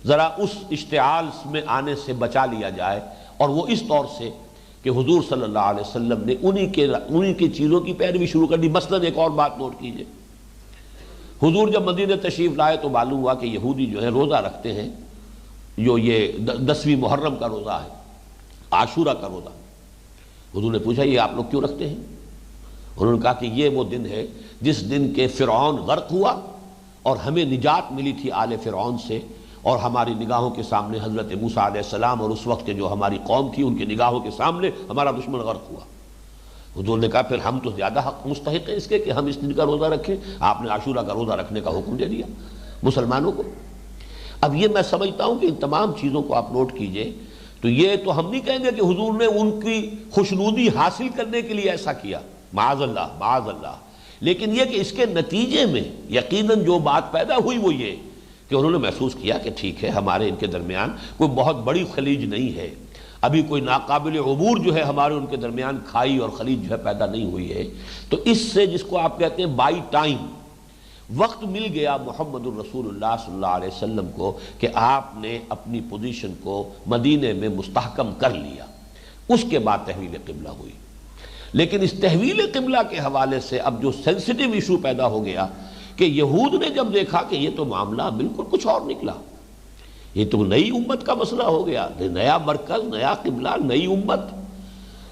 [SPEAKER 1] ذرا اس اشتعال میں آنے سے بچا لیا جائے، اور وہ اس طور سے کہ حضور صلی اللہ علیہ وسلم نے انہی کی چیزوں کی پیروی شروع کر دی۔ مثلا ایک اور بات نوٹ کیجئے، حضور جب مدینہ تشریف لائے تو معلوم ہوا کہ یہودی جو ہے روزہ رکھتے ہیں، جو یہ 10ویں محرم کا روزہ ہے، عاشورہ کا روزہ۔ حضور نے پوچھا یہ آپ لوگ کیوں رکھتے ہیں؟ انہوں نے کہا کہ یہ وہ دن ہے جس دن کے فرعون غرق ہوا اور ہمیں نجات ملی تھی آل فرعون سے، اور ہماری نگاہوں کے سامنے حضرت موسیٰ علیہ السلام اور اس وقت کے جو ہماری قوم تھی ان کی نگاہوں کے سامنے ہمارا دشمن غرق ہوا۔ حضور نے کہا پھر ہم تو زیادہ حق مستحق ہیں اس کے کہ ہم اس دن کا روزہ رکھیں۔ آپ نے عاشورہ کا روزہ رکھنے کا حکم دے دیا مسلمانوں کو۔ اب یہ میں سمجھتا ہوں کہ ان تمام چیزوں کو آپ نوٹ کیجئے، تو یہ تو ہم نہیں کہیں گے کہ حضور نے ان کی خوشنودی حاصل کرنے کے لیے ایسا کیا، معاذ اللہ معاذ اللہ، لیکن یہ کہ اس کے نتیجے میں یقیناً جو بات پیدا ہوئی وہ یہ کہ انہوں نے محسوس کیا کہ ٹھیک ہے ہمارے ان کے درمیان کوئی بہت بڑی خلیج نہیں ہے، ابھی کوئی ناقابل عبور جو ہے ہمارے ان کے درمیان کھائی اور خلیج جو ہے پیدا نہیں ہوئی ہے، تو اس سے جس کو آپ کہتے ہیں بائی ٹائم وقت مل گیا محمد الرسول اللہ صلی اللہ علیہ وسلم کو کہ آپ نے اپنی پوزیشن کو مدینے میں مستحکم کر لیا۔ اس کے بعد تحویل قبلہ ہوئی، لیکن اس تحویل قبلہ کے حوالے سے اب جو سینسٹیو ایشو پیدا ہو گیا کہ یہود نے جب دیکھا کہ یہ تو معاملہ بالکل کچھ اور نکلا، یہ تو نئی امت کا مسئلہ ہو گیا، نیا مرکز، نیا قبلہ، نئی امت،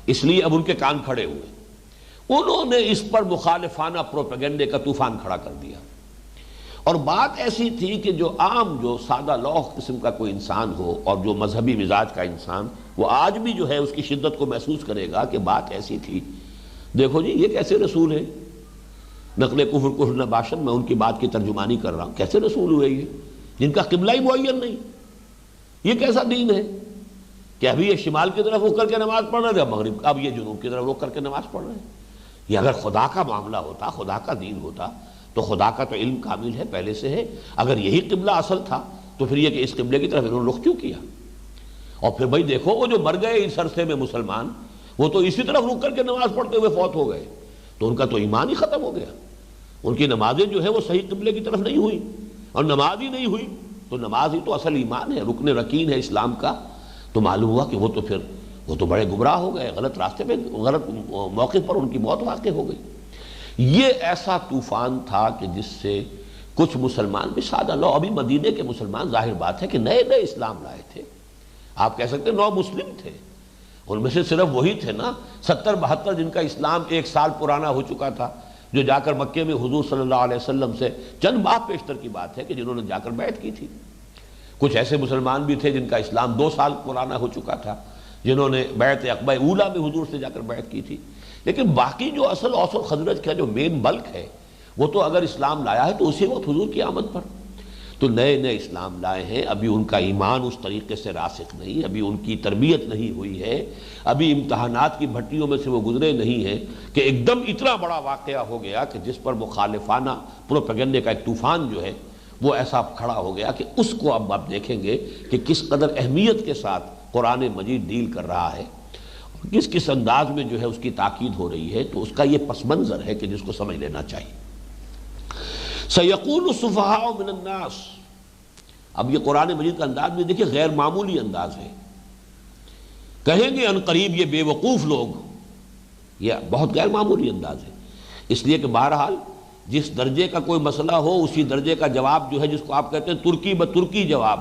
[SPEAKER 1] اس لیے اب ان کے کان کھڑے ہوئے۔ انہوں نے اس پر مخالفانہ پروپیگنڈے کا طوفان کھڑا کر دیا، اور بات ایسی تھی کہ جو عام جو سادہ لوح قسم کا کوئی انسان ہو اور جو مذہبی مزاج کا انسان، وہ آج بھی جو ہے اس کی شدت کو محسوس کرے گا کہ بات ایسی تھی، دیکھو جی یہ کیسے رسول ہیں، نقل کفر نباشر، میں ان کی بات کی ترجمانی کر رہا ہوں. کیسے رسول ہوئے یہ جن کا قبلہ ہی معین نہیں؟ یہ کیسا دین ہے کہ ابھی یہ شمال کی طرف رخ کر کے نماز پڑھ رہے تھے، اب مغرب، اب یہ جنوب کی طرف رخ کر کے نماز پڑھ رہے ہیں؟ یہ اگر خدا کا معاملہ ہوتا، خدا کا دین ہوتا، تو خدا کا تو علم کامل ہے، پہلے سے ہے. اگر یہی قبلہ اصل تھا تو پھر یہ کہ اس قبلے کی طرف انہوں نے رخ کیوں کیا؟ اور پھر بھائی دیکھو وہ جو مر گئے اس عرصے میں مسلمان، وہ تو اسی طرف رخ کر کے نماز پڑھتے ہوئے فوت ہو گئے، تو ان کا تو ایمان ہی ختم ہو گیا. ان کی نمازیں جو ہے وہ صحیح قبلے کی طرف نہیں ہوئی، اور نماز ہی نہیں ہوئی تو نماز ہی تو اصل ایمان ہے، رکن رکین ہے اسلام کا. تو معلوم ہوا کہ وہ تو بڑے گمراہ ہو گئے، غلط راستے پہ، غلط موقف پر ان کی موت واقع ہو گئی. یہ ایسا طوفان تھا کہ جس سے کچھ مسلمان بھی سادہ لو، ابھی مدینے کے مسلمان ظاہر بات ہے کہ نئے نئے اسلام لائے تھے، آپ کہہ سکتے ہیں نو مسلم تھے، ان میں سے صرف وہی تھے نا 70-72 جن کا اسلام 1 سال پرانا ہو چکا تھا، جو جا کر مکے میں حضور صلی اللہ علیہ وسلم سے چند ماہ پیشتر کی بات ہے کہ جنہوں نے جا کر بیعت کی تھی. کچھ ایسے مسلمان بھی تھے جن کا اسلام 2 سال پرانا ہو چکا تھا، جنہوں نے بیعت عقبہ اولیٰ میں حضور سے جا کر بیعت کی تھی. لیکن باقی جو اصل اوس و خزرج کا جو مین بلک ہے، وہ تو اگر اسلام لایا ہے تو اسی وقت حضور کی آمد پر. تو نئے نئے اسلام لائے ہیں، ابھی ان کا ایمان اس طریقے سے راسخ نہیں، ابھی ان کی تربیت نہیں ہوئی ہے، ابھی امتحانات کی بھٹیوں میں سے وہ گزرے نہیں ہیں کہ ایک دم اتنا بڑا واقعہ ہو گیا کہ جس پر مخالفانہ پروپیگنڈے کا ایک طوفان جو ہے وہ ایسا کھڑا ہو گیا کہ اس کو اب آپ دیکھیں گے کہ کس قدر اہمیت کے ساتھ قرآن مجید ڈیل کر رہا ہے، کس انداز میں جو ہے اس کی تاکید ہو رہی ہے. تو اس کا یہ پس منظر ہے کہ جس کو سمجھ لینا چاہیے. سَيَقُولُ السُّفَهَاءُ مِنَ النَّاسِ. اب یہ قرآن مجید کا انداز بھی دیکھیں غیر معمولی انداز ہے. کہیں گے ان قریب یہ بے وقوف لوگ، یہ بہت غیر معمولی انداز ہے، اس لیے کہ بہرحال جس درجے کا کوئی مسئلہ ہو اسی درجے کا جواب جو ہے، جس کو آپ کہتے ہیں ترکی بترکی جواب،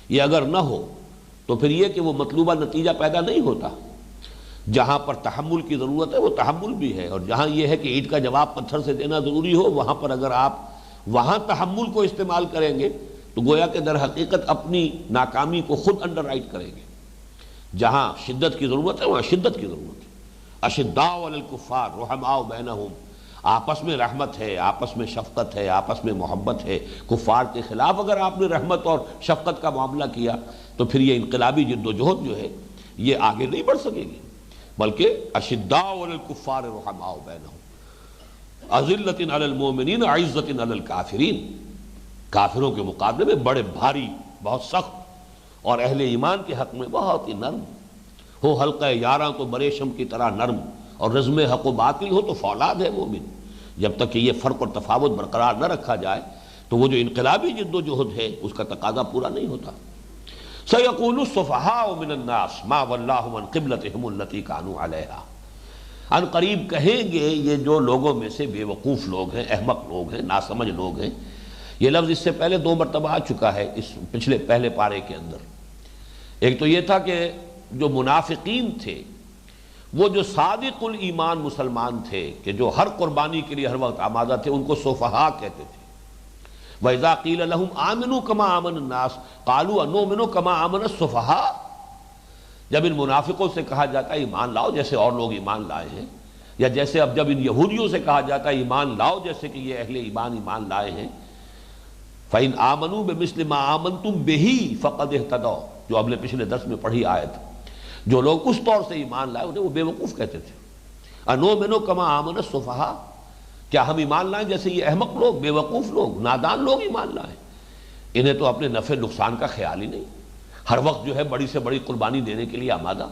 [SPEAKER 1] یہ اگر نہ ہو تو پھر یہ کہ وہ مطلوبہ نتیجہ پیدا نہیں ہوتا. جہاں پر تحمل کی ضرورت ہے وہ تحمل بھی ہے، اور جہاں یہ ہے کہ اینٹ کا جواب پتھر سے دینا ضروری ہو، وہاں پر اگر آپ وہاں تحمل کو استعمال کریں گے تو گویا کہ در حقیقت اپنی ناکامی کو خود انڈر رائٹ کریں گے. جہاں شدت کی ضرورت ہے وہاں شدت کی ضرورت ہے. اشداء علی الکفار رحماء بینہم، آپس میں رحمت ہے، آپس میں شفقت ہے، آپس میں محبت ہے. کفار کے خلاف اگر آپ نے رحمت اور شفقت کا معاملہ کیا تو پھر یہ انقلابی جد و جہد جو ہے یہ آگے نہیں بڑھ سکے گی. بلکہ اشداء علی الکفار رحماء بینہم اذلۃ علی المؤمنین عزۃ علی الکافرین، کافروں کے مقابلے میں بڑے بھاری، بہت سخت، اور اہل ایمان کے حق میں بہت ہی نرم ہو. حلقہ یاراں تو بریشم کی طرح نرم، اور رزم حق و باطل ہو تو فولاد ہے مومن. جب تک کہ یہ فرق اور تفاوت برقرار نہ رکھا جائے تو وہ جو انقلابی جد و جہد ہے اس کا تقاضا پورا نہیں ہوتا. سَيَقُولُ السُّفَهَاءُ مِنَ النَّاسِ مَا وَلَّاهُمْ عَنْ قِبْلَتِهِمُ الَّتِي كَانُوا عَلَيْهَا. ان قریب کہیں گے یہ جو لوگوں میں سے بے وقوف لوگ ہیں، احمق لوگ ہیں، ناسمجھ لوگ ہیں. یہ لفظ اس سے پہلے 2 مرتبہ آ چکا ہے اس پہلے پارے کے اندر. ایک تو یہ تھا کہ جو منافقین تھے، وہ جو صادق الایمان مسلمان تھے کہ جو ہر قربانی کے لیے ہر وقت آمادہ تھے، ان کو سفہاء کہتے تھے. وَإِذَا قِيلَ لَهُمْ آمِنُوا كَمَا آمَنَ النَّاسُ قَالُوا أَنُؤْمِنُ كَمَا آمَنَ السُّفَهَاءُ. جب ان منافقوں سے کہا جاتا ہے ایمان لاؤ جیسے اور لوگ ایمان لائے ہیں، یا جیسے اب جب ان یہودیوں سے کہا جاتا ہے ایمان لاؤ جیسے کہ یہ اہل ایمان لائے ہیں، فَإِنْ آمَنُوا بِمِثْلِ مَا آمَنْتُمْ بِهِ فَقَدْ اهْتَدَوْا، جو اگلے پچھلے درس میں پڑھی آیت. جو لوگ اس طور سے ایمان لائے انہیں وہ بے وقوف کہتے تھے. انؤمن کما آمن السفہاء، کیا ہم ایمان لائیں جیسے یہ احمق لوگ، بے وقوف لوگ، نادان لوگ ایمان لائیں؟ انہیں تو اپنے نفع نقصان کا خیال ہی نہیں، ہر وقت جو ہے بڑی سے بڑی قربانی دینے کے لیے آمادہ،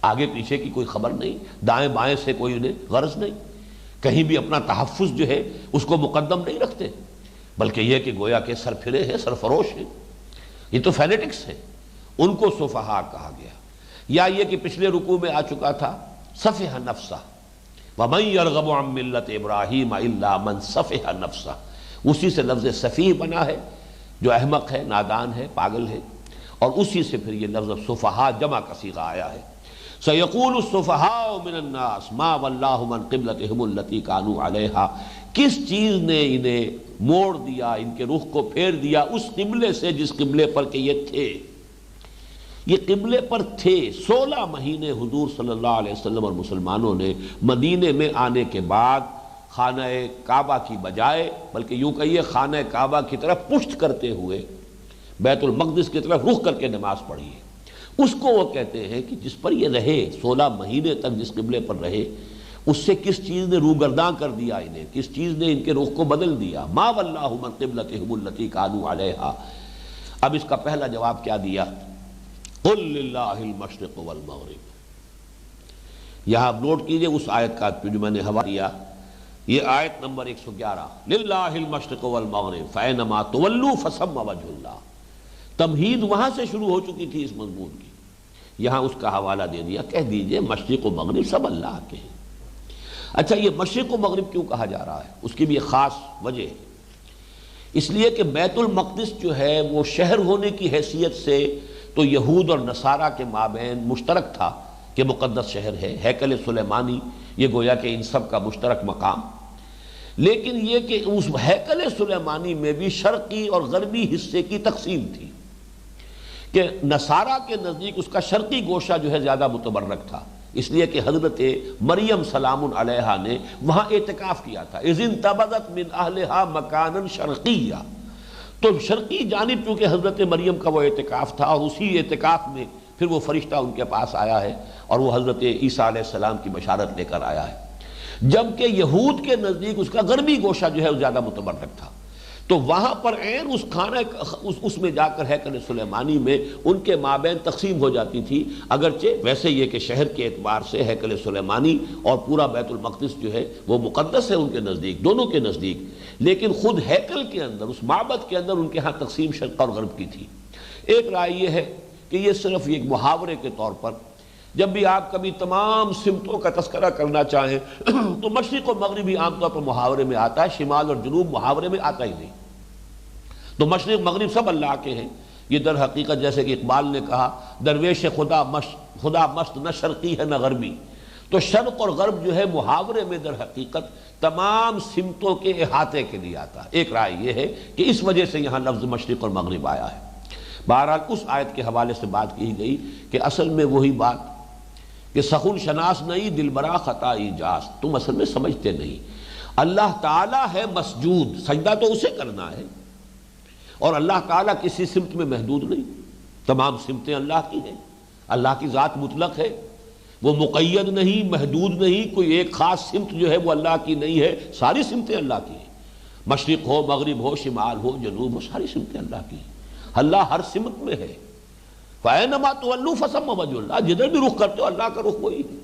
[SPEAKER 1] آگے پیچھے کی کوئی خبر نہیں، دائیں بائیں سے کوئی انہیں غرض نہیں، کہیں بھی اپنا تحفظ جو ہے اس کو مقدم نہیں رکھتے، بلکہ یہ کہ گویا کہ سرفرے ہیں، سرفروش ہیں. یہ تو فینیٹکس ہیں، ان کو سفہاء کہا گیا. یا یہ کہ پچھلے رکوع میں آ چکا تھا سفہ نفسہ، وَمَن يَرْغَبُ عَن مِّلَّةِ إِبْرَاهِيمَ إِلَّا مَن سَفِهَ نَفْسَهُ. اسی سے لفظ سفیہ بنا ہے، جو احمق ہے، نادان ہے، پاگل ہے، اور اسی سے پھر یہ لفظ سفہاء جمع کا صیغہ آیا ہے. سَيَقُولُ السُّفَهَاءُ مِنَ النَّاسِ مَا وَلَّاهُمْ عَن قِبْلَتِهِمُ الَّتِي كَانُوا عَلَيْهَا. کس چیز نے انہیں موڑ دیا، ان کے رخ کو پھیر دیا اس قبلے سے جس قبلے پر کہ یہ تھے. یہ قبلے پر تھے. 16 مہینے حضور صلی اللہ علیہ وسلم اور مسلمانوں نے مدینے میں آنے کے بعد خانہ کعبہ کی بجائے بلکہ یوں کہیے خانہ کعبہ کی طرف پشت کرتے ہوئے بیت المقدس کی طرف رخ کر کے نماز پڑھی ہے، اس کو وہ کہتے ہیں کہ جس پر یہ رہے 16 مہینے تک جس قبلے پر رہے، اس سے کس چیز نے روگرداں کر دیا انہیں، کس چیز نے ان کے رخ کو بدل دیا. ما ولاہم عن قبلتہم التی کانوا علیہا. اب اس کا پہلا جواب کیا دیا؟ قل للہ المشرق والمغرب. یہاں نوٹ کیجئے اس آیت کا جو میں نے حوالہ دیا، یہ آیت نمبر 111 للہ المشرق والمغرب فینما تولوا فثم وجہ اللہ. تمہید وہاں سے شروع ہو چکی تھی اس مضمون کی، یہاں اس کا حوالہ دے دیا. کہہ دیجئے مشرق و مغرب سب اللہ کے ہیں. اچھا، یہ مشرق و مغرب کیوں کہا جا رہا ہے؟ اس کی بھی ایک خاص وجہ ہے. اس لیے کہ بیت المقدس جو ہے وہ شہر ہونے کی حیثیت سے تو یہود اور نصارہ کے مابین مشترک تھا کہ مقدس شہر ہے. ہیکل سلیمانی یہ گویا کہ ان سب کا مشترک مقام. لیکن یہ کہ اس ہیکل سلیمانی میں بھی شرقی اور غربی حصے کی تقسیم تھی کہ نصارہ کے نزدیک اس کا شرقی گوشہ جو ہے زیادہ متبرک تھا، اس لیے کہ حضرت مریم سلام علیہا نے وہاں اعتکاف کیا تھا. اذ انتبذت من اہلہا مکانا شرقیہ. تو شرقی جانب چونکہ حضرت مریم کا وہ اعتکاف تھا، اور اسی اعتکاف میں پھر وہ فرشتہ ان کے پاس آیا ہے اور وہ حضرت عیسیٰ علیہ السلام کی بشارت لے کر آیا ہے. جبکہ یہود کے نزدیک اس کا غربی گوشہ جو ہے وہ زیادہ متبرک تھا. تو وہاں پر عین اس خانہ اس میں جا کر ہیکل سلیمانی میں ان کے مابین تقسیم ہو جاتی تھی. اگرچہ ویسے یہ کہ شہر کے اعتبار سے ہیکل سلیمانی اور پورا بیت المقدس جو ہے وہ مقدس ہے ان کے نزدیک، دونوں کے نزدیک، لیکن خود ہیکل کے اندر اس معبد کے اندر ان کے ہاں تقسیم شرق اور غرب کی تھی. ایک رائے یہ ہے کہ یہ صرف ایک محاورے کے طور پر، جب بھی آپ کبھی تمام سمتوں کا تذکرہ کرنا چاہیں تو مشرق و مغرب ہی عام طور پر محاورے میں آتا ہے، شمال اور جنوب محاورے میں آتا ہی نہیں. تو مشرق مغرب سب اللہ کے ہیں. یہ در حقیقت جیسے کہ اقبال نے کہا، درویش خدا مست نہ شرقی ہے نہ غربی. تو شرق اور غرب جو ہے محاورے میں در حقیقت تمام سمتوں کے احاطے کے لیے آتا ہے. ایک رائے یہ ہے کہ اس وجہ سے یہاں لفظ مشرق اور مغرب آیا ہے. بہرحال اس آیت کے حوالے سے بات کی گئی کہ اصل میں وہی بات کہ سخن شناس نہیں دل برا خطا ایجاز. تم اصل میں سمجھتے نہیں، اللہ تعالیٰ ہے مسجود، سجدہ تو اسے کرنا ہے، اور اللہ تعالیٰ کسی سمت میں محدود نہیں. تمام سمتیں اللہ کی ہیں. اللہ کی ذات مطلق ہے، وہ مقید نہیں، محدود نہیں. کوئی ایک خاص سمت جو ہے وہ اللہ کی نہیں ہے، ساری سمتیں اللہ کی ہیں. مشرق ہو، مغرب ہو، شمال ہو، جنوب ہو، ساری سمتیں اللہ کی ہیں. اللہ ہر سمت میں ہے. فَأَيْنَمَا تُوَلُّوا فَثَمَّ وَجْهُ اللَّهِ. جدھر بھی رخ کرتے ہو اللہ کا رخ وہی ہے.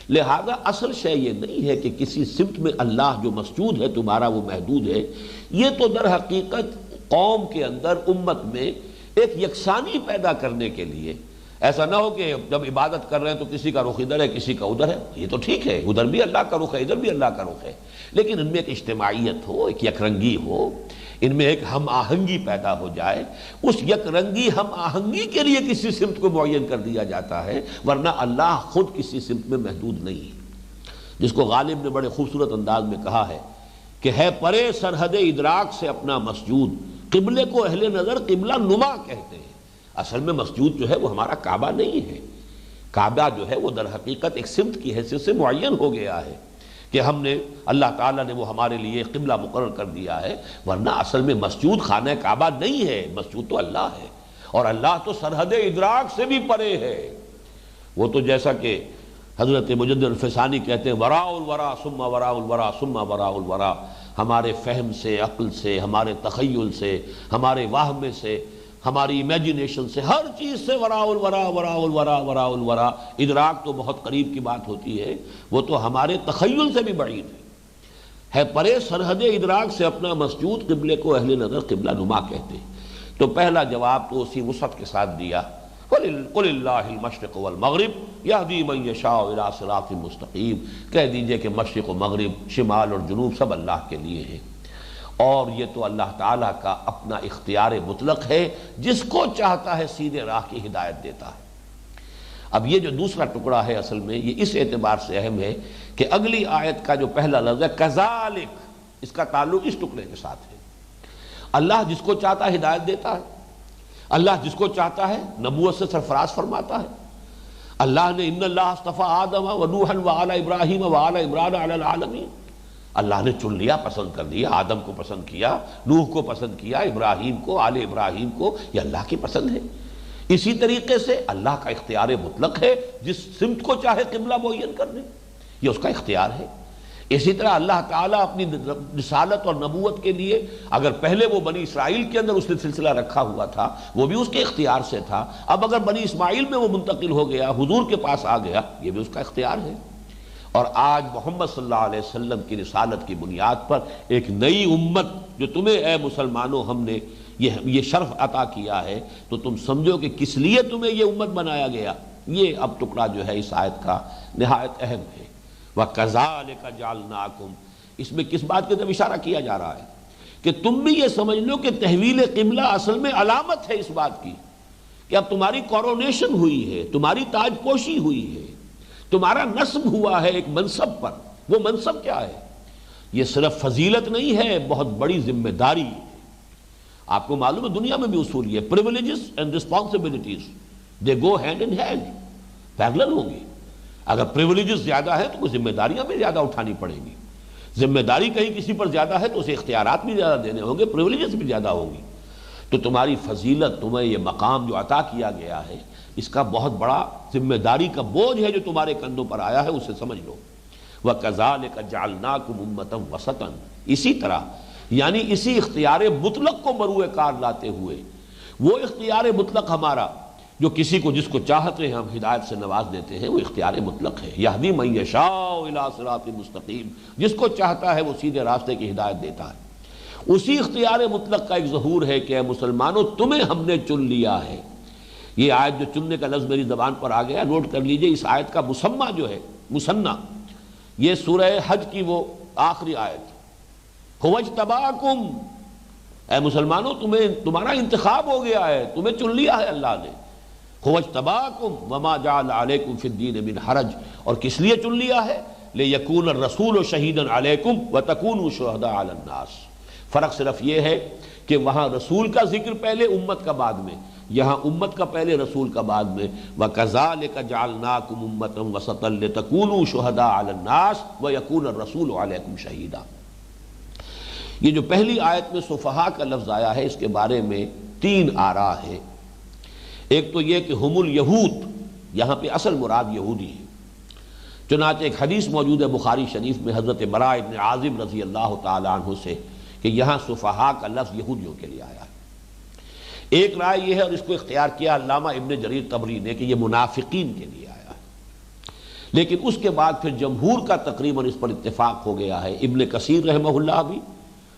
[SPEAKER 1] لہذا اصل شے یہ نہیں ہے کہ کسی سمت میں اللہ جو مسجود ہے تمہارا وہ محدود ہے. یہ تو در حقیقت قوم کے اندر، امت میں ایک یکسانی پیدا کرنے کے لیے، ایسا نہ ہو کہ جب عبادت کر رہے ہیں تو کسی کا رخ ادھر ہے کسی کا ادھر ہے. یہ تو ٹھیک ہے، ادھر بھی اللہ کا رخ ہے ادھر بھی اللہ کا رخ ہے، لیکن ان میں ایک اجتماعیت ہو، ایک یکرنگی ہو، ان میں ایک ہم آہنگی پیدا ہو جائے. اس یک رنگی ہم آہنگی کے لیے کسی سمت کو معین کر دیا جاتا ہے، ورنہ اللہ خود کسی سمت میں محدود نہیں ہے. جس کو غالب نے بڑے خوبصورت انداز میں کہا ہے کہ ہے پرے سرحد ادراک سے اپنا مسجود، قبلے کو اہل نظر قبلہ نما کہتے ہیں. اصل میں مسجود جو ہے وہ ہمارا کعبہ نہیں ہے. کعبہ جو ہے وہ در حقیقت ایک سمت کی حیثیت سے معین ہو گیا ہے کہ ہم نے، اللہ تعالیٰ نے وہ ہمارے لیے قبلہ مقرر کر دیا ہے، ورنہ اصل میں مسجود خانہ کعبہ نہیں ہے. مسجود تو اللہ ہے، اور اللہ تو سرحد ادراک سے بھی پرے ہے. وہ تو جیسا کہ حضرت مجدد الفسانی کہتے ہیں وراء الورا ثم وراء الورا ثم وراء الورا. ہمارے فہم سے، عقل سے، ہمارے تخیل سے، ہمارے وہم سے، ہماری امیجنیشن سے، ہر چیز سے وراء الورا وراء الورا وراء الورا. ادراک تو بہت قریب کی بات ہوتی ہے، وہ تو ہمارے تخیل سے بھی بعید ہے پرے سرحد ادراک سے اپنا مسجود، قبلے کو اہل نظر قبلہ نما کہتے ہیں. تو پہلا جواب تو اسی وسعت کے ساتھ دیا، قل اللہ المشرق والمغرب یہدی من یشاء الی صراط مستقیم. کہہ دیجئے کہ مشرق و مغرب، شمال اور جنوب سب اللہ کے لیے ہیں، اور یہ تو اللہ تعالیٰ کا اپنا اختیار مطلق ہے، جس کو چاہتا ہے سیدھے راہ کی ہدایت دیتا ہے. اب یہ جو دوسرا ٹکڑا ہے اصل میں یہ اس اعتبار سے اہم ہے کہ اگلی آیت کا جو پہلا لفظ ہے کذالک، اس کا تعلق اس ٹکڑے کے ساتھ ہے. اللہ جس کو چاہتا ہے ہدایت دیتا ہے، اللہ جس کو چاہتا ہے نبوت سے سرفراز فرماتا ہے. اللہ نے ان اللہ اصطفیٰ آدم و نوحا وآل ابراہیم وآل عمران علی العالمین. اللہ نے چن لیا، پسند کر دیا، آدم کو پسند کیا، نوح کو پسند کیا، ابراہیم کو، آل ابراہیم کو، یہ اللہ کی پسند ہے۔ اسی طریقے سے اللہ کا اختیار مطلق ہے، جس سمت کو چاہے قبلہ معین کر دے، یہ اس کا اختیار ہے۔ اسی طرح اللہ تعالیٰ اپنی رسالت اور نبوت کے لیے اگر پہلے وہ بنی اسرائیل کے اندر اس نے سلسلہ رکھا ہوا تھا، وہ بھی اس کے اختیار سے تھا، اب اگر بنی اسماعیل میں وہ منتقل ہو گیا، حضور کے پاس آ گیا، یہ بھی اس کا اختیار ہے۔ اور آج محمد صلی اللہ علیہ وسلم کی رسالت کی بنیاد پر ایک نئی امت جو تمہیں اے مسلمانوں ہم نے یہ شرف عطا کیا ہے، تو تم سمجھو کہ کس لیے تمہیں یہ امت بنایا گیا۔ یہ اب ٹکڑا جو ہے اس آیت کا نہایت اہم ہے۔ وَكَذَلِكَ جَعَلْنَاكُمْ، اس میں کس بات کی طرف اشارہ کیا جا رہا ہے کہ تم بھی یہ سمجھ لو کہ تحویل قبلہ اصل میں علامت ہے اس بات کی کہ اب تمہاری کورونیشن ہوئی ہے، تمہاری تاج پوشی ہوئی ہے، تمہارا نصب ہوا ہے ایک منصب پر۔ وہ منصب کیا ہے؟ یہ صرف فضیلت نہیں ہے، بہت بڑی ذمہ داری ہے۔ آپ کو معلوم ہے دنیا میں بھی اصول یہ privileges and responsibilities they go hand in hand, parallel ہوں گی۔ اگر پریولیجز زیادہ ہے تو کوئی ذمہ داریاں بھی زیادہ اٹھانی پڑیں گی، ذمہ داری کہیں کسی پر زیادہ ہے تو اسے اختیارات بھی زیادہ دینے ہوں گے، پریولیجز بھی زیادہ ہوں گی۔ تو تمہاری فضیلت، تمہیں یہ مقام جو عطا کیا گیا ہے، اس کا بہت بڑا ذمہ داری کا بوجھ ہے جو تمہارے کندھوں پر آیا ہے، اسے سمجھ لو۔ وَكَذَلِكَ جَعَلْنَاكُمْ أُمَّةً وَسَطًا، اسی طرح یعنی اسی اختیار مطلق کو مروع کار لاتے ہوئے، وہ اختیار مطلق ہمارا جو کسی کو جس کو چاہتے ہیں ہم ہدایت سے نواز دیتے ہیں، وہ اختیار مطلق ہے۔ یہدی من یشاء الی صراط مستقیم، جس کو چاہتا ہے وہ سیدھے راستے کی ہدایت دیتا ہے۔ اسی اختیار مطلق کا ایک ظہور ہے کہ اے مسلمانوں تمہیں ہم نے چن لیا ہے۔ یہ آیت جو چننے کا لفظ میری زبان پر آ گیا، نوٹ کر لیجئے، اس آیت کا مسمى جو ہے، مثنى، یہ سورہ حج کی وہ آخری آیت، هو اجتباکم، اے مسلمانوں تمہارا انتخاب ہو گیا ہے، تمہیں چن لیا ہے اللہ نے۔ هو اجتباکم وما جعل علیکم فی الدین من حرج، اور کس لیے چن لیا ہے؟ لیکون الرسول شہیدا علیکم وتکونوا شہداء علی الناس۔ فرق صرف یہ ہے کہ وہاں رسول کا ذکر پہلے، امت کا بعد میں، یہاں امت کا پہلے رسول کا بعد میں۔ وَكَذَلِكَ جَعَلْنَاكُمْ أُمَّةً وَسَطًا لِتَكُونُوا شُهَدَاءَ عَلَى النَّاسِ وَيَكُونَ الرَّسُولُ عَلَيْكُمْ شَهِيدًا۔ یہ جو پہلی آیت میں صفحاء کا لفظ آیا ہے، اس کے بارے میں تین آراء ہے۔ ایک تو یہ کہ ہم الیہود، یہاں پہ اصل مراد یہودی ہے، چنانچہ ایک حدیث موجود ہے بخاری شریف میں حضرت براء بن عازب رضی اللہ تعالی عنہ سے کہ یہاں صفحاء کا لفظ یہودیوں کے لیے آیا ہے۔ ایک رائے یہ ہے، اور اس کو اختیار کیا علامہ ابن جریر طبری نے، کہ یہ منافقین کے لیے آیا ہے، لیکن اس کے بعد پھر جمہور کا تقریباً اس پر اتفاق ہو گیا ہے، ابن کثیر رحمہ اللہ بھی،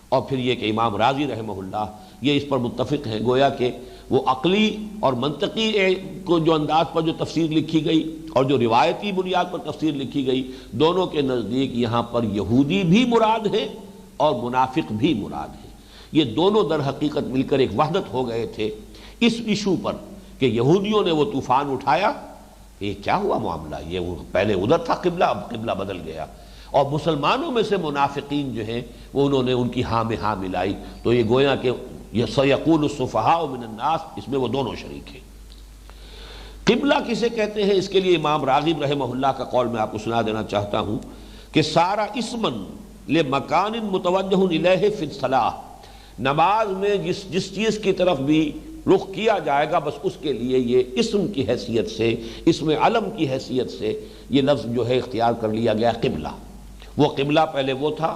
[SPEAKER 1] اور پھر یہ کہ امام رازی رحمہ اللہ یہ اس پر متفق ہیں، گویا کہ وہ عقلی اور منطقی کو جو انداز پر جو تفسیر لکھی گئی اور جو روایتی بنیاد پر تفسیر لکھی گئی، دونوں کے نزدیک یہاں پر یہودی بھی مراد ہے اور منافق بھی مراد ہے۔ یہ دونوں در حقیقت مل کر ایک وحدت ہو گئے تھے اس ایشو پر کہ یہودیوں نے وہ طوفان اٹھایا، یہ کیا ہوا معاملہ، یہ پہلے ادھر تھا قبلہ، اب قبلہ بدل گیا، اور مسلمانوں میں سے منافقین جو ہیں وہ انہوں نے ان کی ہاں میں ہاں ملائی، تو یہ گویا کہ سَيَقُولُ السُّفَهَاءُ مِنَ النَّاسِ، اس میں وہ دونوں شریک ہیں۔ قبلہ کسے کہتے ہیں؟ اس کے لیے امام راغب رحمہ اللہ کا قول میں آپ کو سنا دینا چاہتا ہوں کہ سارا اسمن لمکان متوجہ الیہ فی الصلاۃ، نماز میں جس چیز کی طرف بھی رخ کیا جائے گا بس اس کے لیے یہ اسم کی حیثیت سے، اسم علم کی حیثیت سے یہ لفظ جو ہے اختیار کر لیا گیا قبلہ۔ وہ قبلہ پہلے وہ تھا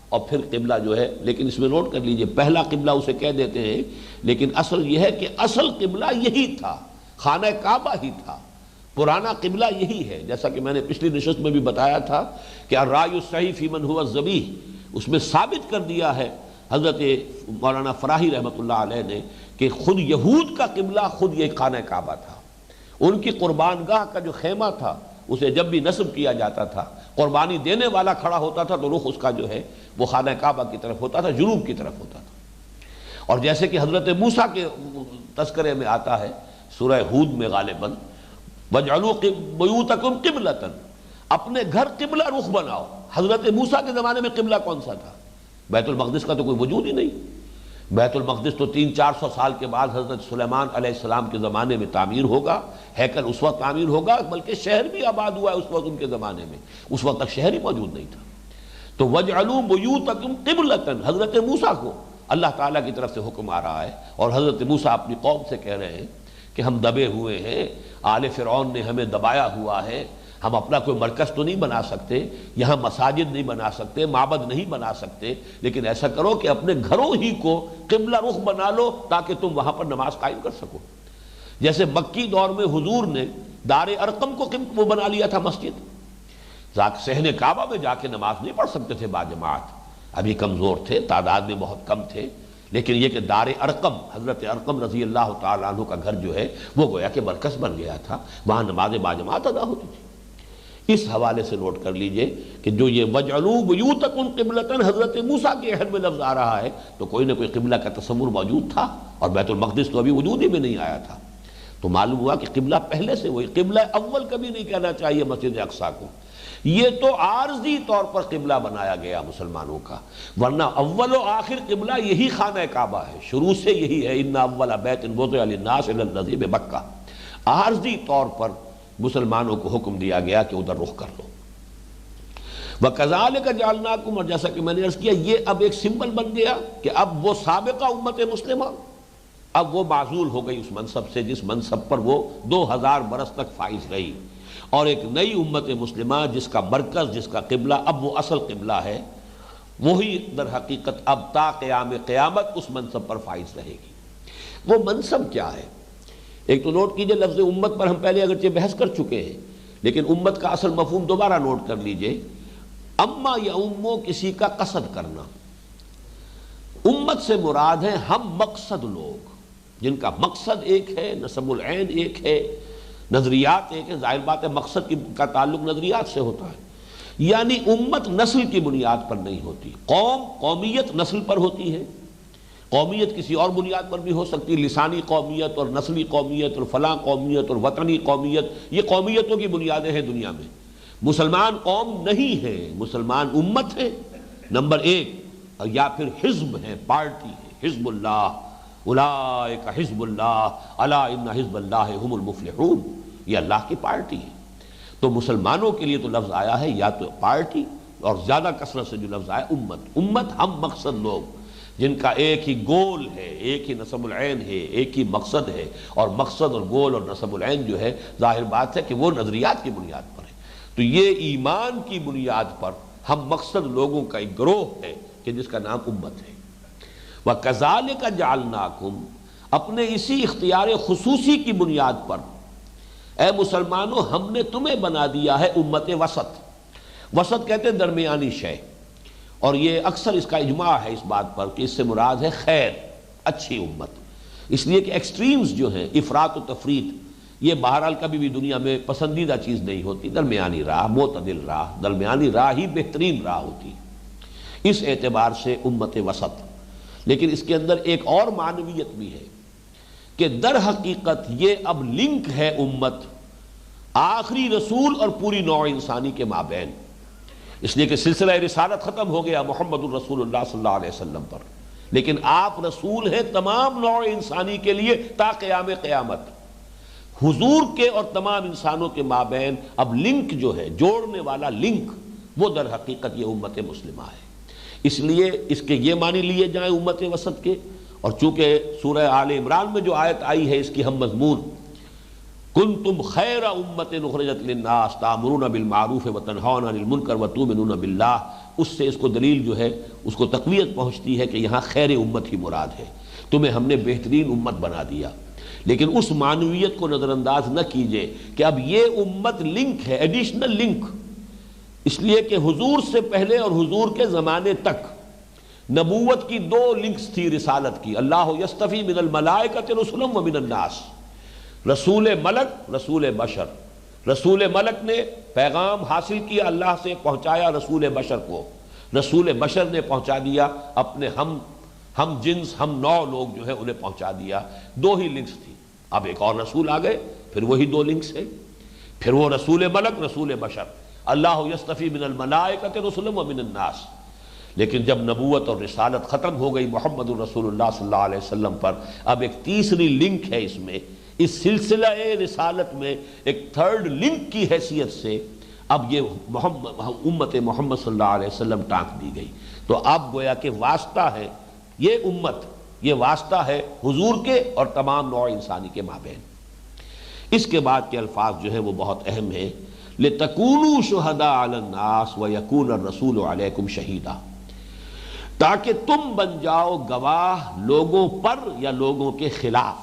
[SPEAKER 1] اور پھر قبلہ جو ہے، لیکن اس میں نوٹ کر لیجئے پہلا قبلہ اسے کہہ دیتے ہیں، لیکن اصل یہ ہے کہ اصل قبلہ یہی تھا، خانہ کعبہ ہی تھا، پرانا قبلہ یہی ہے، جیسا کہ میں نے پچھلی نشست میں بھی بتایا تھا کہ الرائے الصحیح فی من هو الذبیح، اس میں ثابت کر دیا ہے حضرت مولانا فراہی رحمۃ اللہ علیہ نے کہ خود یہود کا قبلہ خود یہ خانہ کعبہ تھا، ان کی قربان گاہ کا جو خیمہ تھا اسے جب بھی نصب کیا جاتا تھا، قربانی دینے والا کھڑا ہوتا تھا تو رخ اس کا جو ہے وہ خانہ کعبہ کی طرف ہوتا تھا، جنوب کی طرف ہوتا تھا۔ اور جیسے کہ حضرت موسیٰ کے تذکرے میں آتا ہے سورہ ہود میں غالباً، وَاجْعَلُوا بُيُوتَكُمْ قِبْلَةً، اپنے گھر قبلہ رخ بناؤ۔ حضرت موسیٰ کے زمانے میں قبلہ کون سا تھا؟ بیت المقدس کا تو کوئی وجود ہی نہیں۔ بیت المقدس تو 300-400 سال کے بعد حضرت سلیمان علیہ السلام کے زمانے میں تعمیر ہوگا، ہیکل اس وقت تعمیر ہوگا، بلکہ شہر بھی آباد ہوا ہے اس وقت ان کے زمانے میں، اس وقت تک شہر ہی موجود نہیں تھا۔ تو وَاجْعَلُوا بُيُوتَكُمْ قِبْلَةً، حضرت موسیٰ کو اللہ تعالیٰ کی طرف سے حکم آ رہا ہے، اور حضرت موسیٰ اپنی قوم سے کہہ رہے ہیں کہ ہم دبے ہوئے ہیں، آل فرعون نے ہمیں دبایا ہوا ہے، ہم اپنا کوئی مرکز تو نہیں بنا سکتے، یہاں مساجد نہیں بنا سکتے، معبد نہیں بنا سکتے، لیکن ایسا کرو کہ اپنے گھروں ہی کو قبلہ رخ بنا لو تاکہ تم وہاں پر نماز قائم کر سکو۔ جیسے مکی دور میں حضور نے دار ارقم کو وہ بنا لیا تھا مسجد، صحن کعبہ میں جا کے نماز نہیں پڑھ سکتے تھے باجماعت، ابھی کمزور تھے، تعداد میں بہت کم تھے، لیکن یہ کہ دار ارقم، حضرت ارقم رضی اللہ تعالیٰ عنہ کا گھر جو ہے وہ گویا کہ مرکز بن گیا تھا، وہاں نماز باجماعت ادا ہوتی تھی۔ اس حوالے سے نوٹ کر لیجئے کہ جو یہ وَاجْعَلُوا بُيُوتَكُمْ قِبْلَةً حضرت موسیٰ کے عہد میں لفظ آ رہا ہے تو کوئی نہ کوئی قبلہ کا تصور موجود تھا، اور بیت المقدس تو ابھی وجود ہی میں نہیں آیا تھا، تو معلوم ہوا کہ قبلہ پہلے سے وہی قبلہ اول کبھی نہیں کہنا چاہیے مسجد اقصیٰ کو، یہ تو عارضی طور پر قبلہ بنایا گیا مسلمانوں کا، ورنہ اول و آخر قبلہ یہی خانہ کعبہ ہے، شروع سے یہی ہے، ان اول بیت وضع للناس للذی بمکہ، عارضی طور پر مسلمانوں کو حکم دیا گیا کہ ادھر رخ کر لو۔ وَكَذَلِكَ جَعَلْنَاكُمْ، اور جیسا کہ میں نے عرض کیا یہ اب ایک سمبل بن گیا کہ اب وہ سابقہ امت مسلمہ اب وہ معزول ہو گئی اس منصب سے جس منصب پر وہ 2000 برس تک فائز رہی، اور ایک نئی امت مسلمہ جس کا مرکز، جس کا قبلہ اب وہ اصل قبلہ ہے، وہی در حقیقت اب تا قیام قیامت اس منصب پر فائز رہے گی۔ وہ منصب کیا ہے؟ ایک تو نوٹ کیجئے لفظ امت پر ہم پہلے اگرچہ بحث کر چکے ہیں، لیکن امت کا اصل مفہوم دوبارہ نوٹ کر لیجئے۔ اما یا امو، کسی کا قصد کرنا، امت سے مراد ہے ہم مقصد لوگ، جن کا مقصد ایک ہے، نسب العین ایک ہے، نظریات ایک ہے، ظاہر بات ہے مقصد کا تعلق نظریات سے ہوتا ہے، یعنی امت نسل کی بنیاد پر نہیں ہوتی، قومیت نسل پر ہوتی ہے، قومیت کسی اور بنیاد پر بھی ہو سکتی، لسانی قومیت اور نسلی قومیت اور فلاں قومیت اور وطنی قومیت، یہ قومیتوں کی بنیادیں ہیں دنیا میں۔ مسلمان قوم نہیں ہے، مسلمان امت ہے نمبر ایک، یا پھر حزب ہے، پارٹی ہے، حزب اللہ، اولئک حزب اللہ الا ان حزب اللہ هم المفلحون، یہ اللہ کی پارٹی ہے۔ تو مسلمانوں کے لیے تو لفظ آیا ہے یا تو پارٹی، اور زیادہ کثرت سے جو لفظ آیا امت، امت ہم مقصد لوگ جن کا ایک ہی گول ہے، ایک ہی نسب العین ہے، ایک ہی مقصد ہے، اور مقصد اور گول اور نسب العین جو ہے ظاہر بات ہے کہ وہ نظریات کی بنیاد پر ہے، تو یہ ایمان کی بنیاد پر ہم مقصد لوگوں کا ایک گروہ ہے کہ جس کا نام امت ہے۔ وَكَذَلِكَ جَعَلْنَاكُمْ، اپنے اسی اختیار خصوصی کی بنیاد پر اے مسلمانوں ہم نے تمہیں بنا دیا ہے امت وسط۔ وسط کہتے ہیں درمیانی شے، اور یہ اکثر اس کا اجماع ہے اس بات پر کہ اس سے مراد ہے خیر، اچھی امت، اس لیے کہ ایکسٹریمز جو ہیں، افراط و تفریط، یہ بہرحال کبھی بھی دنیا میں پسندیدہ چیز نہیں ہوتی، درمیانی راہ، معتدل راہ، درمیانی راہ ہی بہترین راہ ہوتی، اس اعتبار سے امت وسط۔ لیکن اس کے اندر ایک اور معنویت بھی ہے کہ در حقیقت یہ اب لنک ہے امت آخری رسول اور پوری نوع انسانی کے مابین، اس لیے کہ سلسلہ رسالت ختم ہو گیا محمد الرسول اللہ صلی اللہ علیہ وسلم پر، لیکن آپ رسول ہیں تمام نوع انسانی کے لیے تا قیام قیامت۔ حضور کے اور تمام انسانوں کے مابین اب لنک جو ہے، جوڑنے والا لنک، وہ در حقیقت یہ امت مسلمہ ہے۔ اس لیے اس کے یہ معنی لیے جائیں امت وسط کے، اور چونکہ سورہ آل عمران میں جو آیت آئی ہے اس کی ہم مضمون، کنتم خیر امت اخرجت للناس تأمرون بالمعروف وتنہون عن المنکر وتؤمنون باللہ، اس سے اس کو دلیل جو ہے اس کو تقویت پہنچتی ہے کہ یہاں خیر امت ہی مراد ہے، تمہیں ہم نے بہترین امت بنا دیا۔ لیکن اس معنویت کو نظر انداز نہ کیجئے کہ اب یہ امت لنک ہے، ایڈیشنل لنک، اس لیے کہ حضور سے پہلے اور حضور کے زمانے تک نبوت کی دو لنکس تھی رسالت کی، اللہ یصطفی من الملائکۃ رسلا ومن الناس، رسول ملک، رسول بشر۔ رسول ملک نے پیغام حاصل کیا اللہ سے، پہنچایا رسول بشر کو، رسول بشر نے پہنچا دیا اپنے ہم جنس ہم نوع لوگ جو ہے انہیں پہنچا دیا۔ دو ہی لنکس تھی، اب ایک اور رسول آ گئے، پھر وہی دو لنکس ہیں، پھر وہ رسول ملک، رسول بشر، اللہ یصطفی من الملائکۃ رسلا ومن الناس۔ لیکن جب نبوت اور رسالت ختم ہو گئی محمد الرسول اللہ صلی اللہ علیہ وسلم پر، اب ایک تیسری لنک ہے اس میں، اس سلسلہ رسالت میں ایک تھرڈ لنک کی حیثیت سے اب یہ امت محمد صلی اللہ علیہ وسلم ٹانک دی گئی، تو اب گویا کہ واسطہ ہے یہ امت، یہ واسطہ ہے حضور کے اور تمام نوع انسانی کے مابین۔ اس کے بعد کے الفاظ جو ہیں وہ بہت اہم ہیں، لِتَكُونُوا شُهَدَاءَ عَلَى النَّاسِ وَيَكُونَ الرَّسُولُ عَلَيْكُمْ شَهِيدًا، تاکہ تم بن جاؤ گواہ لوگوں پر یا لوگوں کے خلاف،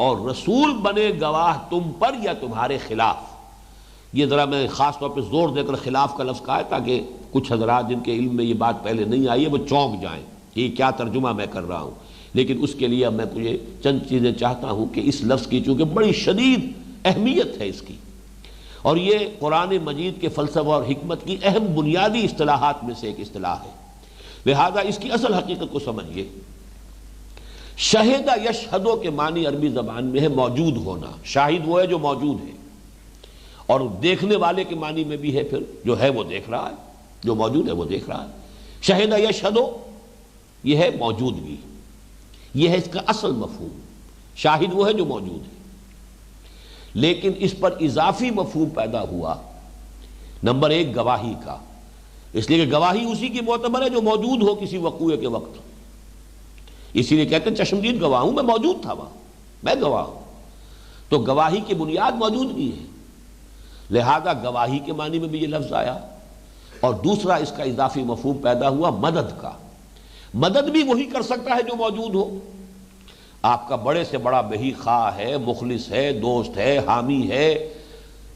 [SPEAKER 1] اور رسول بنے گواہ تم پر یا تمہارے خلاف۔ یہ ذرا میں خاص طور پہ زور دے کر خلاف کا لفظ کہا ہے تاکہ کچھ حضرات جن کے علم میں یہ بات پہلے نہیں آئی ہے وہ چونک جائیں کہ یہ کیا ترجمہ میں کر رہا ہوں، لیکن اس کے لیے اب میں تجھے چند چیزیں چاہتا ہوں کہ اس لفظ کی چونکہ بڑی شدید اہمیت ہے اس کی، اور یہ قرآن مجید کے فلسفہ اور حکمت کی اہم بنیادی اصطلاحات میں سے ایک اصطلاح ہے، لہذا اس کی اصل حقیقت کو سمجھیے۔ شہد یشہدو کے معنی عربی زبان میں ہے موجود ہونا، شاہد وہ ہے جو موجود ہے، اور دیکھنے والے کے معنی میں بھی ہے پھر جو ہے وہ دیکھ رہا ہے، جو موجود ہے وہ دیکھ رہا ہے۔ شہد یشہدو یہ ہے موجودگی، یہ ہے اس کا اصل مفہوم، شاہد وہ ہے جو موجود ہے، لیکن اس پر اضافی مفہوم پیدا ہوا نمبر ایک گواہی کا، اس لیے کہ گواہی اسی کی معتبر ہے جو موجود ہو کسی وقوعے کے وقت، اسی لیے کہتے ہیں چشمدید گواہ ہوں، میں موجود تھا وہاں، میں گواہ ہوں، تو گواہی کی بنیاد موجودگی ہے، لہذا گواہی کے معنی میں بھی یہ لفظ آیا، اور دوسرا اس کا اضافی مفہوم پیدا ہوا مدد کا، مدد بھی وہی کر سکتا ہے جو موجود ہو، آپ کا بڑے سے بڑا بہی خواہ ہے، مخلص ہے، دوست ہے، حامی ہے،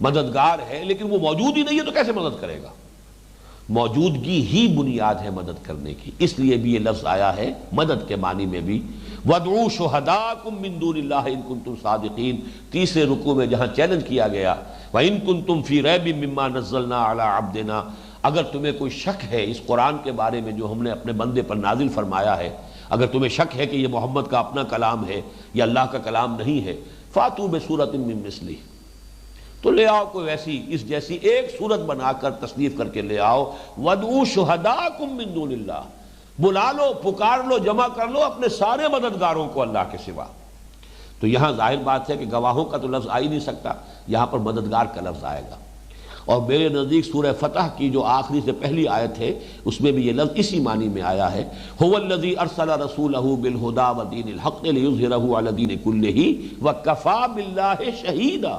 [SPEAKER 1] مددگار ہے، لیکن وہ موجود ہی نہیں ہے تو کیسے مدد کرے گا؟ موجودگی ہی بنیاد ہے مدد کرنے کی، اس لیے بھی یہ لفظ آیا ہے مدد کے معنی میں بھی۔ وَادْعُوا شُهَدَاءَكُم مِّن دُونِ اللَّهِ إِن كُنتُمْ صَادِقِينَ، تیسرے رکوع میں جہاں چیلنج کیا گیا وَإِن كُنتُمْ فِي رَيْبٍ مِّمَّا نَزَّلْنَا عَلَىٰ عَبْدِنَا، اگر تمہیں کوئی شک ہے اس قرآن کے بارے میں جو ہم نے اپنے بندے پر نازل فرمایا ہے، اگر تمہیں شک ہے کہ یہ محمد کا اپنا کلام ہے یا اللہ کا کلام نہیں ہے، فَأْتُوا بِسُورَةٍ مِّن مِّثْلِهِ، تو لے آؤ کوئی ایسی اس جیسی ایک صورت بنا کر تصنیف کر کے لے آؤ۔ وَادْعُوا شُهَدَاءَكُم مِّن دُونِ اللَّهِ، بلا لو، پکار لو، جمع کر لو اپنے سارے مددگاروں کو اللہ کے سوا۔ تو یہاں ظاہر بات ہے کہ گواہوں کا تو لفظ آ ہی نہیں سکتا، یہاں پر مددگار کا لفظ آئے گا، اور میرے نزدیک سورہ فتح کی جو آخری سے پہلی آیت ہے اس میں بھی یہ لفظ اسی معنی میں آیا ہے، هُوَ الَّذِي أَرْسَلَ رَسُولَهُ بِالْهُدَىٰ وَدِينِ الْحَقِّ لِيُظْهِرَهُ عَلَى الدِّينِ كُلِّهِ وَكَفَىٰ بِاللَّهِ شَهِيدًا،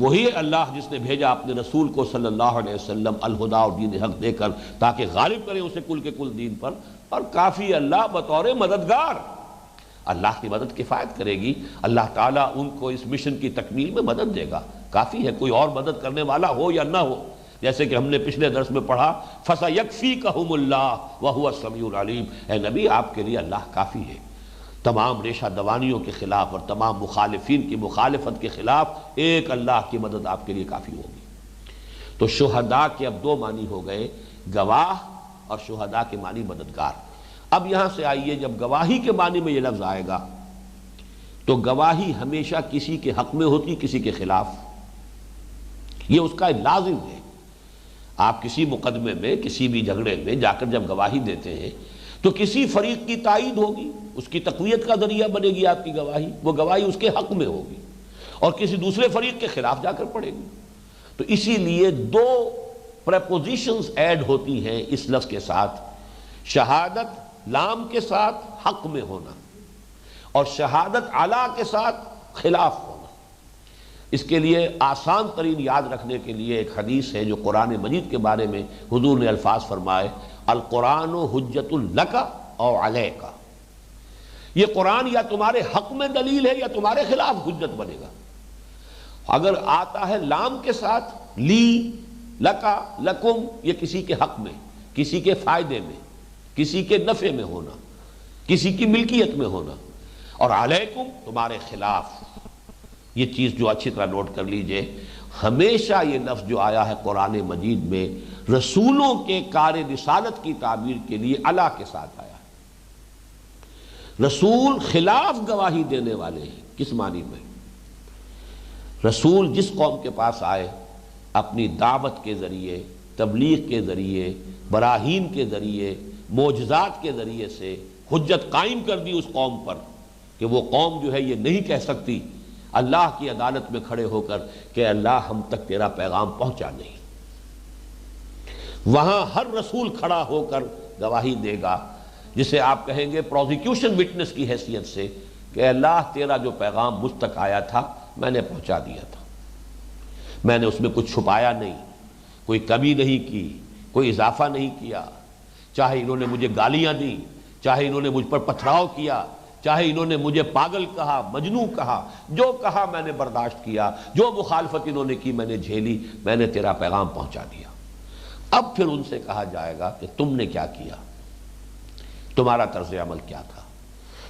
[SPEAKER 1] وہی اللہ جس نے بھیجا اپنے رسول کو صلی اللہ علیہ وسلم الہدا اور دین حق دے کر تاکہ غالب کرے اسے کل کے کل دین پر، اور کافی اللہ بطور مددگار، اللہ کی مدد کفایت کرے گی، اللہ تعالیٰ ان کو اس مشن کی تکمیل میں مدد دے گا، کافی ہے، کوئی اور مدد کرنے والا ہو یا نہ ہو، جیسے کہ ہم نے پچھلے درس میں پڑھا فَسَيَكْفِيكَهُمُ اللَّهُ وَهُوَ السَّمِيعُ الْعَلِيمُ، اے نبی آپ کے لیے اللہ کافی ہے، تمام ریشہ دوانیوں کے خلاف اور تمام مخالفین کی مخالفت کے خلاف ایک اللہ کی مدد آپ کے لیے کافی ہوگی۔ تو شہداء کے اب دو معنی ہو گئے، گواہ اور شہداء کے معنی مددگار۔ اب یہاں سے آئیے، جب گواہی کے معنی میں یہ لفظ آئے گا تو گواہی ہمیشہ کسی کے حق میں ہوتی، کسی کے خلاف، یہ اس کا لازم ہے۔ آپ کسی مقدمے میں، کسی بھی جھگڑے میں جا کر جب گواہی دیتے ہیں تو کسی فریق کی تائید ہوگی، اس کی تقویت کا ذریعہ بنے گی آپ کی گواہی، وہ گواہی اس کے حق میں ہوگی، اور کسی دوسرے فریق کے خلاف جا کر پڑے گی۔ تو اسی لیے دو پریپوزیشنز ایڈ ہوتی ہیں اس لفظ کے ساتھ، شہادت لام کے ساتھ حق میں ہونا، اور شہادت علی کے ساتھ خلاف ہونا۔ اس کے لیے آسان ترین یاد رکھنے کے لیے ایک حدیث ہے جو قرآن مجید کے بارے میں حضور نے الفاظ فرمائے، القرآن حجت لک او علیک، یہ قرآن یا تمہارے حق میں دلیل ہے یا تمہارے خلاف حجت بنے گا۔ اگر آتا ہے لام کے ساتھ، لی، لکا، لکم، یہ کسی کے حق میں، کسی کے فائدے میں، کسی کے نفع میں ہونا، کسی کی ملکیت میں ہونا، اور علیکم تمہارے خلاف۔ یہ چیز جو اچھی طرح نوٹ کر لیجئے، ہمیشہ یہ لفظ جو آیا ہے قرآن مجید میں رسولوں کے کار رسالت کی تعبیر کے لیے اللہ کے ساتھ آیا ہے۔ رسول خلاف گواہی دینے والے ہیں، کس معنی میں؟ رسول جس قوم کے پاس آئے، اپنی دعوت کے ذریعے، تبلیغ کے ذریعے، براہین کے ذریعے، معجزات کے ذریعے سے حجت قائم کر دی اس قوم پر کہ وہ قوم جو ہے یہ نہیں کہہ سکتی اللہ کی عدالت میں کھڑے ہو کر کہ اللہ ہم تک تیرا پیغام پہنچا نہیں. وہاں ہر رسول کھڑا ہو کر گواہی دے گا، جسے آپ کہیں گے پروزیکیوشن وٹنس کی حیثیت سے، کہ اللہ تیرا جو پیغام مجھ تک آیا تھا میں نے پہنچا دیا تھا، میں نے اس میں کچھ چھپایا نہیں، کوئی کمی نہیں کی، کوئی اضافہ نہیں کیا. چاہے انہوں نے مجھے گالیاں دیں، چاہے انہوں نے مجھ پر پتھراؤ کیا، چاہے انہوں نے مجھے پاگل کہا، مجنوں کہا، جو کہا میں نے برداشت کیا، جو مخالفت انہوں نے کی میں نے جھیلی، میں نے تیرا پیغام پہنچا دیا. اب پھر ان سے کہا جائے گا کہ تم نے کیا کیا، تمہارا طرز عمل کیا تھا.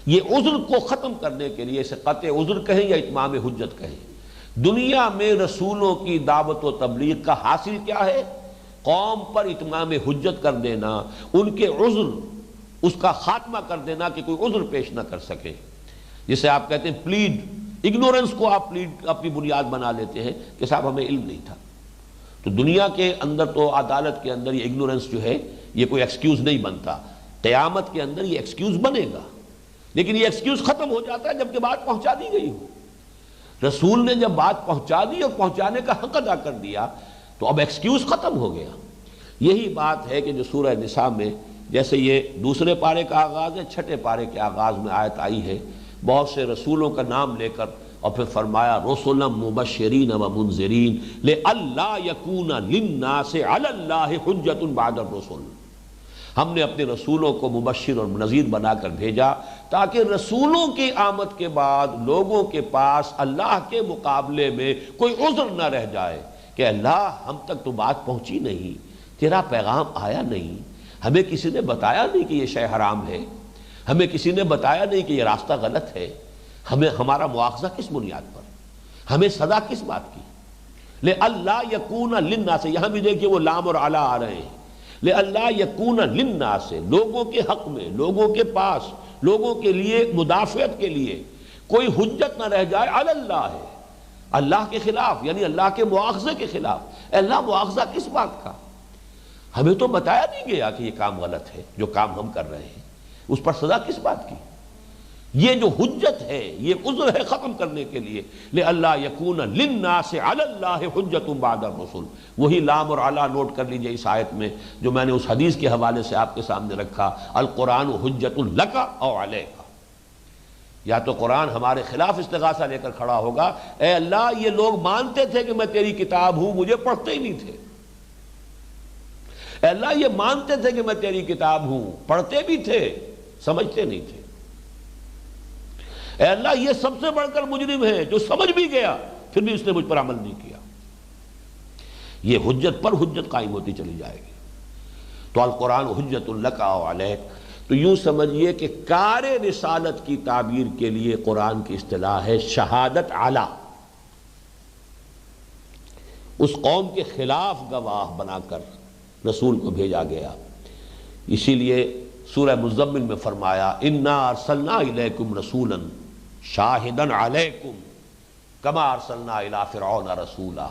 [SPEAKER 1] یہ عذر کو ختم کرنے کے لیے، اسے قطع عذر کہیں یا اتمام حجت کہیں، دنیا میں رسولوں کی دعوت و تبلیغ کا حاصل کیا ہے؟ قوم پر اتمام حجت کر دینا، ان کے عذر اس کا خاتمہ کر دینا کہ کوئی عذر پیش نہ کر سکے. جسے آپ کہتے ہیں پلیڈ، اگنورنس کو آپ پلیڈ اپنی بنیاد بنا لیتے ہیں کہ صاحب ہمیں علم نہیں تھا. تو دنیا کے اندر تو عدالت کے اندر یہ اگنورنس جو ہے یہ کوئی ایکسکیوز نہیں بنتا، قیامت کے اندر یہ ایکسکیوز بنے گا. لیکن یہ ایکسکیوز ختم ہو جاتا ہے جبکہ بات پہنچا دی گئی ہو. رسول نے جب بات پہنچا دی اور پہنچانے کا حق ادا کر دیا تو اب ایکسکیوز ختم ہو گیا. یہی بات ہے کہ جو سورہ نساء میں جیسے یہ دوسرے پارے کا آغاز ہے، چھٹے پارے کے آغاز میں آیت آئی ہے بہت سے رسولوں کا نام لے کر، اور پھر فرمایا رسلا مبشرین و منذرین لئلا یکون للناس علی اللہ حجۃ بعد الرسل. ہم نے اپنے رسولوں کو مبشر اور نذیر بنا کر بھیجا تاکہ رسولوں کی آمد کے بعد لوگوں کے پاس اللہ کے مقابلے میں کوئی عذر نہ رہ جائے کہ اللہ ہم تک تو بات پہنچی نہیں، تیرا پیغام آیا نہیں، ہمیں کسی نے بتایا نہیں کہ یہ شے حرام ہے، ہمیں کسی نے بتایا نہیں کہ یہ راستہ غلط ہے، ہمیں ہمارا مواخذہ کس بنیاد پر، ہمیں سزا کس بات کی. لئلا یکون للناس، یہاں بھی دیکھیے وہ لام اور علا آ رہے ہیں. لئلا یکون للناس، لوگوں کے حق میں، لوگوں کے پاس، لوگوں کے لیے مدافعت کے لیے کوئی حجت نہ رہ جائے علی اللہ ہے، اللہ کے خلاف، یعنی اللہ کے مواخذے کے خلاف. اللہ مواخذہ کس بات کا؟ ہمیں تو بتایا نہیں گیا کہ یہ کام غلط ہے، جو کام ہم کر رہے ہیں اس پر سزا کس بات کی؟ یہ جو حجت ہے، یہ عذر ہے ختم کرنے کے لیے. لئلا یکون للناس علی اللہ حجۃ بعد الرسل. وہی لام اور علا نوٹ کر لیجئے اس آیت میں جو میں نے اس حدیث کے حوالے سے آپ کے سامنے رکھا، القرآن حجۃ لک او علیک. یا تو قرآن ہمارے خلاف استغاثہ لے کر کھڑا ہوگا، اے اللہ یہ لوگ مانتے تھے کہ میں تیری کتاب ہوں، مجھے پڑھتے ہی نہیں تھے. اے اللہ یہ مانتے تھے کہ میں تیری کتاب ہوں، پڑھتے بھی تھے، سمجھتے نہیں تھے. اے اللہ یہ سب سے بڑھ کر مجرم ہے جو سمجھ بھی گیا پھر بھی اس نے مجھ پر عمل نہیں کیا. یہ حجت پر حجت قائم ہوتی چلی جائے گی. تو القرآن حجت لک او علیک. تو یوں سمجھیے کہ کار رسالت کی تعبیر کے لیے قرآن کی اصطلاح ہے شہادت علی. اس قوم کے خلاف گواہ بنا کر رسول کو بھیجا گیا. اسی لیے سورہ مزمل میں فرمایا انا ارسلنا الیکم رسولا شاہدا علیکم کما ارسلنا الی فرعون رسولا.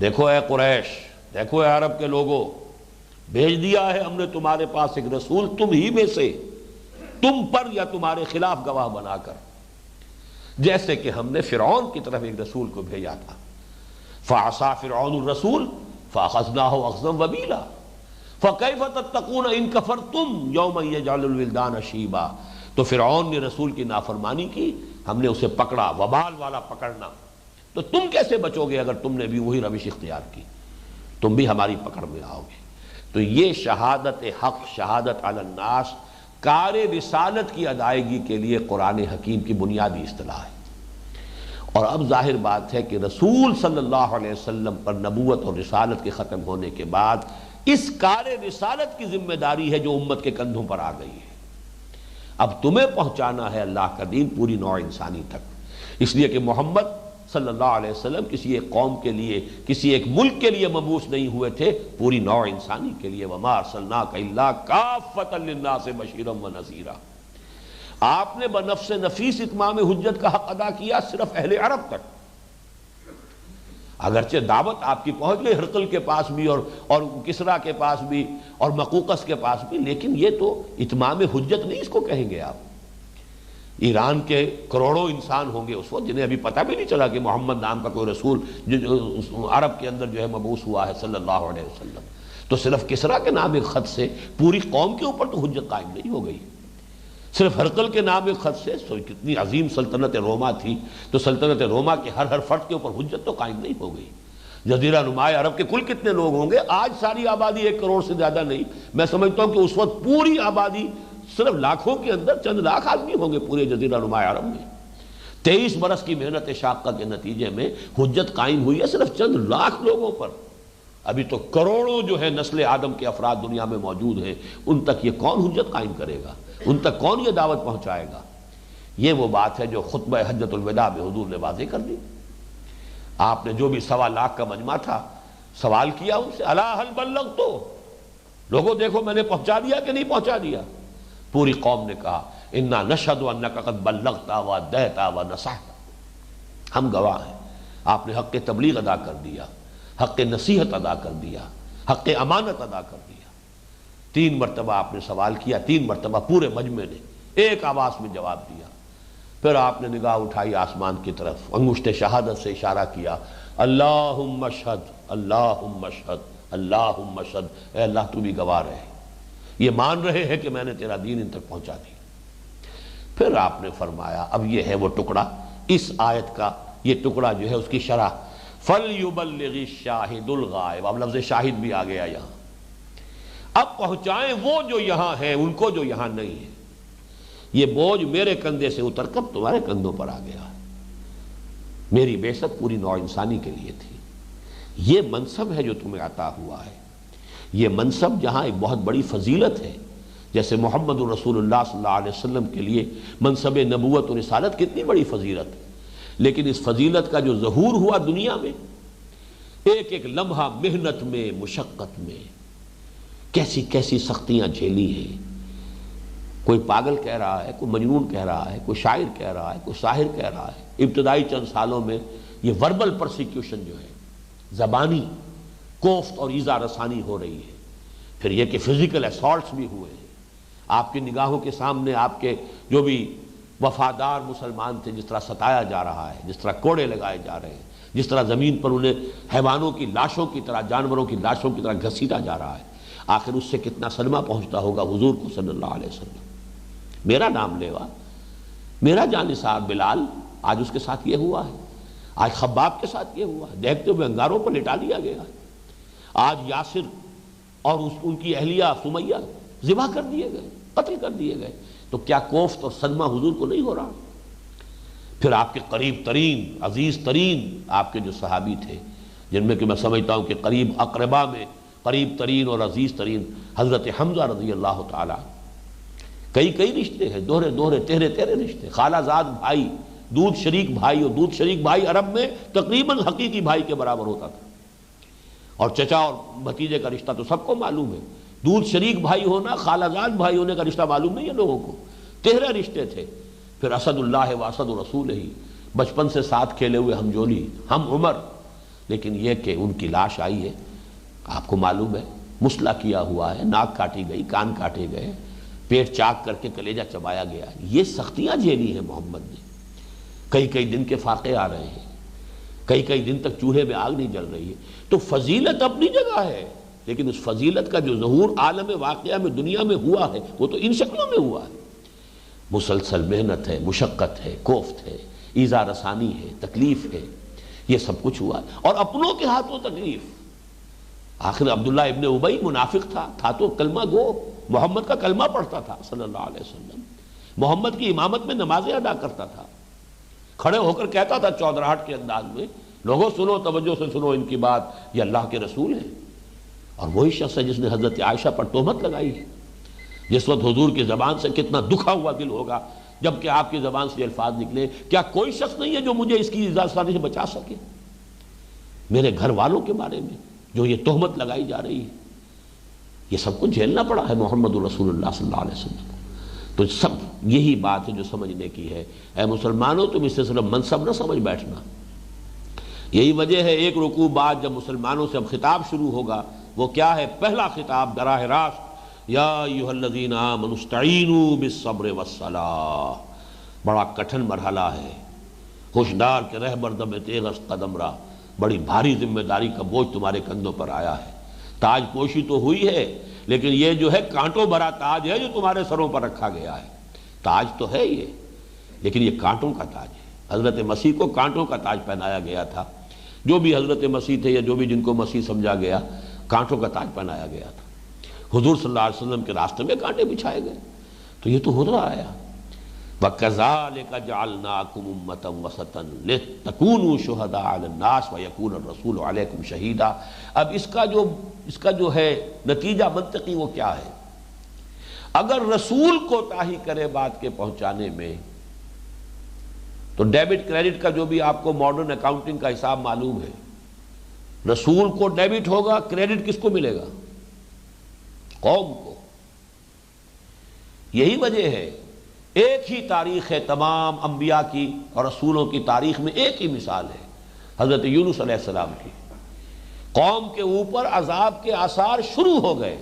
[SPEAKER 1] دیکھو اے قریش، دیکھو اے عرب کے لوگوں، بھیج دیا ہے ہم نے تمہارے پاس ایک رسول تم ہی میں سے، تم پر یا تمہارے خلاف گواہ بنا کر، جیسے کہ ہم نے فرعون کی طرف ایک رسول کو بھیجا تھا. فعصا فرعون الرسول فاخذناہ اخذا وبیلا فکیف تتقون ان کفرتم یوما یجعل الولدان شیبا. تو فرعون نے رسول کی نافرمانی کی، ہم نے اسے پکڑا، وبال والا پکڑنا. تو تم کیسے بچو گے اگر تم نے بھی وہی روش اختیار کی؟ تم بھی ہماری پکڑ میں آؤ گے. تو یہ شہادت حق، شہادت علی الناس، کار رسالت کی ادائیگی کے لیے قرآن حکیم کی بنیادی اصطلاح ہے. اور اب ظاہر بات ہے کہ رسول صلی اللہ علیہ وسلم پر نبوت اور رسالت کے ختم ہونے کے بعد اس کار رسالت کی ذمہ داری ہے جو امت کے کندھوں پر آ گئی ہے. اب تمہیں پہنچانا ہے اللہ کا دین پوری نوع انسانی تک. اس لیے کہ محمد صلی اللہ علیہ وسلم کسی ایک قوم کے لیے، کسی ایک ملک کے لیے مبعوث نہیں ہوئے تھے، پوری نوع انسانی کے لیے. وما ارسلناک الا کافۃ للناس بشیرا ونذیرا. آپ نے بنفس نفیس اتمام حجت کا حق ادا کیا صرف اہل عرب تک. اگرچہ دعوت آپ کی پہنچ گئی ہرقل کے پاس بھی اور کسریٰ کے پاس بھی اور مقوقس کے پاس بھی، لیکن یہ تو اتمام حجت نہیں اس کو کہیں گے آپ. ایران کے کروڑوں انسان ہوں گے اس وقت جنہیں ابھی پتہ بھی نہیں چلا کہ محمد نام کا کوئی رسول جو عرب کے اندر جو ہے مبعوث ہوا ہے صلی اللہ علیہ وسلم. تو صرف کسریٰ کے نام ایک خط سے پوری قوم کے اوپر تو حجت قائم نہیں ہو گئی. صرف ہرقل کے نام ایک خط سے کتنی عظیم سلطنت روما تھی، تو سلطنت روما کے ہر فرد کے اوپر حجت تو قائم نہیں ہو گئی. جزیرہ نماء عرب کے کل کتنے لوگ ہوں گے؟ آج ساری آبادی 1 کروڑ سے زیادہ نہیں. میں سمجھتا ہوں کہ اس وقت پوری آبادی صرف لاکھوں کے اندر چند لاکھ آدمی ہوں گے پورے جزیرہ نماء عرب میں. 23 برس کی محنت شاقہ کے نتیجے میں حجت قائم ہوئی ہے صرف چند لاکھ لوگوں پر. ابھی تو کروڑوں جو ہے نسل آدم کے افراد دنیا میں موجود ہیں، ان تک یہ کون حجت قائم کرے گا؟ ان تک کون یہ دعوت پہنچائے گا؟ یہ وہ بات ہے جو خطبہ حجۃ الوداع میں حضور نے واضح کر دی. آپ نے جو بھی 1.25 لاکھ کا مجمع تھا سوال کیا ان سے، الا هل بلغت، لوگوں دیکھو میں نے پہنچا دیا کہ نہیں پہنچا دیا؟ پوری قوم نے کہا انا نشهد انک قد بلغت وادیت ونصحت، ہم گواہ ہیں آپ نے حق تبلیغ ادا کر دیا، حق نصیحت ادا کر دیا، حق امانت ادا کر دیا. 3 مرتبہ آپ نے سوال کیا، 3 مرتبہ پورے مجمع نے ایک آواز میں جواب دیا. پھر آپ نے نگاہ اٹھائی آسمان کی طرف، انگشت شہادت سے اشارہ کیا، اللہم اشہد اللہم اشہد اللہم اشہد، اے اللہ تو بھی گواہ رہے، یہ مان رہے ہیں کہ میں نے تیرا دین ان تک پہنچا دیا. پھر آپ نے فرمایا اب یہ ہے وہ ٹکڑا، اس آیت کا یہ ٹکڑا جو ہے اس کی شرح، فَلْيُبَلِّغِ الشَّاهِدُ الْغَائِبُ، اب لفظ شاہد بھی آ گیا یہاں. اب پہنچائیں وہ جو یہاں ہیں ان کو جو یہاں نہیں ہے. یہ بوجھ میرے کندھے سے اتر کر تمہارے کندھوں پر آ گیا. میری بعثت پوری نوع انسانی کے لیے تھی. یہ منصب ہے جو تمہیں عطا ہوا ہے. یہ منصب جہاں ایک بہت بڑی فضیلت ہے، جیسے محمد رسول اللہ صلی اللہ علیہ وسلم کے لیے منصب نبوت و رسالت کتنی بڑی فضیلت ہے، لیکن اس فضیلت کا جو ظہور ہوا دنیا میں، ایک ایک لمحہ محنت میں، مشقت میں، کیسی کیسی سختیاں جھیلی ہیں. کوئی پاگل کہہ رہا ہے، کوئی مجنون کہہ رہا ہے، کوئی شاعر کہہ رہا ہے، کوئی ساحر کہہ رہا ہے. ابتدائی چند سالوں میں یہ وربل پرسیکیوشن جو ہے، زبانی کوفت اور ایذا رسانی ہو رہی ہے. پھر یہ کہ فزیکل اسالٹس بھی ہوئے ہیں. آپ کی نگاہوں کے سامنے آپ کے جو بھی وفادار مسلمان تھے جس طرح ستایا جا رہا ہے، جس طرح کوڑے لگائے جا رہے ہیں، جس طرح زمین پر انہیں حیوانوں کی لاشوں کی طرح، جانوروں کی لاشوں کی طرح گھسیٹا جا رہا ہے. آخر اس سے کتنا صدمہ پہنچتا ہوگا حضور کو صلی اللہ علیہ وسلم. میرا نام لیوا، میرا جانثار بلال، آج اس کے ساتھ یہ ہوا ہے. آج خباب کے ساتھ یہ ہوا ہے، دیکھتے ہوئے انگاروں پر لٹا لیا گیا. آج یاسر اور ان کی اہلیہ سمیہ ذبح کر دیے گئے، قتل کر دیے گئے. تو کیا کوفت اور صدمہ حضور کو نہیں ہو رہا؟ پھر آپ کے قریب ترین، عزیز ترین آپ کے جو صحابی تھے، جن میں کہ میں سمجھتا ہوں کہ قریب اقربا میں قریب ترین اور عزیز ترین حضرت حمزہ رضی اللہ تعالی، کئی رشتے ہیں، دوہرے تیرے رشتے، خالہ زاد بھائی، دودھ شریک بھائی، اور دودھ شریک بھائی عرب میں تقریباً حقیقی بھائی کے برابر ہوتا تھا. اور چچا اور بھتیجے کا رشتہ تو سب کو معلوم ہے. دودھ شریک بھائی ہونا، خالہ زاد بھائی ہونے کا رشتہ معلوم نہیں ہے لوگوں کو. 13 رشتے تھے. پھر اسد اللہ و اسد رسول ہی، بچپن سے ساتھ کھیلے ہوئے ہم جولی، ہم عمر. لیکن یہ کہ ان کی لاش آئی ہے، آپ کو معلوم ہے، مسلح کیا ہوا ہے، ناک کاٹی گئی، کان کاٹے گئے، پیٹ چاک کر کے کلیجہ چبایا گیا. یہ سختیاں جھیلی ہیں محمد نے. کئی دن کے فاقے آ رہے ہیں، کئی دن تک چولہے میں آگ نہیں جل رہی ہے. تو فضیلت اپنی جگہ ہے، لیکن اس فضیلت کا جو ظہور عالم واقعہ میں دنیا میں ہوا ہے وہ تو ان شکلوں میں ہوا ہے. مسلسل محنت ہے، مشقت ہے، کوفت ہے، ایذا رسانی ہے، تکلیف ہے، یہ سب کچھ ہوا ہے. اور اپنوں کے ہاتھوں تکلیف. آخر عبداللہ ابن ابی منافق تھا تو کلمہ گو، محمد کا کلمہ پڑھتا تھا صلی اللہ علیہ وسلم، محمد کی امامت میں نمازیں ادا کرتا تھا، کھڑے ہو کر کہتا تھا چودراہٹ کے انداز میں، لوگوں سنو، توجہ سے سنو ان کی بات، یہ اللہ کے رسول ہیں. اور وہی شخص ہے جس نے حضرت عائشہ پر تہمت لگائی ہے. جس وقت حضور کی زبان سے کتنا دکھا ہوا دل ہوگا جبکہ آپ کی زبان سے الفاظ نکلے، کیا کوئی شخص نہیں ہے جو مجھے اس کی ازاسانی سے بچا سکے؟ میرے گھر والوں کے بارے میں جو یہ تہمت لگائی جا رہی ہے، یہ سب کچھ جھیلنا پڑا ہے محمد رسول اللہ صلی اللہ علیہ وسلم. تو سب یہی بات ہے جو سمجھنے کی ہے. اے مسلمانوں، تم اس سے صرف منصب نہ سمجھ بیٹھنا. یہی وجہ ہے ایک رکوع بعد جب مسلمانوں سے اب خطاب شروع ہوگا، وہ کیا ہے؟ پہلا خطاب براہ راست، یا ایھا الذین آمنوا استعینوا بالصبر والصلاۃ. بڑا کٹھن مرحلہ ہے، ہوشدار کے رہبر دم تیغ قدم را، بڑی بھاری ذمہ داری کا بوجھ تمہارے کندھوں پر آیا ہے۔ تاج پوشی تو ہوئی ہے، لیکن یہ جو ہے کانٹوں بھرا تاج ہے جو تمہارے سروں پر رکھا گیا ہے۔ تاج تو ہے یہ، لیکن یہ کانٹوں کا تاج ہے۔ حضرت مسیح کو کانٹوں کا تاج پہنایا گیا تھا، جو بھی حضرت مسیح تھے یا جو بھی جن کو مسیح سمجھا گیا، کانٹوں کا تاج پہنایا گیا تھا۔ حضور صلی اللہ علیہ وسلم کے راستے میں کانٹے بچھائے گئے، تو یہ تو ہو رہا آیا۔ وَكَذَلِكَ جَعَلْنَاكُمْ أُمَّةً وَسَطًا لِتَكُونُوا شُهَدَاءَ عَلَى النَّاسِ وَيَكُونَ الرَّسُولُ عَلَيْكُمْ شَهِيدًا۔ اب اس کا جو ہے نتیجہ منطقی وہ کیا ہے؟ اگر رسول کوتاہی کرے بات کے پہنچانے میں، تو ڈیبٹ کریڈٹ کا جو بھی آپ کو ماڈرن اکاؤنٹنگ کا حساب معلوم ہے، رسول کو ڈیبٹ ہوگا، کریڈٹ کس کو ملے گا؟ قوم کو۔ یہی وجہ ہے، ایک ہی تاریخ ہے تمام انبیاء کی اور رسولوں کی تاریخ میں، ایک ہی مثال ہے حضرت یونس علیہ السلام کی۔ قوم کے اوپر عذاب کے آثار شروع ہو گئے،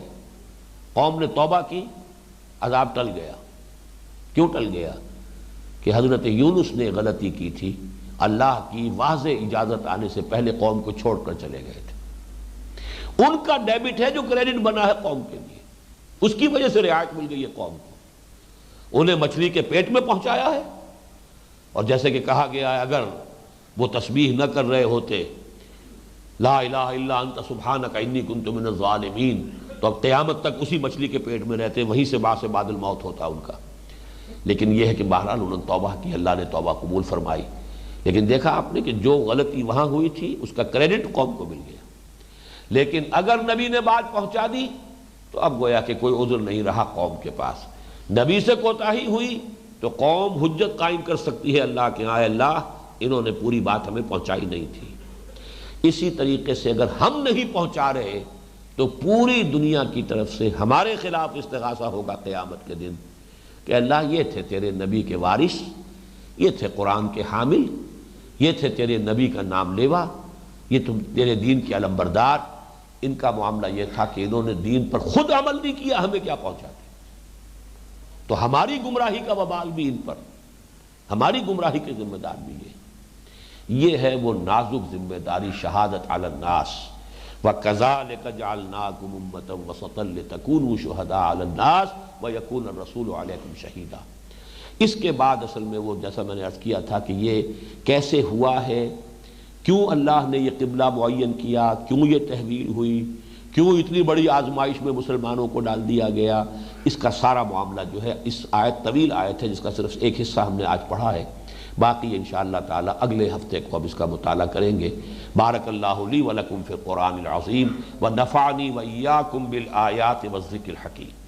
[SPEAKER 1] قوم نے توبہ کی، عذاب ٹل گیا۔ کیوں ٹل گیا؟ کہ حضرت یونس نے غلطی کی تھی، اللہ کی واضح اجازت آنے سے پہلے قوم کو چھوڑ کر چلے گئے تھے۔ ان کا ڈیبٹ ہے جو کریڈٹ بنا ہے قوم کے لیے، اس کی وجہ سے رعایت مل گئی ہے قوم کو۔ انہیں مچھلی کے پیٹ میں پہنچایا ہے، اور جیسے کہ کہا گیا ہے اگر وہ تسبیح نہ کر رہے ہوتے لا الہ الا انت سبحانک انی کنت من الظالمین، تو اب قیامت تک اسی مچھلی کے پیٹ میں رہتے، وہیں سے بعد الموت ہوتا ان کا۔ لیکن یہ ہے کہ بہرحال انہوں نے توبہ کی، اللہ نے توبہ قبول فرمائی۔ لیکن دیکھا آپ نے کہ جو غلطی وہاں ہوئی تھی اس کا کریڈٹ قوم کو مل گیا۔ لیکن اگر نبی نے بات پہنچا دی تو اب گویا کہ کوئی عذر نہیں رہا قوم کے پاس۔ نبی سے کوتاہی ہوئی تو قوم حجت قائم کر سکتی ہے اللہ کے ہاں، اللہ انہوں نے پوری بات ہمیں پہنچائی نہیں تھی۔ اسی طریقے سے اگر ہم نہیں پہنچا رہے تو پوری دنیا کی طرف سے ہمارے خلاف استغاثہ ہوگا قیامت کے دن کہ اللہ یہ تھے تیرے نبی کے وارث، یہ تھے قرآن کے حامل، یہ تھے تیرے نبی کا نام لیوا، یہ تم تیرے دین کے علمبردار، ان کا معاملہ یہ تھا کہ انہوں نے دین پر خود عمل نہیں کیا، ہمیں کیا پہنچاتے؟ تو ہماری گمراہی کا وبال بھی ان پر، ہماری گمراہی کے ذمہ دار بھی یہ ہے وہ نازک ذمہ داری شہادت علی الناس۔ وَكَذَلِكَ جَعَلْنَاكُمْ أُمَّةً وَسَطًا لِتَكُونُوا شُهَدَاءَ عَلَى النَّاسِ وَيَكُونَ الرَّسُولُ عَلَيْكُمْ شَهِيدًا۔ اس کے بعد اصل میں وہ جیسا میں نے عرض کیا تھا کہ یہ کیسے ہوا ہے، کیوں اللہ نے یہ قبلہ معین کیا، کیوں یہ تحویل ہوئی، کیوں اتنی بڑی آزمائش میں مسلمانوں کو ڈال دیا گیا، اس کا سارا معاملہ جو ہے اس آیت، طویل آیت ہے جس کا صرف ایک حصہ ہم نے آج پڑھا ہے، باقی انشاءاللہ تعالی اگلے ہفتے کو اب اس کا مطالعہ کریں گے۔ بارک اللہ لی ولکم فی القرآن العظیم ونفعنی وإیاکم بالآیات والذکر الحکیم۔